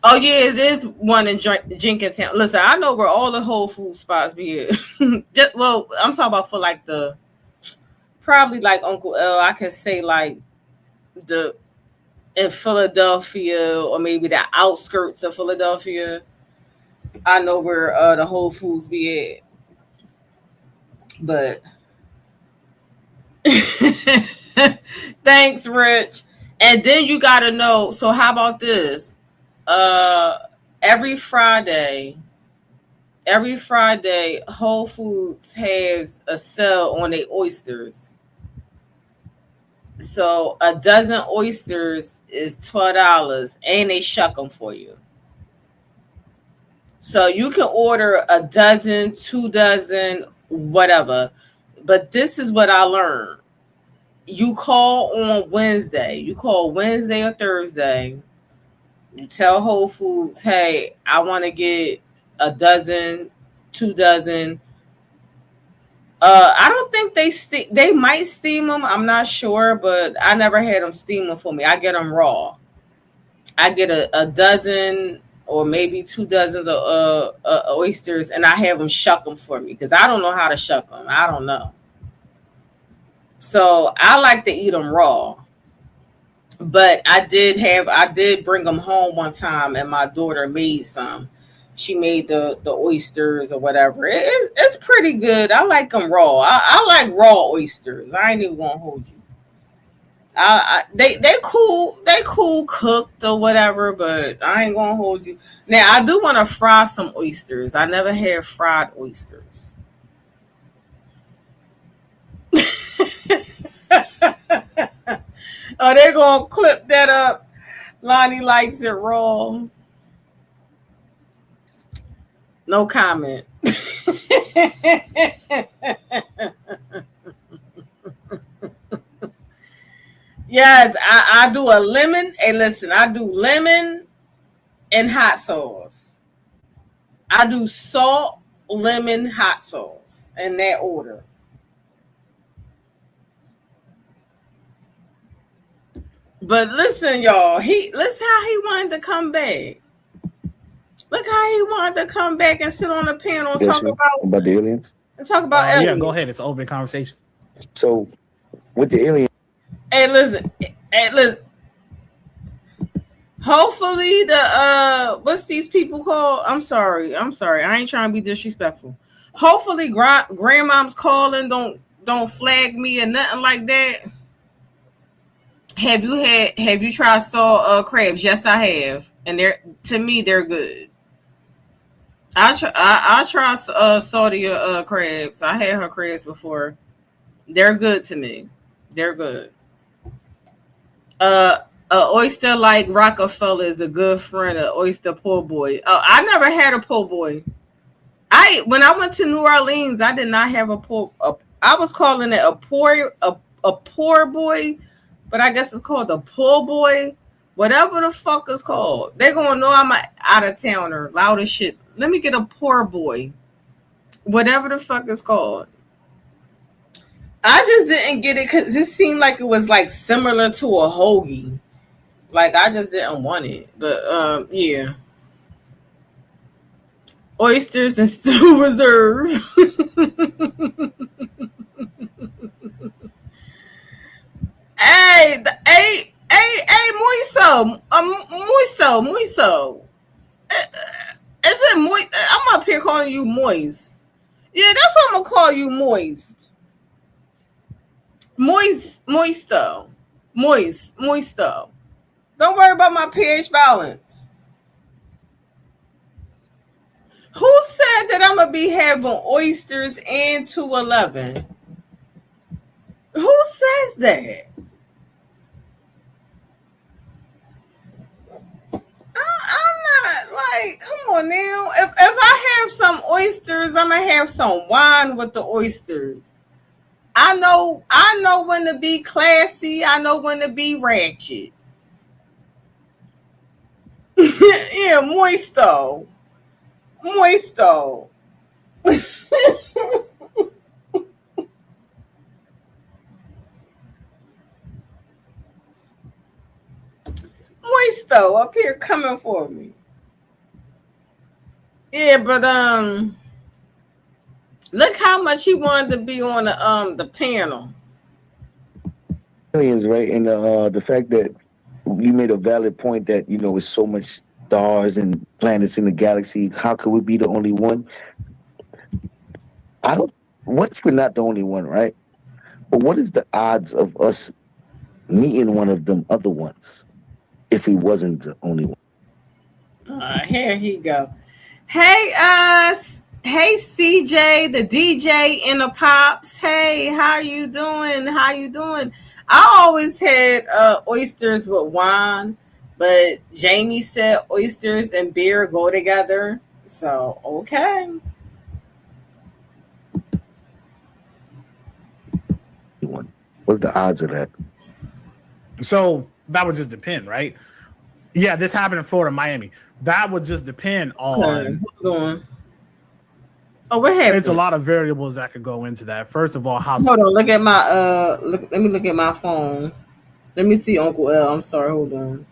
Oh yeah, it is one in Jenkintown. Listen, I know where all the Whole Food spots be at. Well, I'm talking about for like probably like Uncle L. I can say like in Philadelphia or maybe the outskirts of Philadelphia. I know where the Whole Foods be at. But thanks, Rich. And then you gotta know. So how about this? Every Friday, Whole Foods has a sale on their oysters. So a dozen oysters is $12, and they shuck them for you. So you can order a dozen, 2 dozen, whatever. But this is what I learned. You call on Wednesday. You call Wednesday or Thursday. You tell Whole Foods, hey, I want to get a dozen, 2 dozen. I don't think they might steam them. I'm not sure, but I never had them steam them for me. I get them raw. I get a dozen or maybe 2 dozens of oysters, and I have them shuck them for me because I don't know how to shuck them. I don't know. So I like to eat them raw. But I did bring them home one time, and my daughter made some. She made the oysters or whatever. It's pretty good. I like them raw. I like raw oysters. I ain't even gonna hold you. They cool cooked or whatever, but I ain't gonna hold you. Now I do want to fry some oysters. I never had fried oysters. Oh, they're gonna clip that up. Lonnie likes it raw. No comment. Yes, I do a lemon. Hey, listen, I do lemon and hot sauce. I do salt, lemon, hot sauce in that order. But listen, y'all, listen how he wanted to come back. Look how he wanted to come back and sit on the panel and talk about the aliens. And talk about aliens. Yeah, go ahead. It's an open conversation. So with the aliens. Hey, listen. Hopefully the what's these people called? I'm sorry. I ain't trying to be disrespectful. Hopefully grandmom's calling don't flag me or nothing like that. Have you tried saw crabs? Yes, I have. And they're to me they're good. I try salty crabs. I had her crabs before. They're good to me. They're good. Oyster like Rockefeller is a good friend of oyster po' boy. Oh, I never had a po' boy. When I went to New Orleans, I did not have I was calling it a poor boy, but I guess it's called a poor boy. Whatever the fuck it's called. They're gonna know I'm a out of towner, loud as shit. Let me get a poor boy. Whatever the fuck it's called. I just didn't get it because it seemed like it was like similar to a hoagie. Like I just didn't want it. But yeah. Oysters and stew reserve. Hey, Moiso. Is it moist? I'm up here calling you moist. Yeah, that's what I'm gonna call you, moist. Moisto. Moisto. Don't worry about my pH balance. Who said that I'm gonna be having oysters and 211? Who says that? I'm not like, come on now. If I have some oysters, I'm gonna have some wine with the oysters. I know when to be classy. I know when to be ratchet. Yeah, moisto. Moisto. Moisto up here coming for me. Yeah, but look how much he wanted to be on the panel. Aliens, right? And the fact that you made a valid point that with so much stars and planets in the galaxy, how could we be the only one? I don't. What if we're not the only one, right? But what is the odds of us meeting one of them other ones if we wasn't the only one? Here he go. Hey, hey, CJ, the DJ in the pops. Hey, how you doing? How you doing? I always had oysters with wine, but Jamie said oysters and beer go together. So, okay. What's the odds of that? So that would just depend, right? Yeah, this happened in Florida, Miami. That would just depend on. Hold on. Oh, what happened? It's a lot of variables that could go into that. First of all, how. Hold on. Look at my let me look at my phone. Let me see Uncle L. I'm sorry. Hold on.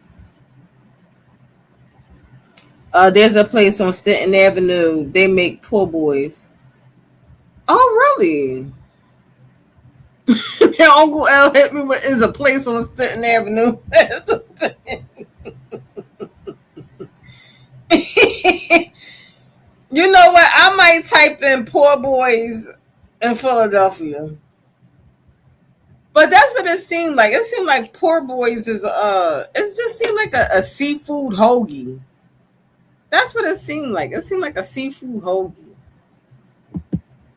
There's a place on Stanton Avenue. They make poor boys. Oh, really? Uncle L hit me with is a place on Stanton Avenue. You know what? I might type in poor boys in Philadelphia. But that's what it seemed like. It seemed like poor boys is it just seemed like a seafood hoagie. That's what it seemed like. It seemed like a seafood hoagie.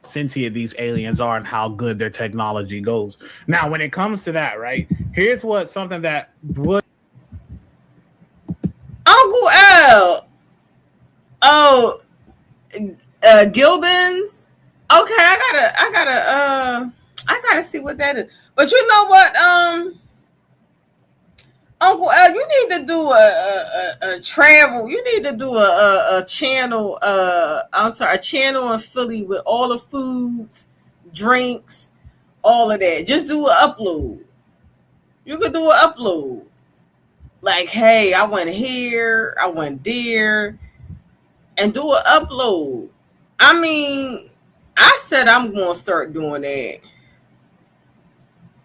Sentient these aliens are and how good their technology goes. Now, when it comes to that, right? Here's what something that would Uncle L. Oh, Gilbins. Okay, I gotta see what that is. But you know what, Uncle L, you need to do a travel. You need to do a channel. A channel in Philly with all the foods, drinks, all of that. Just do an upload. You could do an upload. Like, hey, I went here, I went there, and do an upload. I mean, I said I'm going to start doing that.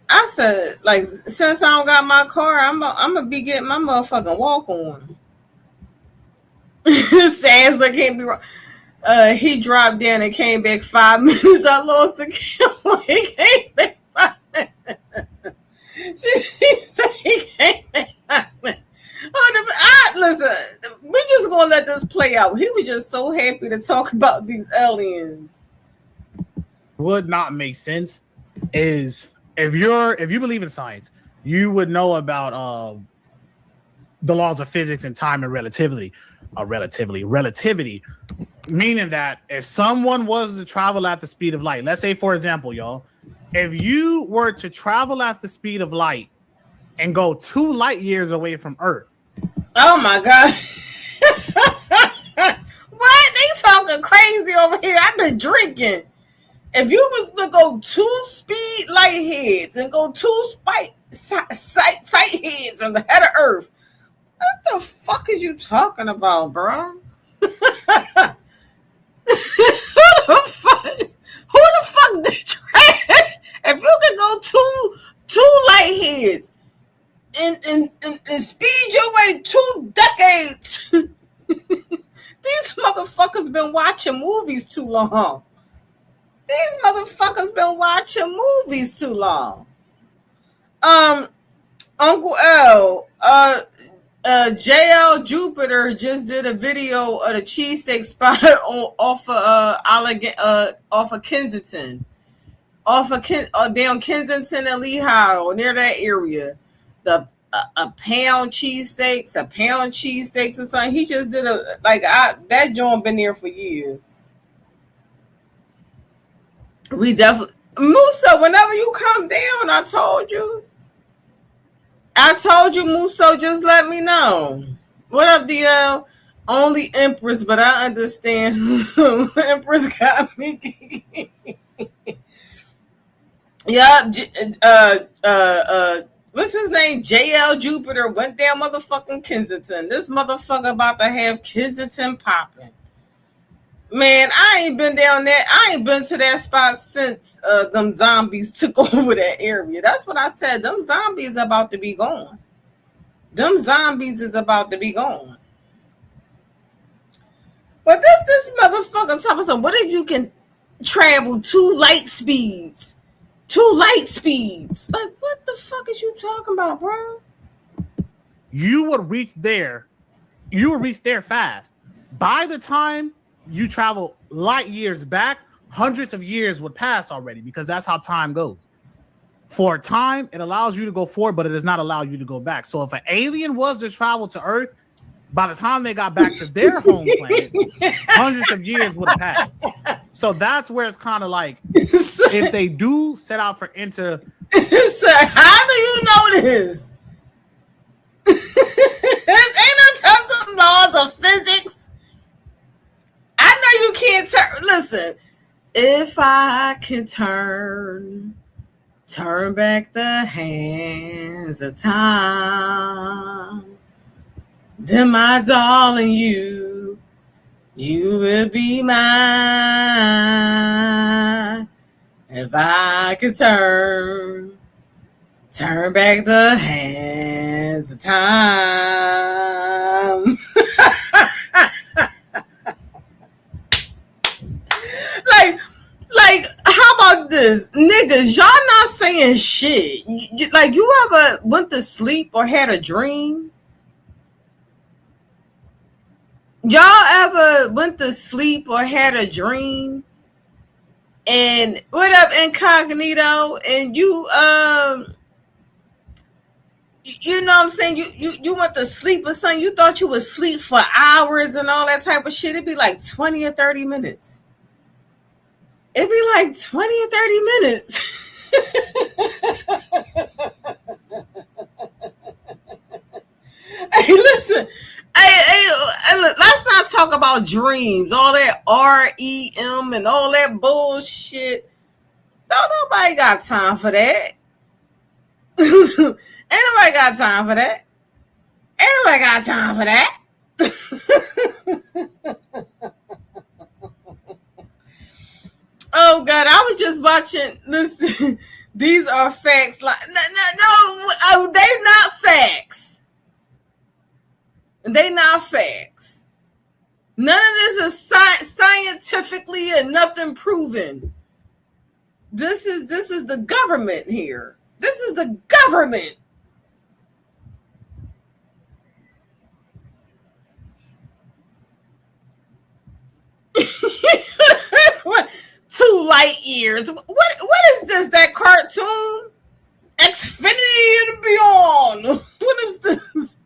I said, like, since I don't got my car, I'm gonna be getting my motherfucking walk on. Says like can't be wrong. He dropped down and came back 5 minutes. I lost the camera. He came back 5 minutes. She said he came back 5 minutes. Listen, we just gonna let this play out. He was just so happy to talk about these aliens. Would not make sense is if you believe in science, you would know about the laws of physics and time and relativity, meaning that if someone was to travel at the speed of light, let's say for example, y'all, if you were to travel at the speed of light and go 2 light years away from Earth. Oh my God. What? They talking crazy over here. I've been drinking. If you was to go 2 speed light heads and go 2 sight heads on the head of Earth, what the fuck is you talking about, bro? Who the fuck did you? If you could go two light heads and speed your way 2 decades, these motherfuckers been watching movies too long. These motherfuckers been watching movies too long. Uncle L, JL Jupiter just did a video of the cheesesteak spot off of Kensington. Down Kensington and Lehigh, or near that area. A pound cheesesteaks or something. He just did that joint been there for years. We definitely Musa, whenever you come down, I told you, Musa, just let me know. What up, DL? Only Empress, but I understand. Empress got me. Yeah, what's his name? JL Jupiter went down motherfucking Kensington. This motherfucker about to have Kensington popping. Man, I ain't been down there. I ain't been to that spot since them zombies took over that area. That's what I said. Them zombies about to be gone. Them zombies is about to be gone. But this motherfucker talking about, what if you can travel 2 light speeds? 2 light speeds. Like, what the fuck is you talking about, bro? You would reach there fast. By the time you travel light years back, hundreds of years would pass already, because that's how time goes. For time, it allows you to go forward, but it does not allow you to go back. So if an alien was to travel to Earth, by the time they got back to their home planet, hundreds of years would have passed. So that's where it's kind of like, if they do set out for Sir, how do you know this? Ain't no telling laws of physics. I know you can't turn. Listen, if I can turn back the hands of time, then my darling, you will be mine. If I could turn back the hands of time. Like, how about this? Niggas, y'all not saying shit. Like, you ever went to sleep or had a dream? Y'all ever went to sleep or had a dream? And what up, Incognito? And you know what I'm saying? You went to sleep or something. You thought you would sleep for hours and all that type of shit. It'd be like 20 or 30 minutes. It'd be like 20 or 30 minutes. Hey, listen. Hey, let's not talk about dreams. All that REM and all that bullshit. Don't nobody got time for that. Ain't nobody got time for that. Ain't nobody got time for that. Oh God, I was just watching this These are facts. Like no, they not facts. They not facts. None of this is scientifically and nothing proven. This is the government here. This is the government. What? 2 light years. What is this? That cartoon? Xfinity and Beyond. What is this?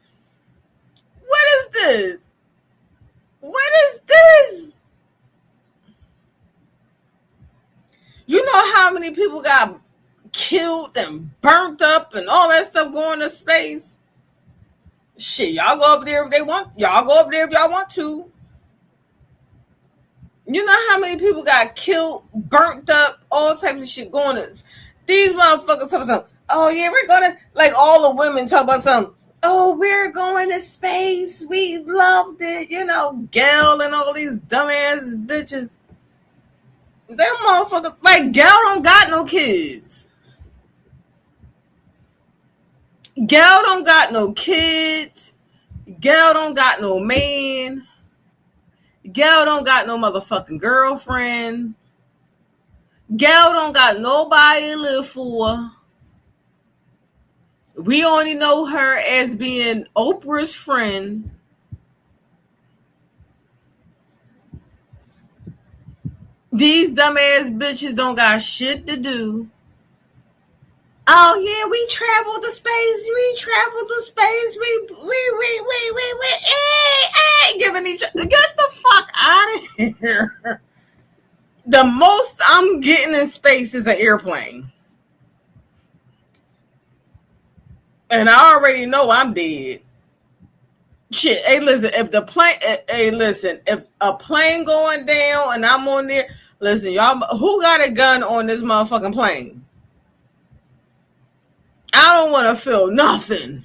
What is this? What is this? You know how many people got killed and burnt up and all that stuff going to space? Shit, y'all go up there if they want. Y'all go up there if y'all want to. You know how many people got killed, burnt up, all types of shit going to. These motherfuckers talk about something. Oh yeah, we're gonna, like all the women talk about something. Oh, we're going to space. We loved it. You know, Gail and all these dumbass bitches. Them motherfuckers, like Gail don't got no kids. Gail don't got no kids. Gail don't got no man. Gail don't got no motherfucking girlfriend. Gail don't got nobody to live for. We only know her as being Oprah's friend. These dumbass bitches don't got shit to do. Oh yeah, we traveled to space. We traveled to space. We giving each other. Get the fuck out of here. The most I'm getting in space is an airplane. And I already know I'm dead. Shit, hey, listen, if a plane going down and I'm on there, listen, y'all, who got a gun on this motherfucking plane? I don't want to feel nothing.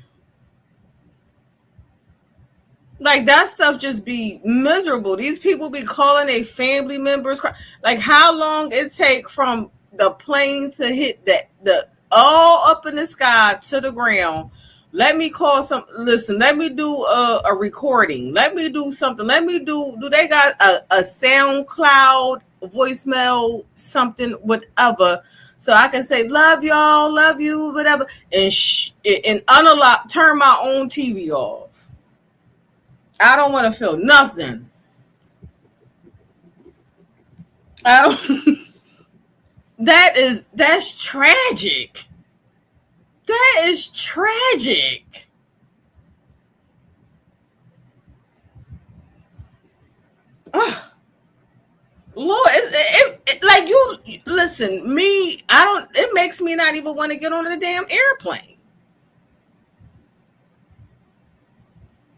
Like, that stuff just be miserable. These people be calling their family members. Like, how long it take from the plane to hit the all up in the sky to the ground. Let me call listen, let me do a recording. Let me do something. Do they got a SoundCloud voicemail, something, whatever, so I can say, love y'all, love you, whatever, and unlock, turn my own TV off. I don't want to feel nothing. I don't. That's tragic. That is tragic. Lord, like, you listen, me, it makes me not even want to get on the damn airplane.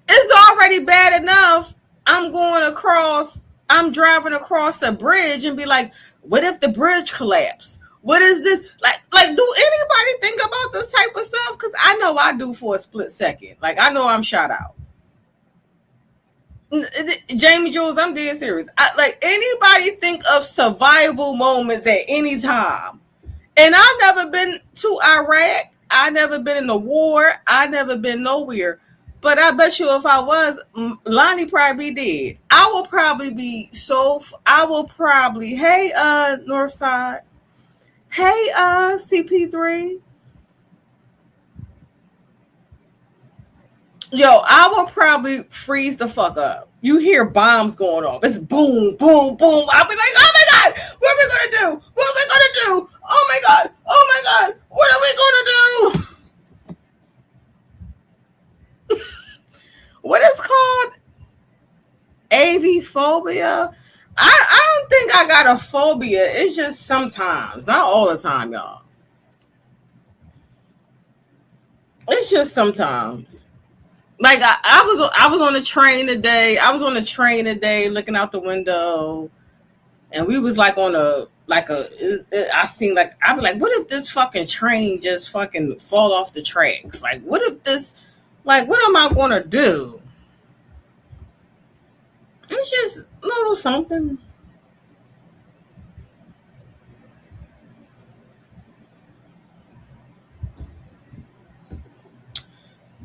It's already bad enough. I'm driving across a bridge and be like, what if the bridge collapsed? What is this? Like, do anybody think about this type of stuff? Because I know I do for a split second. Like, I know I'm shot out. Jamie Jules, I'm dead serious. Like, anybody think of survival moments at any time? And I've never been to Iraq. I've never been in a war. I've never been nowhere. But I bet you if I was, Lonnie probably be dead. I will probably be hey, Northside. Hey, CP3. Yo, I will probably freeze the fuck up. You hear bombs going off. It's boom, boom, boom. I'll be like, oh my God, what are we going to do? What are we going to do? Oh my God, what are we going to do? What is called aviphobia? I don't think I got a phobia. It's just sometimes, not all the time, y'all. It's just sometimes. Like, I was on the train today. Looking out the window, and we was like on I seen, like, I'd be like, what if this fucking train just fucking fall off the tracks? Like, what if this, like, what am I gonna do? It's just a little something.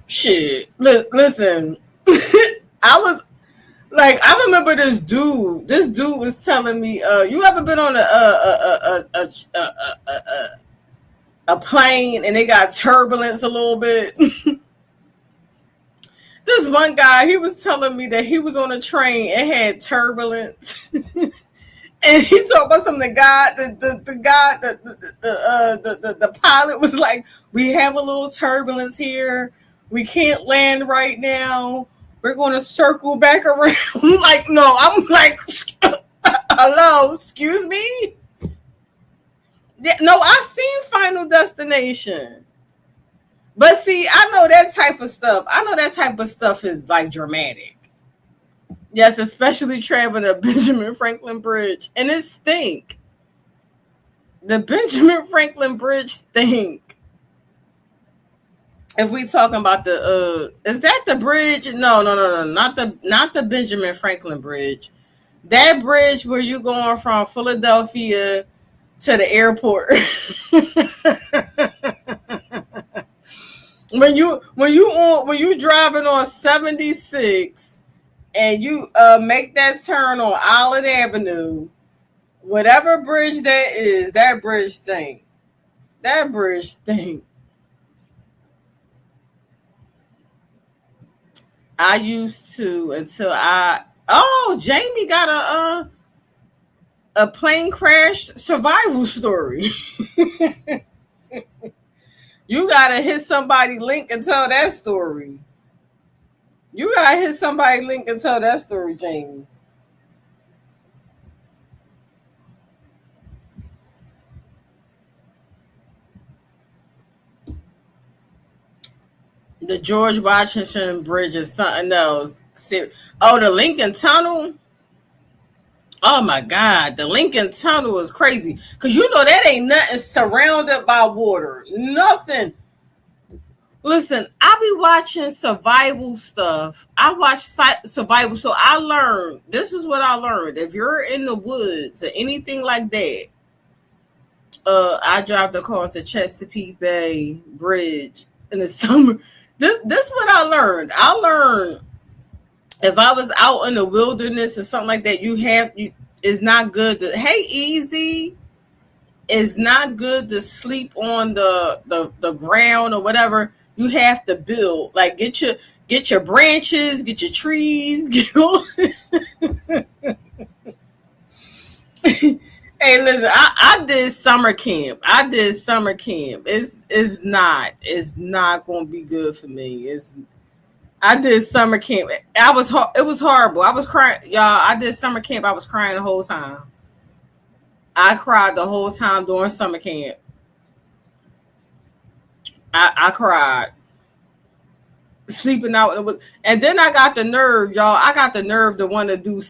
Shit. Listen, I was like, I remember this dude. This dude was telling me, you ever been on a plane and they got turbulence a little bit? This one guy, he was telling me that he was on a train and had turbulence. And he talked about something. The pilot was like, "We have a little turbulence here. We can't land right now. We're going to circle back around." Like, no, I'm like, hello, excuse me. No, I seen Final Destination, but see, I know that type of stuff. I know that type of stuff is like dramatic. Yes, especially traveling the Benjamin Franklin Bridge. And it stink. The Benjamin Franklin Bridge stink. If we talking about the is that the bridge? No, not the Benjamin Franklin Bridge. That bridge where you going from Philadelphia to the airport. when you driving on 76 and you make that turn on Island Avenue, whatever bridge that is, that bridge stink. That bridge stink. I used to until Jamie got a plane crash survival story. You gotta hit somebody link and tell that story. You gotta hit somebody link and tell that story, Jamie. The George Washington Bridge is something else. Oh, the Lincoln Tunnel. Oh my God, the Lincoln Tunnel is crazy. Cause you know that ain't nothing surrounded by water. Nothing. Listen, I be watching survival stuff. I watch survival, so I learned. This is what I learned. If you're in the woods or anything like that, I drive across the Chesapeake Bay Bridge in the summer. This is what I learned. I learned if I was out in the wilderness or something like that, it's not good to, hey, easy. It's not good to sleep on the ground or whatever. You have to build, like get your branches, get your trees, get all. Hey, listen, I did summer camp. It's not gonna be good for me. I did summer camp. It was horrible. I was crying, y'all. I did summer camp. I was crying the whole time. I cried the whole time during summer camp. I cried. Sleeping out in the woods. And then I got the nerve, y'all. I got the nerve to want to do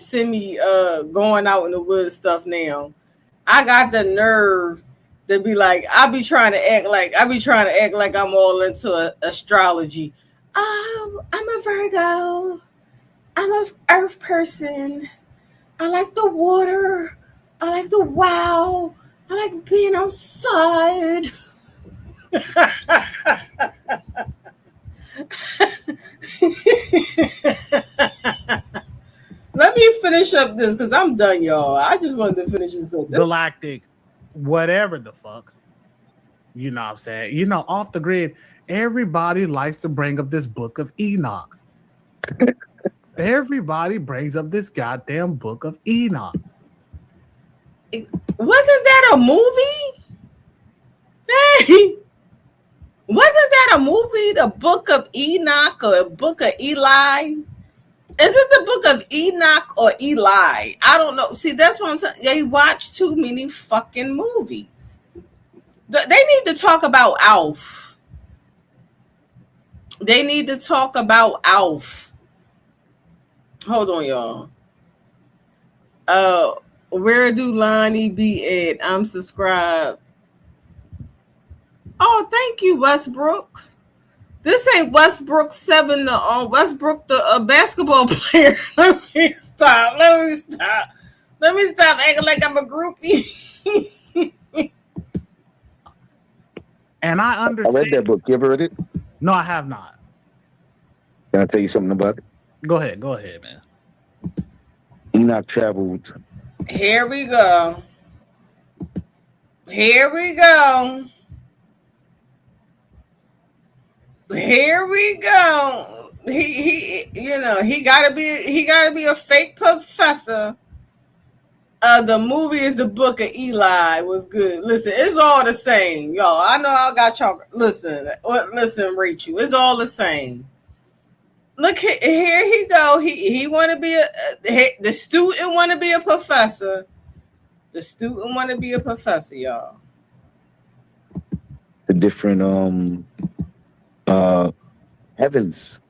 going out in the woods stuff now. I got the nerve to be like, I be trying to act like I'm all into astrology. I'm a Virgo. I'm an earth person. I like the water. I like the wow. I like being outside. Let me finish up this because I'm done, y'all. I just wanted to finish this up. Galactic, whatever the fuck. You know what I'm saying? You know, off the grid, everybody likes to bring up this book of Enoch. Everybody brings up this goddamn book of Enoch. Wasn't that a movie? Hey, wasn't that a movie? The Book of Enoch or Book of Eli? Is it the Book of Enoch or Eli? I don't know. See, that's what I'm saying. They watch too many fucking movies. They need to talk about Alf. They need to talk about Alf. Hold on, y'all. Where do Lonnie be at? I'm subscribed. Oh, thank you, Westbrook. This ain't Westbrook 7, Westbrook the basketball player. Let me stop acting like I'm a groupie. And I understand. I read that book. You ever read it? No, I have not. Can I tell you something about it? Go ahead, man. Enoch traveled. Here we go. Here we go. Here we go. He gotta be a fake professor. The movie is The Book of Eli was good. Listen, it's all the same, y'all. I know I got y'all. Listen, Rachel, it's all the same. Look here he go. He want to be the student want to be a professor. The student want to be a professor, y'all. The different heavens,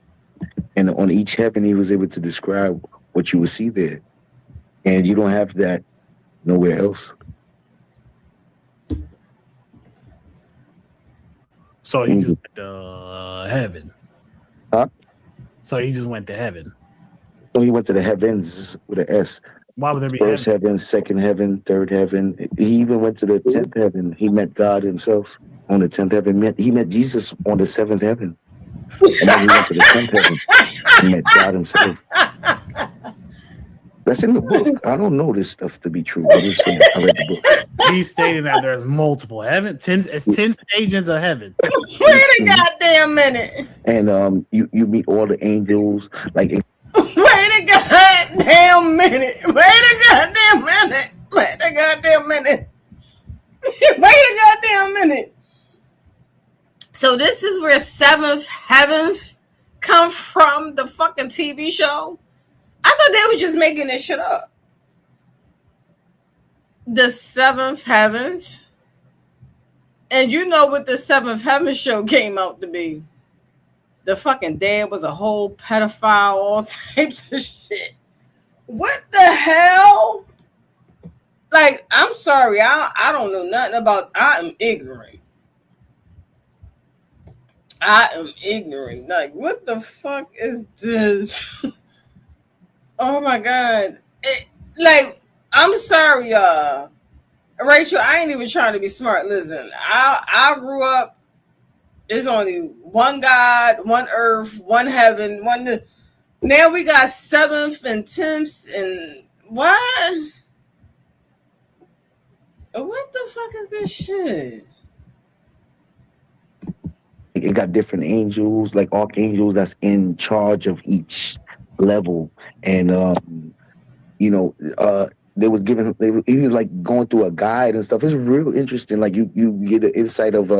and on each heaven he was able to describe what you would see there, and you don't have that nowhere else. So he just went to heaven. Huh? So he just went to heaven. So he went to the heavens with an S. Why would there be First heaven, second heaven, third heaven? He even went to the 10th heaven. He met God himself on the 10th heaven. He met Jesus on the 7th heaven. And then he went to the 10th heaven and met God himself. That's in the book. I don't know this stuff to be true. I'm just saying, I read the book. He's stating that there's multiple heaven. 10 stages of heaven. Wait a goddamn minute. And you meet all the angels. Like, wait a goddamn minute. Wait a goddamn minute. Wait a goddamn minute. Wait a goddamn minute. So this is where seventh heavens come from, the fucking TV show? I thought they were just making this shit up. The seventh heavens. And you know what the seventh heavens show came out to be. The fucking dad was a whole pedophile, all types of shit. What the hell? Like, I'm sorry, I don't know nothing about. I am ignorant. Like, what the fuck is this? Oh my god! I'm sorry, y'all. Rachel, I ain't even trying to be smart. Listen, I grew up. There's only one God, one earth, one heaven, one. Now we got seventh and tenth and what? What the fuck is this shit? it got different angels, like archangels, that's in charge of each level, and they was giving. He was like going through a guide and stuff. It's real interesting. Like you get the insight of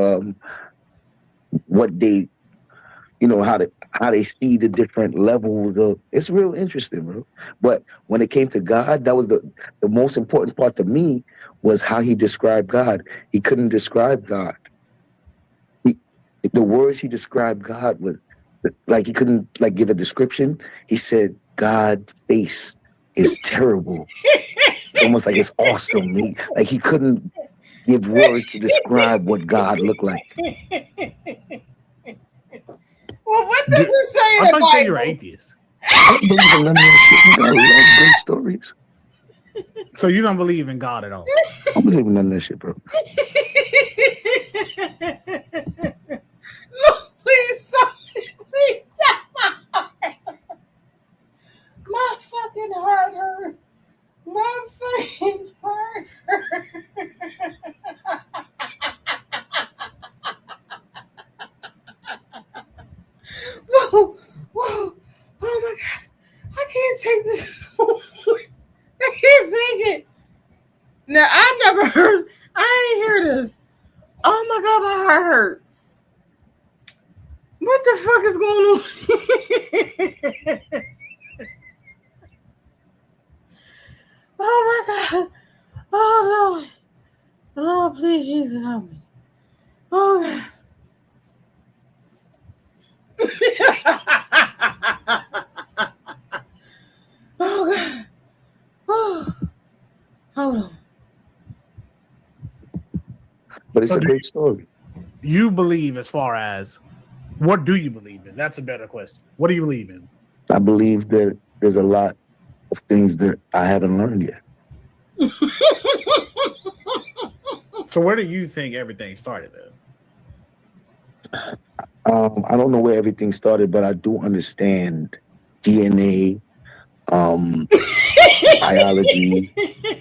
what they, how they see the different levels of. It's real interesting, bro. But when it came to God, that was the most important part to me, was how he described God. He couldn't describe God. The words he described God with, like he couldn't like give a description. He said God's face is terrible. It's almost like it's awesome. He couldn't give words to describe what God looked like. Well, what does it say in I the thought Bible? you're atheist. I don't believe in none of that shit. I love great stories. So you don't believe in God at all? I don't believe in none of that shit, bro. No, please stop. Please stop. My fucking heart hurt. My fucking heart hurt. Whoa, whoa. Oh my God. I can't take this. I can't take it. Now, I never heard, I ain't hear this. Oh my God, my heart hurt. What the fuck is going on? Oh my God. Oh Lord. Lord, please, Jesus, help me. Oh God. Oh God. Oh. Hold on. But it's a great story. You believe, as far as, what do you believe in? That's a better question. What do you believe in? I believe that there's a lot of things that I haven't learned yet. So where do you think everything started then? I don't know where everything started, but I do understand DNA, biology,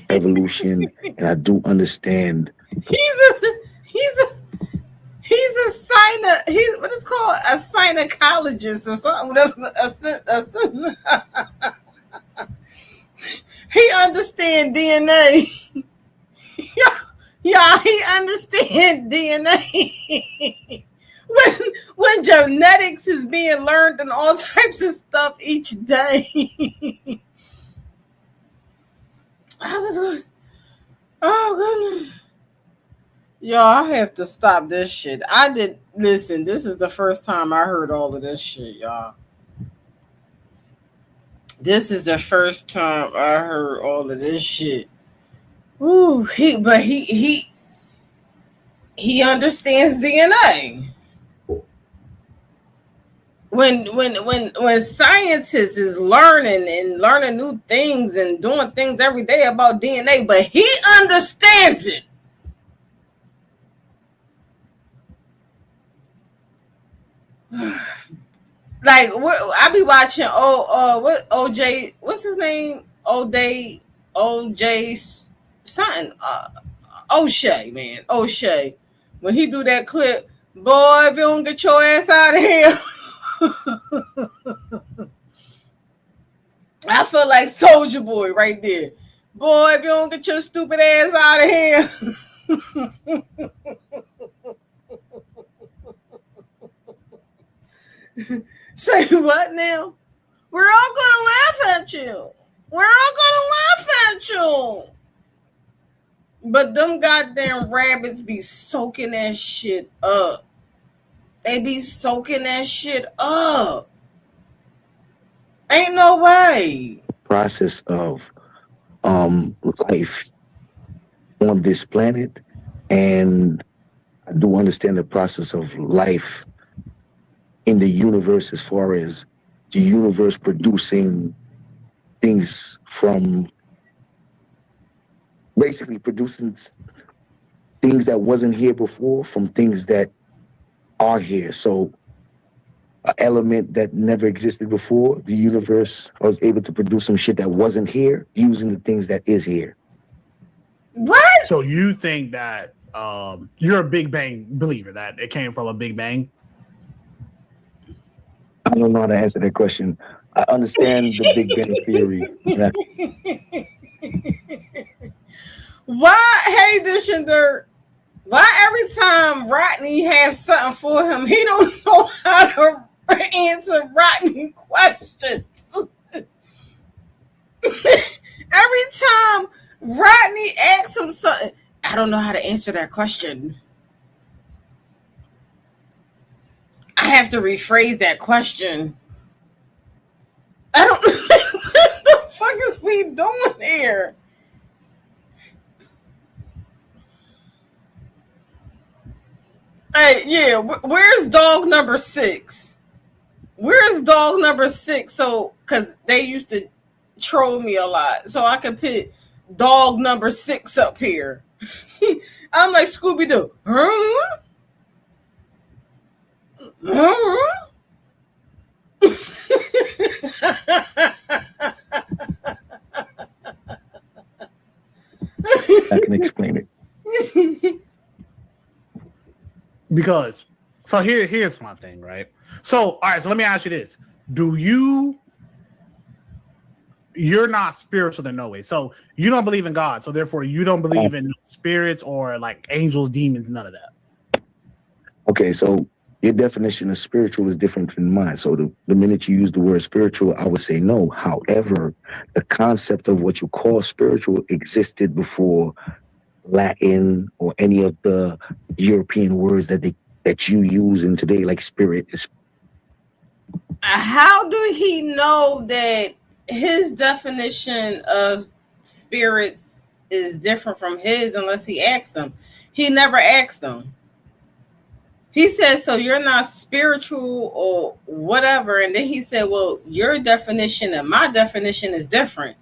evolution, and I do understand. He's a he's what it's called, a gynecologist or something. He understand DNA. Yeah, he understand DNA. when genetics is being learned and all types of stuff each day. I was like, oh goodness. Yo, I have to stop this shit. Listen, this is the first time I heard all of this shit, y'all. This is the first time I heard all of this shit. Ooh, he understands DNA. When scientists is learning new things and doing things every day about DNA, but he understands it. Like I be watching what OJ, what's his name? OJ something O'Shea, man. O'Shea. When he do that clip, boy, if you don't get your ass out of here. I feel like Soldier Boy right there. Boy, if you don't get your stupid ass out of here. Say what now? We're all gonna laugh at you. We're all gonna laugh at you. But them goddamn rabbits be soaking that shit up. They be soaking that shit up. Ain't no way. Process of life on this planet, and I do understand the process of life in the universe, as far as the universe producing things from basically producing things that wasn't here before from things that are here. So an element that never existed before, the universe was able to produce some shit that wasn't here using the things that is here. What? So you think that you're a Big Bang believer, that it came from a Big Bang? I don't know how to answer that question. I understand the Big Bang theory. Why, hey, Dish and Dirt, why every time Rodney has something for him, he don't know how to answer Rodney questions? Every time Rodney asks him something, I don't know how to answer that question. I have to rephrase that question. I don't what the fuck is we doing here? Hey, yeah, where's dog number 6? Where's dog number 6? So, because they used to troll me a lot, so I could put dog number 6 up here. I'm like Scooby-Doo. Huh? Huh? I can explain it. Because, so here's my thing, right? So, all right, so let me ask you this. You're not spiritual in no way. So you don't believe in God. So therefore you don't believe in spirits or like angels, demons, none of that. Okay, so your definition of spiritual is different than mine. So the minute you use the word spiritual, I would say no. However, the concept of what you call spiritual existed before Latin or any of the European words that you use in today, like spirit is. How do he know that his definition of spirits is different from his unless he asked them? He never asked them. He said, so you're not spiritual or whatever. And then he said, well, your definition and my definition is different.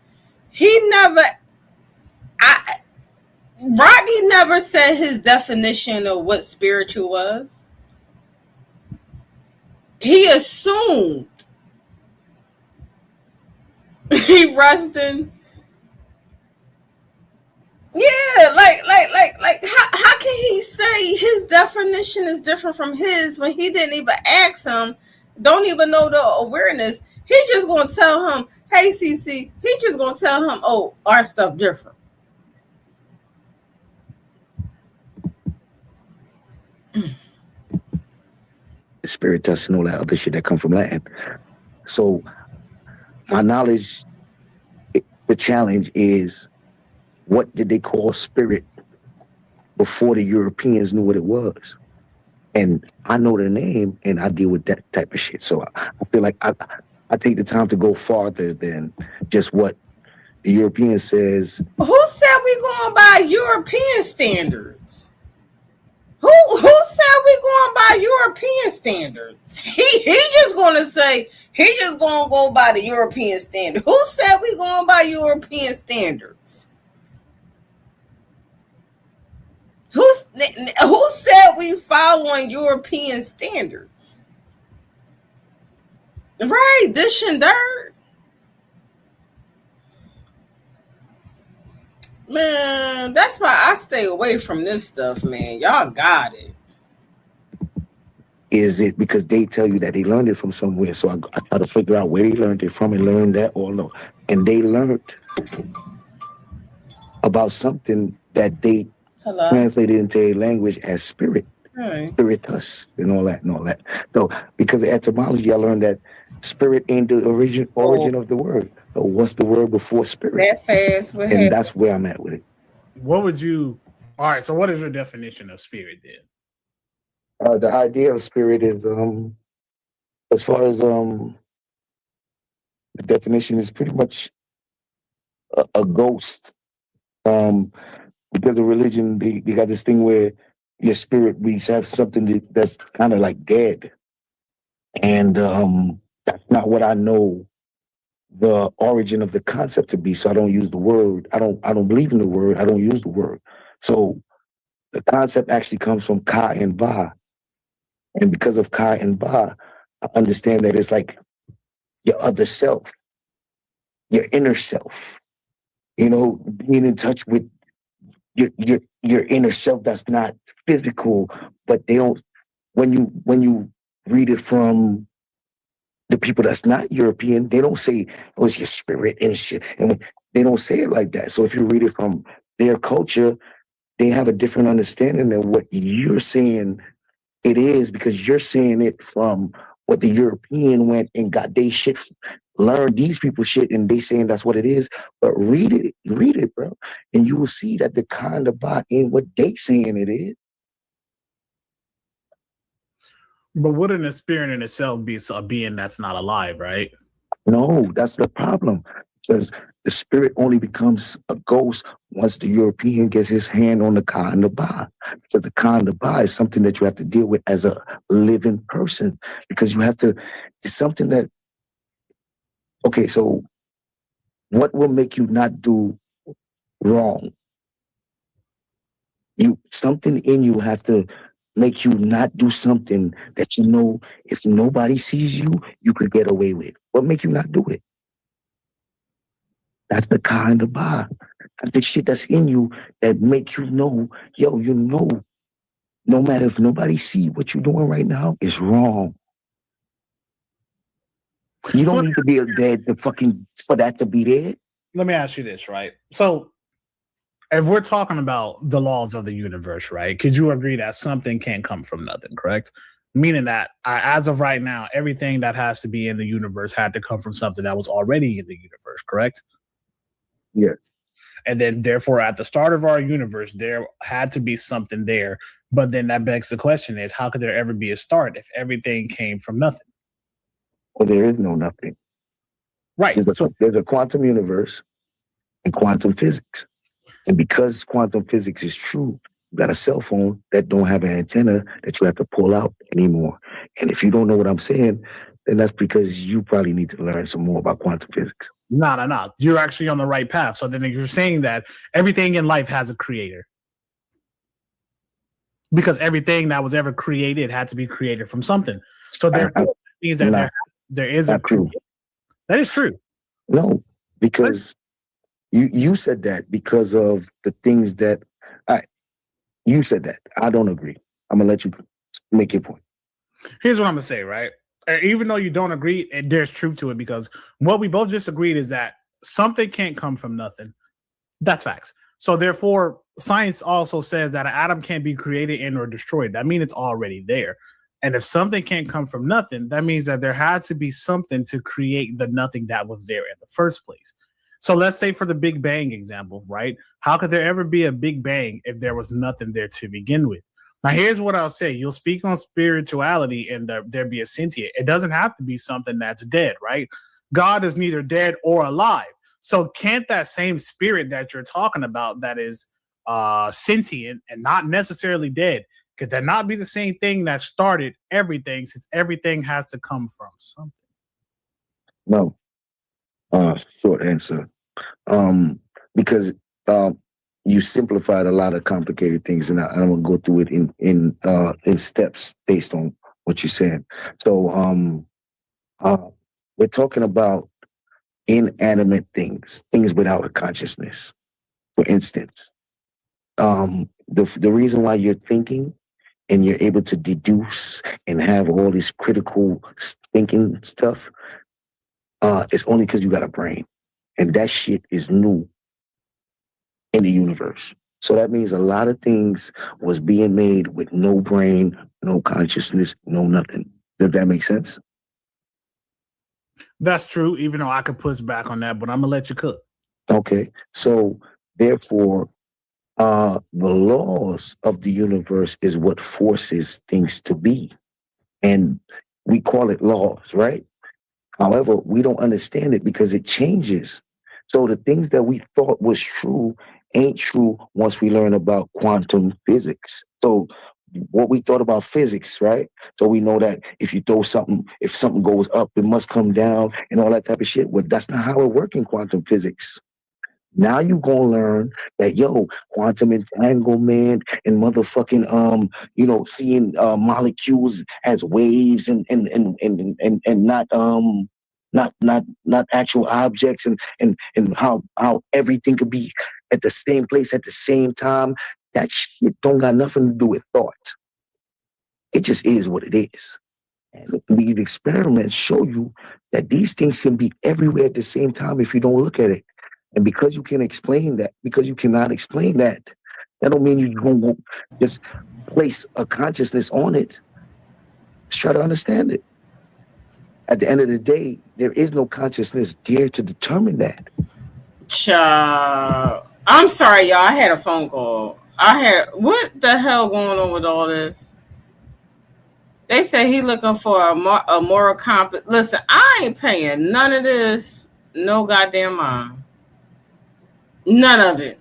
Rodney never said his definition of what spiritual was. he assumed he resting. Yeah, how can he say his definition is different from his when he didn't even ask him, don't even know the awareness? He just gonna tell him, hey CC, he just gonna tell him, oh, our stuff different. Spiritus and all that other shit that come from Latin. So my knowledge, the challenge is, what did they call spirit before the Europeans knew what it was? And I know the name, and I deal with that type of shit. So I feel like I take the time to go farther than just what the European says. Who said we going by European standards? Who said we going by European standards? He just gonna say he just gonna go by the European standard. Who said we going by European standards? Who said we following European standards? Right, this and that. Man, that's why I stay away from this stuff, man. Y'all got it. Is it because they tell you that they learned it from somewhere? So I try to figure out where they learned it from and learn that or no. And they learned about something that they translated into a language as spirit, spiritus, and all that. So because of etymology, I learned that spirit ain't the origin of the word. So what's the word before spirit? That fast. And that's where I'm at with it. What would you? All right. So what is your definition of spirit then? The idea of spirit is, as far as the definition is pretty much a ghost. Because of religion, they got this thing where your spirit, we have something that's kind of like dead, and that's not what I know the origin of the concept to be. So I don't use the word. I don't believe in the word. I don't use the word. So the concept actually comes from Ka and Ba. And because of Ka and Ba, I understand that it's like your other self, your inner self, being in touch with your inner self that's not physical, but they don't, when you read it from the people that's not European, they don't say, oh, it's your spirit and shit. And they don't say it like that. So if you read it from their culture, they have a different understanding than what you're saying it is, because you're saying it from what the European went and got they shit, learned these people shit, and they saying that's what it is. But read it, bro, and you will see that the kind of bot ain't what they saying it is. But wouldn't a spirit in itself be a being that's not alive, right? No, that's the problem. Because the spirit only becomes a ghost once the European gets his hand on the Ka and the Ba. Because the Ka and the Ba is something that you have to deal with as a living person. Because you have to, it's something that, okay, so what will make you not do wrong? Something in you has to make you not do something that if nobody sees you, you could get away with. What make you not do it? That's the Ka and the Ba. That's the shit that's in you that makes no matter if nobody see what you're doing right now, it's wrong. You don't need to be dead for that to be there. Let me ask you this, right? So if we're talking about the laws of the universe, right, could you agree that something can't come from nothing, correct? Meaning that as of right now, everything that has to be in the universe had to come from something that was already in the universe, correct? Yes. And then therefore at the start of our universe, there had to be something there. But then that begs the question is, how could there ever be a start if everything came from nothing? Well, there is no nothing. Right. There's a quantum universe and quantum physics. And because quantum physics is true, you got a cell phone that don't have an antenna that you have to pull out anymore. And if you don't know what I'm saying, then that's because you probably need to learn some more about quantum physics. No. You're actually on the right path. So then you're saying that everything in life has a creator. Because everything that was ever created had to be created from something. So therefore, means that there is a true. That is true. No, because you said that because of the things that you said that. I don't agree. I'm gonna let you make your point. Here's what I'm gonna say, right? Even though you don't agree, there's truth to it because what we both just agreed is that something can't come from nothing. That's facts. So therefore, science also says that an atom can't be created and or destroyed. That means it's already there. And if something can't come from nothing, that means that there had to be something to create the nothing that was there in the first place. So let's say for the Big Bang example, right? How could there ever be a Big Bang if there was nothing there to begin with? Now, here's what I'll say. You'll speak on spirituality and there be a sentient. It doesn't have to be something that's dead, right? God is neither dead or alive. So can't that same spirit that you're talking about that is sentient and not necessarily dead, could that not be the same thing that started everything, since everything has to come from something? No. Short answer. Because you simplified a lot of complicated things, and I'm gonna go through it in steps based on what you're saying. So we're talking about inanimate things without a consciousness. For instance, the reason why you're thinking and you're able to deduce and have all this critical thinking stuff, it's only because you got a brain, and that shit is new in the universe. So that means a lot of things was being made with no brain, no consciousness, no nothing. Does that make sense? That's true, even though I could push back on that, but I'm gonna let you cook. Okay. So therefore, the laws of the universe is what forces things to be. And we call it laws, right? However, we don't understand it because it changes. So the things that we thought was true ain't true once we learn about quantum physics. So what we thought about physics, right? So we know that if you throw something, if something goes up, it must come down and all that type of shit. Well, that's not how it works in quantum physics. Now you gonna learn that quantum entanglement and motherfucking seeing molecules as waves and not actual objects and how everything could be at the same place at the same time. That shit don't got nothing to do with thought. It just is what it is. And these experiments show you that these things can be everywhere at the same time if you don't look at it. And because you can't explain that, because you cannot explain that, that don't mean you're going to just place a consciousness on it. Just try to understand it. At the end of the day, there is no consciousness there to determine that. I'm sorry, y'all. I had a phone call. What the hell going on with all this? They say he looking for a moral compass. Listen, I ain't paying none of this. No goddamn mind. None of it.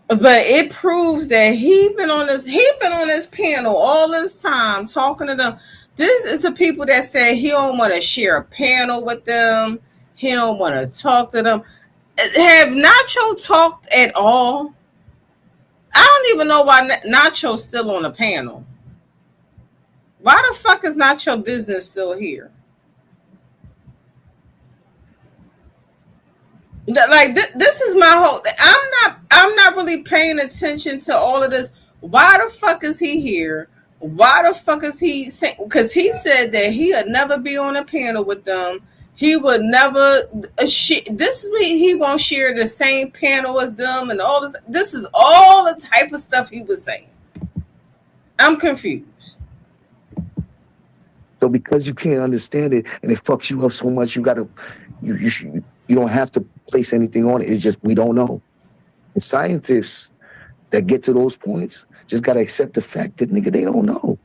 But it proves that he been on this panel all this time talking to them. This is the people that say he don't want to share a panel with them. He don't want to talk to them. Have Nacho talked at all? I don't even know why Nacho's still on the panel. Why the fuck is Nacho Business still here? Like this is my whole. I'm not really paying attention to all of this. Why the fuck is he here? Why the fuck is he saying? Because he said that he would never be on a panel with them. He would never. This is me. He won't share the same panel as them and all this. This is all the type of stuff he was saying. I'm confused. So because you can't understand it and it fucks you up so much, you don't have to place anything on it. It's just we don't know. And scientists that get to those points just gotta accept the fact that nigga they don't know.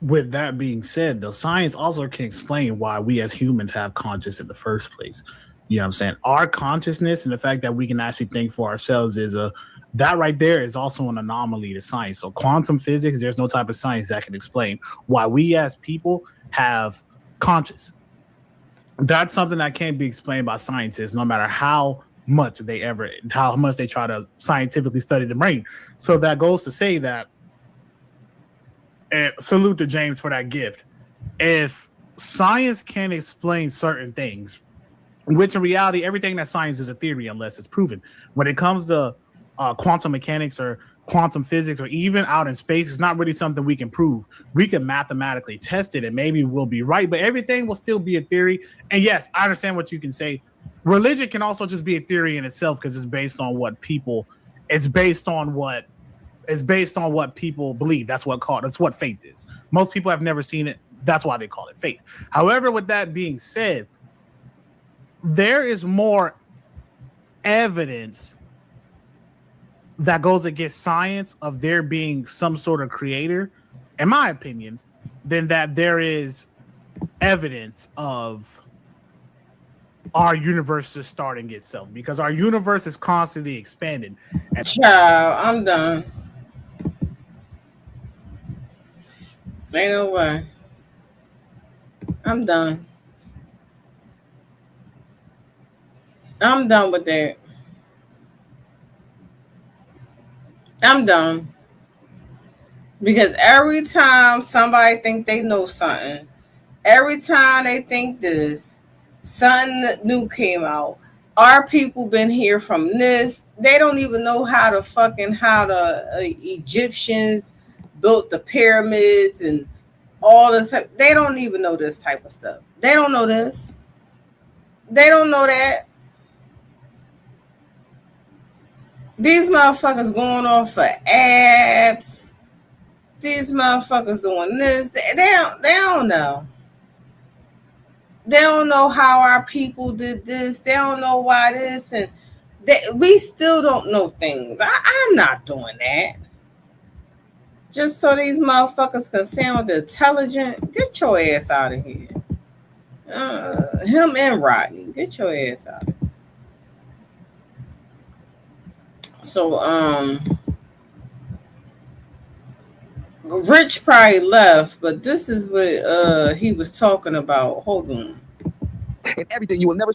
With that being said, though, science also can explain why we as humans have conscious in the first place. You know what I'm saying? Our consciousness and the fact that we can actually think for ourselves that right there is also an anomaly to science. So quantum physics, there's no type of science that can explain why we as people have conscious. That's something that can't be explained by scientists, no matter how much they try to scientifically study the brain. So that goes to say that and salute to James for that gift. If science can explain certain things, which in reality, everything that science is a theory unless it's proven. When it comes to quantum mechanics or quantum physics or even out in space, it's not really something we can prove. We can mathematically test it and maybe we'll be right, but everything will still be a theory. And yes, I understand what you can say. Religion can also just be a theory in itself because it's based on what people believe. That's what faith is. Most people have never seen it. That's why they call it faith. However, with that being said, there is more evidence that goes against science of there being some sort of creator, in my opinion, than that there is evidence of our universe just starting itself, because our universe is constantly expanding. And child, I'm done. Ain't no way. I'm done. I'm done with that. I'm done. Because every time somebody think they know something, every time they think this, something new came out. Our people been here from this. They don't even know how the Egyptians built the pyramids and all this. They don't even know this type of stuff. They don't know this. They don't know that. These motherfuckers going off for apps. These motherfuckers doing this. They don't know. They don't know how our people did this. They don't know why this, and we still don't know things. I'm not doing that. Just so these motherfuckers can sound intelligent. Get your ass out of here. Him and Rodney. Get your ass out of here. So, Rich probably left, but this is what he was talking about. Hold on. And everything you will never.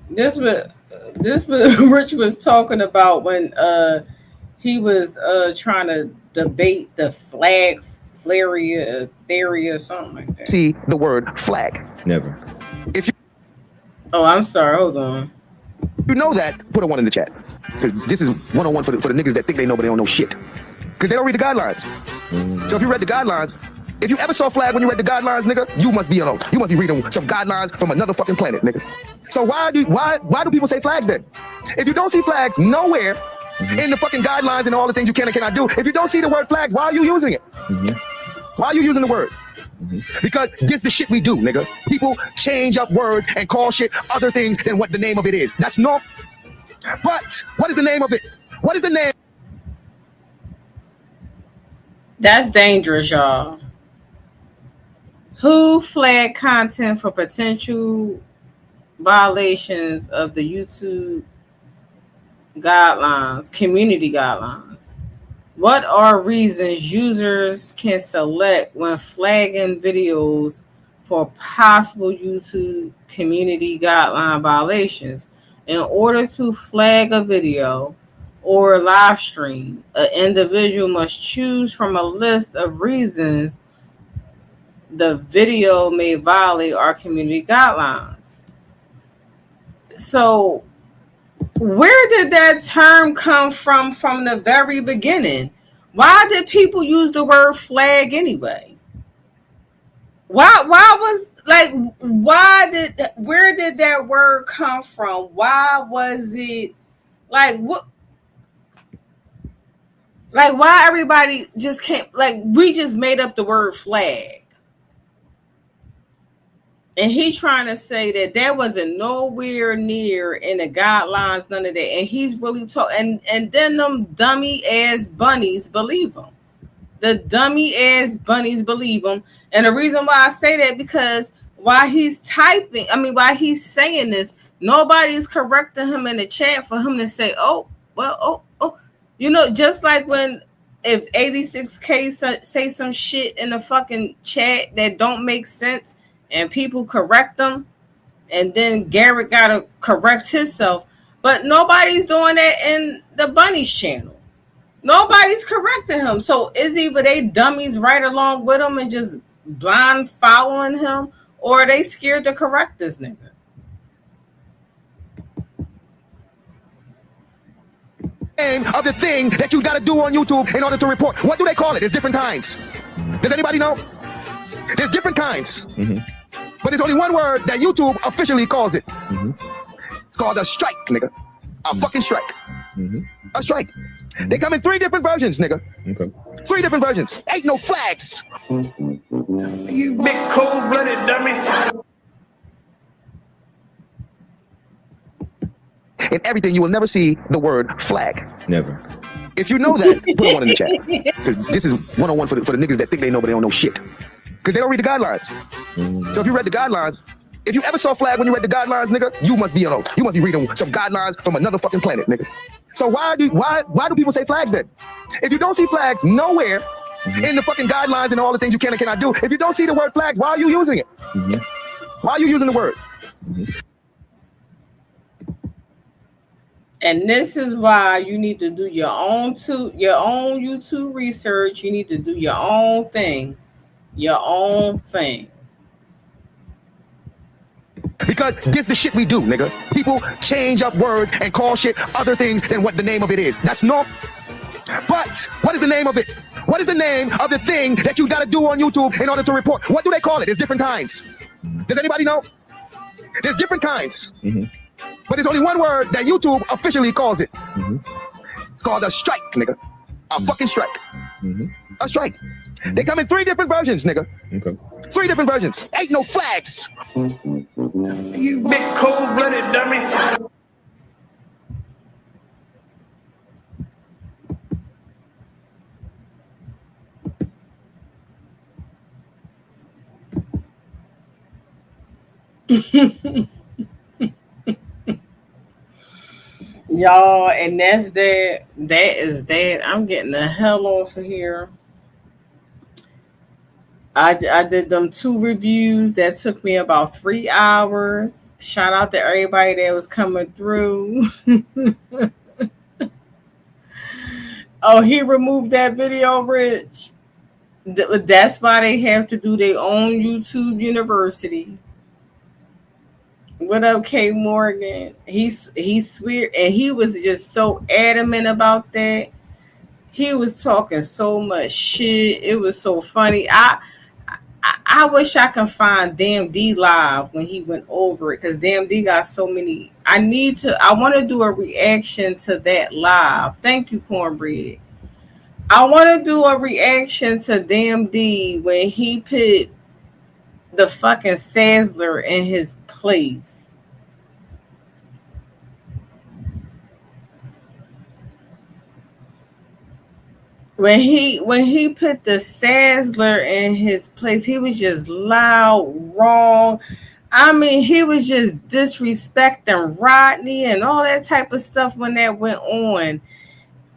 This was Rich was talking about when he was trying to debate the flag theory or something like that. See the word flag. Never. If you. Oh, I'm sorry. Hold on. You know that, put a 1 in the chat. Because this is 101 for the niggas that think they know but they don't know shit. Because they don't read the guidelines. So if you read the guidelines, if you ever saw flag when you read the guidelines, nigga, you must be alone. You must be reading some guidelines from another fucking planet, nigga. So why do people say flags then? If you don't see flags nowhere in the fucking guidelines and all the things you can and cannot do, if you don't see the word flag, why are you using it? Why are you using the word? Because this the shit we do, nigga. People change up words and call shit other things than what the name of it is. That's no. But what is the name of it? What is the name? That's dangerous, y'all. Who flagged content for potential violations of the YouTube guidelines, community guidelines? What are reasons users can select when flagging videos for possible YouTube community guideline violations? In order to flag a video or live stream, an individual must choose from a list of reasons the video may violate our community guidelines. So where did that term come from the very beginning? Why did people use the word flag anyway? Where did that word come from? Why was it like what? Like why everybody just can't, like we just made up the word flag. And he trying to say that there wasn't nowhere near in the guidelines, none of that. And he's really talking, and then them dummy ass bunnies believe him. The dummy ass bunnies believe him. And the reason why I say that, because while he's saying this, nobody's correcting him in the chat for him to say, oh, you know, just like when if 86K say some shit in the fucking chat that don't make sense, and people correct them, and then Garrett gotta correct himself. But nobody's doing that in the Bunnies channel. Nobody's correcting him. So is either they dummies right along with him and just blind following him, or are they scared to correct this nigga? Name of the thing that you got to do on YouTube in order to report. What do they call it? There's different kinds. Does anybody know? There's different kinds. But there's only one word that YouTube officially calls it. It's called a strike, nigga. A fucking strike. A strike. They come in 3 different versions, nigga. Okay. 3 different versions. Ain't no flags. You big cold-blooded dummy. In everything, you will never see the word flag. Never. If you know that, put a 1 in the chat. Because this is 101 for the niggas that think they know, but they don't know shit. Because they don't read the guidelines. So if you read the guidelines, if you ever saw flag when you read the guidelines, nigga, you must be reading some guidelines from another fucking planet, nigga. So why do people say flags then? If you don't see flags nowhere in the fucking guidelines and all the things you can and cannot do, if you don't see the word flags, why are you using it? Why are you using the word? And this is why you need to do your own YouTube research. You need to do your own thing. Your own thing. Because this the shit we do, nigga. People change up words and call shit other things than what the name of it is. That's no. But what is the name of it? What is the name of the thing that you gotta do on YouTube in order to report? What do they call it? There's different kinds. Does anybody know? There's different kinds. But there's only one word that YouTube officially calls it. It's called a strike, nigga. A fucking strike. A strike. They come in 3 different versions, nigga. Okay. 3 different versions. Ain't no flags. You big cold-blooded dummy. Y'all, and that's that. That is that. I'm getting the hell off of here. I did them 2 reviews that took me about 3 hours. Shout out to everybody that was coming through. Oh, he removed that video, Rich. That's why they have to do their own YouTube university. What up, K Morgan? He swear, and he was just so adamant about that. He was talking so much shit. It was so funny. I wish I could find Damn D live when he went over it, because Damn D got so many. I want to do a reaction to that live. Thank you, Cornbread. I want to do a reaction to Damn D when he put the fucking Sazzler in his place. When he put the Sazzler in his place, he was just loud, wrong. I mean, he was just disrespecting Rodney and all that type of stuff when that went on.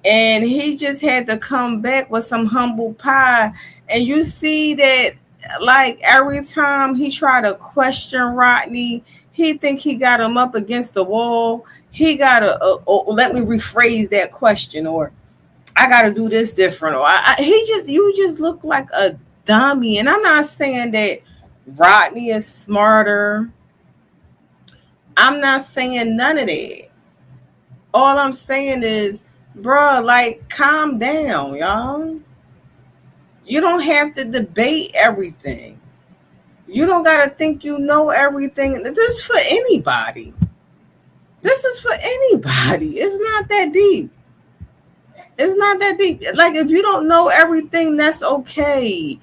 And he just had to come back with some humble pie. And you see that, like, every time he tried to question Rodney, he think he got him up against the wall. He got to, let me rephrase that question, or I got to do this different. Or you just look like a dummy. And I'm not saying that Rodney is smarter. I'm not saying none of that. All I'm saying is, bruh, like, calm down, y'all. You don't have to debate everything. You don't got to think you know everything. This is for anybody. This is for anybody. It's not that deep. It's not that deep. Like, if you don't know everything, that's okay.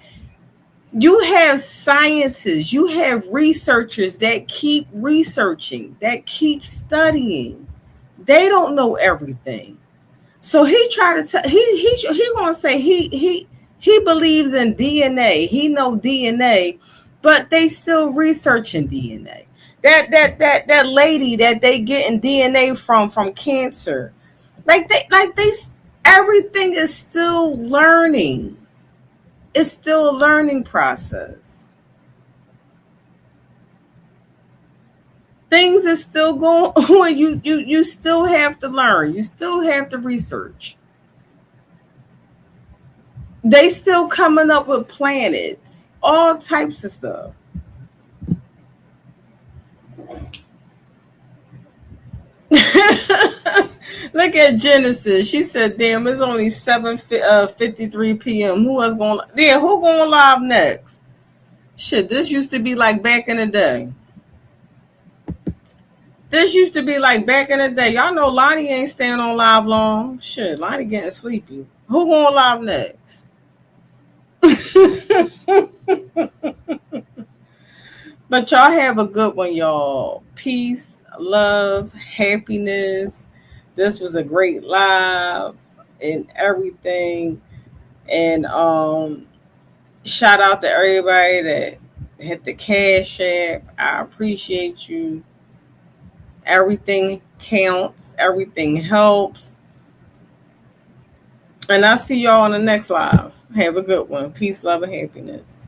You have scientists, you have researchers that keep researching, that keep studying. They don't know everything. So he tried to tell, he gonna say he believes in DNA. He know DNA, but they still researching DNA. That lady that they getting DNA from cancer, like they everything is still learning. It's still a learning process. Things are still going on. You still have to learn. You still have to research. They still coming up with planets, all types of stuff. Look at Genesis. She said, "Damn, it's only 7:53 p.m. Who else going? Yeah, who going live next? Shit, this used to be like back in the day. This used to be like back in the day. Y'all know Lonnie ain't staying on live long. Shit, Lonnie getting sleepy. Who going live next?" But y'all have a good one, y'all. Peace, love, happiness. This was a great live and everything. And shout out to everybody that hit the Cash App. I appreciate you. Everything counts. Everything helps. And I'll see y'all on the next live. Have a good one. Peace, love, and happiness.